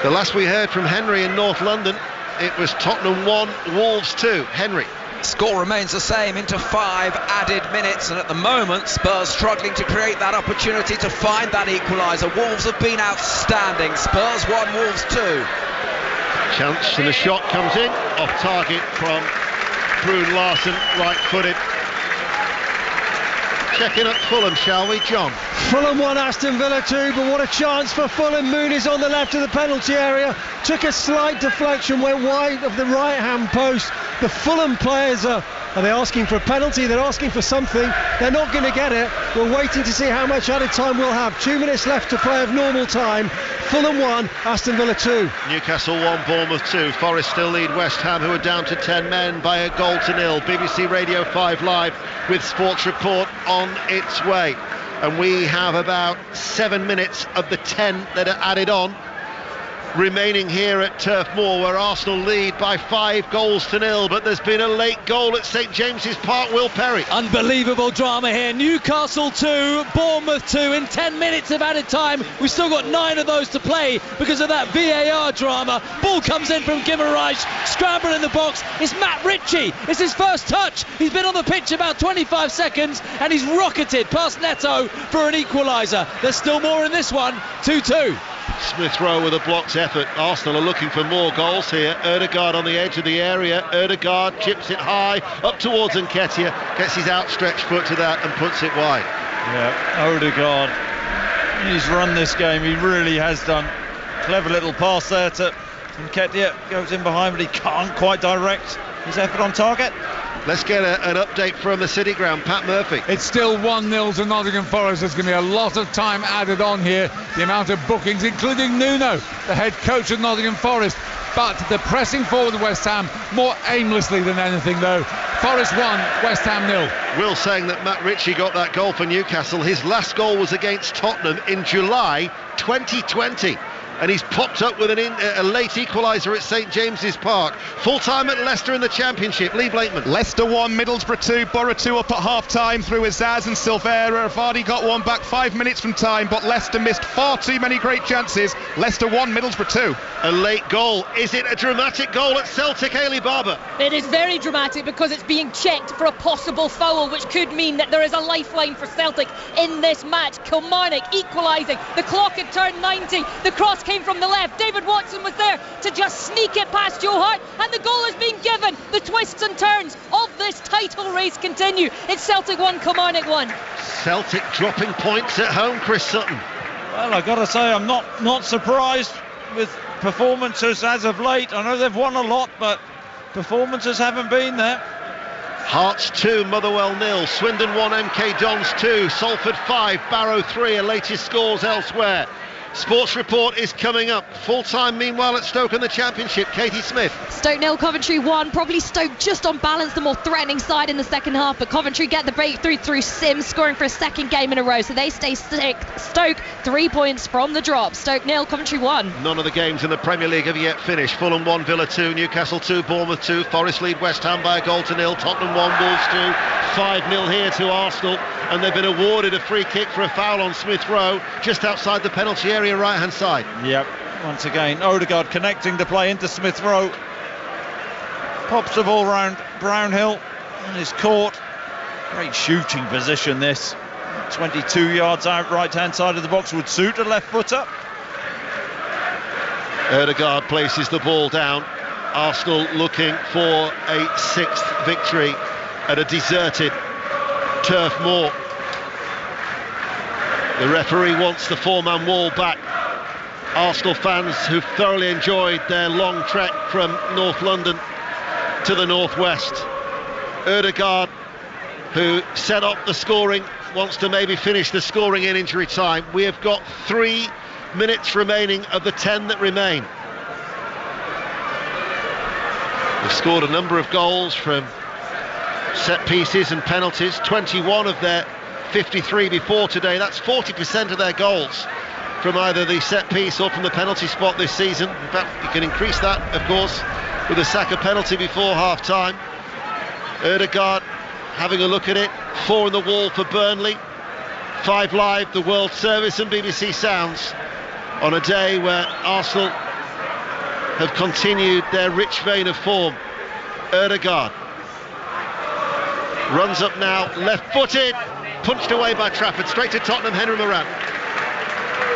The last we heard from Henry in North London, it was Tottenham 1, Wolves 2. Henry. Score remains the same into 5 added minutes, and at the moment Spurs struggling to create that opportunity to find that equaliser. Wolves have been outstanding. Spurs 1, Wolves 2. Chance, and the shot comes in off target from Brune Larsen, right-footed. Checking up Fulham, shall we, John? Fulham 1, Aston Villa 2, but what a chance for Fulham. Muniz on the left of the penalty area, took a slight deflection, went wide of the right-hand post. The Fulham players are they asking for a penalty? They're asking for something. They're not going to get it. We're waiting to see how much added time we'll have. 2 minutes left to play of normal time. Fulham 1, Aston Villa 2. Newcastle 1, Bournemouth 2. Forest still lead West Ham, who are down to 10 men by a goal to nil. BBC Radio 5 Live with Sports Report on its way. And we have about 7 minutes of the 10 that are added on remaining here at Turf Moor, where Arsenal lead by 5 goals to nil, but there's been a late goal at St James's Park. Will Perry. Unbelievable drama here. Newcastle 2, Bournemouth 2 in 10 minutes of added time. We've still got 9 of those to play because of that VAR drama. Ball comes in from Guimaraes, scramble in the box. It's Matt Ritchie. It's his first touch. He's been on the pitch about 25 seconds and he's rocketed past Neto for an equaliser. There's still more in this one. 2-2. Smith Rowe with a blocked effort. Arsenal are looking for more goals here. Ødegaard on the edge of the area. Ødegaard chips it high up towards Nketiah, gets his outstretched foot to that and puts it wide. Yeah, Ødegaard, he's run this game, he really has done. Clever little pass there to Nketiah, goes in behind, but he can't quite direct his effort on target. Let's get an update from the City Ground. Pat Murphy. It's still 1-0 to Nottingham Forest. There's going to be a lot of time added on here. The amount of bookings, including Nuno, the head coach of Nottingham Forest. But the pressing forward of West Ham more aimlessly than anything, though. Forest 1, West Ham 0. Will saying that Matt Ritchie got that goal for Newcastle. His last goal was against Tottenham in July 2020. And he's popped up with a late equaliser at St James's Park. Full time at Leicester in the Championship. Lee Blakeman. Leicester 1, Middlesbrough 2, Borough 2 up at half time through Azaz and Silvera. Vardy got one back 5 minutes from time, but Leicester missed far too many great chances. Leicester 1, Middlesbrough 2. A late goal. Is it a dramatic goal at Celtic, Ailey Barber? It is very dramatic because it's being checked for a possible foul, which could mean that there is a lifeline for Celtic in this match. Kilmarnock equalising. The clock had turned 90. The cross came came from the left. David Watson was there to just sneak it past Joe Hart, and the goal has been given. The twists and turns of this title race continue. It's Celtic 1, Kilmarnock 1. Celtic dropping points at home, Chris Sutton. Well, I've got to say, I'm not surprised with performances as of late. I know they've won a lot, but performances haven't been there. Hearts 2, Motherwell 0, Swindon 1, MK Dons 2, Salford 5, Barrow 3, and latest scores elsewhere. Sports Report is coming up. Full time meanwhile at Stoke in the Championship. Katie Smith. Stoke 0, Coventry 1. Probably Stoke just on balance, the more threatening side in the second half, but Coventry get the breakthrough through Sims, scoring for a second game in a row, so they stay Stoke 3 points from the drop. Stoke 0, Coventry 1. None of the games in the Premier League have yet finished. Fulham 1, Villa 2, Newcastle 2, Bournemouth 2, Forest lead West Ham by a goal to 0, Tottenham 1, Wolves 2, 5-0 here to Arsenal, and they've been awarded a free kick for a foul on Smith Rowe just outside the penalty area right hand side. Yep, once again Odegaard connecting the play into Smith Rowe, pops the ball round Brownhill and is caught. Great shooting position this, 22 yards out right hand side of the box, would suit a left footer. Odegaard places the ball down. Arsenal looking for a 6th victory at a deserted Turf Moor. The referee wants the 4-man wall back. Arsenal fans who've thoroughly enjoyed their long trek from North London to the northwest. Odegaard, who set up the scoring, wants to maybe finish the scoring in injury time. We have got 3 minutes remaining of the 10 that remain. They've scored a number of goals from set pieces and penalties, 21 of their 53 before today. That's 40% of their goals from either the set piece or from the penalty spot this season. In fact, you can increase that, of course, with a Saka penalty before half-time. Odegaard having a look at it. 4 in the wall for Burnley. 5 Live, the World Service and BBC Sounds on a day where Arsenal have continued their rich vein of form. Odegaard runs up now, left-footed, punched away by Trafford, straight to Tottenham, Henry Moran.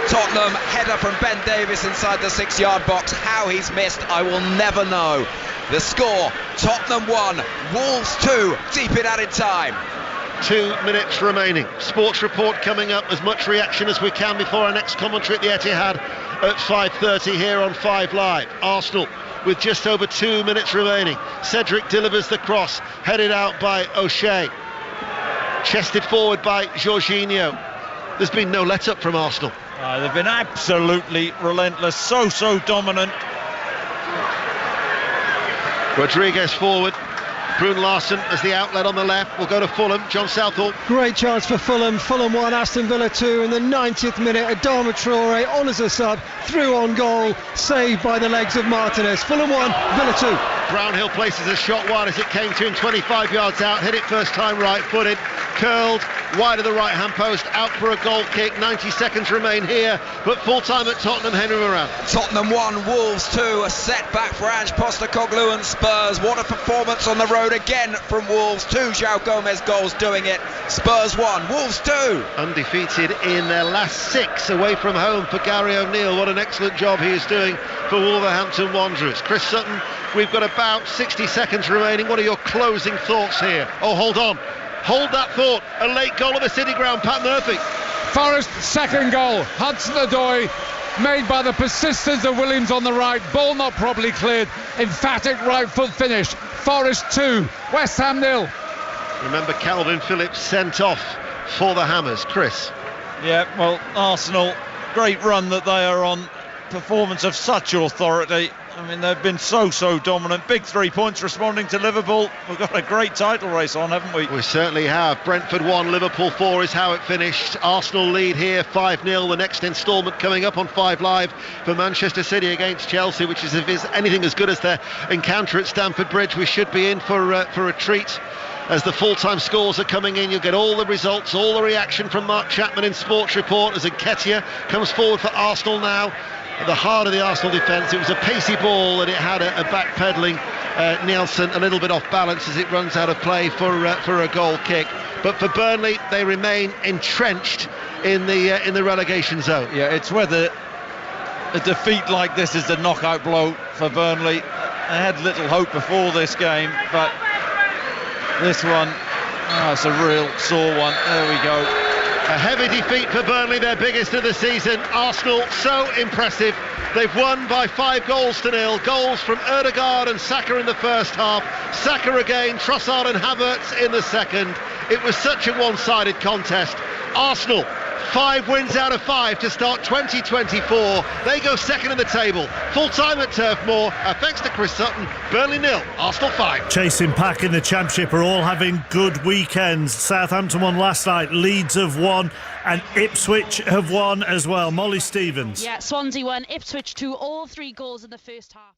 Tottenham header from Ben Davies inside the 6-yard box. How he's missed, I will never know. The score, Tottenham 1, Wolves 2, deep in added time. 2 minutes remaining. Sports Report coming up. As much reaction as we can before our next commentary at the Etihad at 5:30 here on 5 Live. Arsenal with just over 2 minutes remaining. Cedric delivers the cross, headed out by O'Shea. Chested forward by Jorginho. There's been no let-up from Arsenal. They've been absolutely relentless, so dominant. Rodriguez forward. Brun Larsen as the outlet on the left. Will go to Fulham. John Southall. Great chance for Fulham. Fulham 1, Aston Villa 2 in the 90th minute. Adama Traore on as a sub, through on goal, saved by the legs of Martinez. Fulham 1, Villa 2. Brownhill places a shot wide as it came to him, 25 yards out. Hit it first time right-footed. Curled wide of the right-hand post, out for a goal kick. 90 seconds remain here, but full time at Tottenham, Henry Moran. Tottenham 1, Wolves 2, a setback for Ange Postecoglou and Spurs. What a performance on the road again from Wolves. 2 João Gomez goals doing it. Spurs 1, Wolves 2. Undefeated in their last 6 away from home for Gary O'Neill. What an excellent job he is doing for Wolverhampton Wanderers. Chris Sutton, we've got about 60 seconds remaining. What are your closing thoughts here? Oh, hold on. Hold that thought. A late goal at the City Ground. Pat Murphy. Forest second goal. Hudson-Odoi made by the persistence of Williams on the right. Ball not properly cleared. Emphatic right foot finish. Forest 2, West Ham 0. Remember, Calvin Phillips sent off for the Hammers. Chris. Yeah, well, Arsenal, great run that they are on. Performance of such authority. I mean, they've been so dominant. Big 3 points responding to Liverpool. We've got a great title race on, haven't we? We certainly have. Brentford 1, Liverpool 4 is how it finished. Arsenal lead here 5-0. The next instalment coming up on 5 Live for Manchester City against Chelsea, which is, if it's anything as good as their encounter at Stamford Bridge, we should be in for a treat. As the full-time scores are coming in, you'll get all the results, all the reaction from Mark Chapman in Sports Report as Nketiah comes forward for Arsenal now. At the heart of the Arsenal defence, it was a pacey ball and it had a back-pedalling Nielsen a little bit off balance as it runs out of play for a goal kick. But for Burnley, they remain entrenched in the relegation zone. Yeah, it's whether A defeat like this is the knockout blow for Burnley. They had little hope before this game, but this one, it's a real sore one. There we go. A heavy defeat for Burnley, their biggest of the season. Arsenal, so impressive. They've won by 5-0. Goals from Ødegaard and Saka in the first half. Saka again, Trossard and Havertz in the second. It was such a one-sided contest. Arsenal, 5 wins out of 5 to start 2024. They go second in the table. Full time at Turf Moor. Thanks to Chris Sutton. Burnley 0, Arsenal 5. Chasing pack in the Championship are all having good weekends. Southampton won last night, Leeds have won, and Ipswich have won as well. Molly Stevens. Yeah, Swansea won, Ipswich 2, all 3 goals in the first half.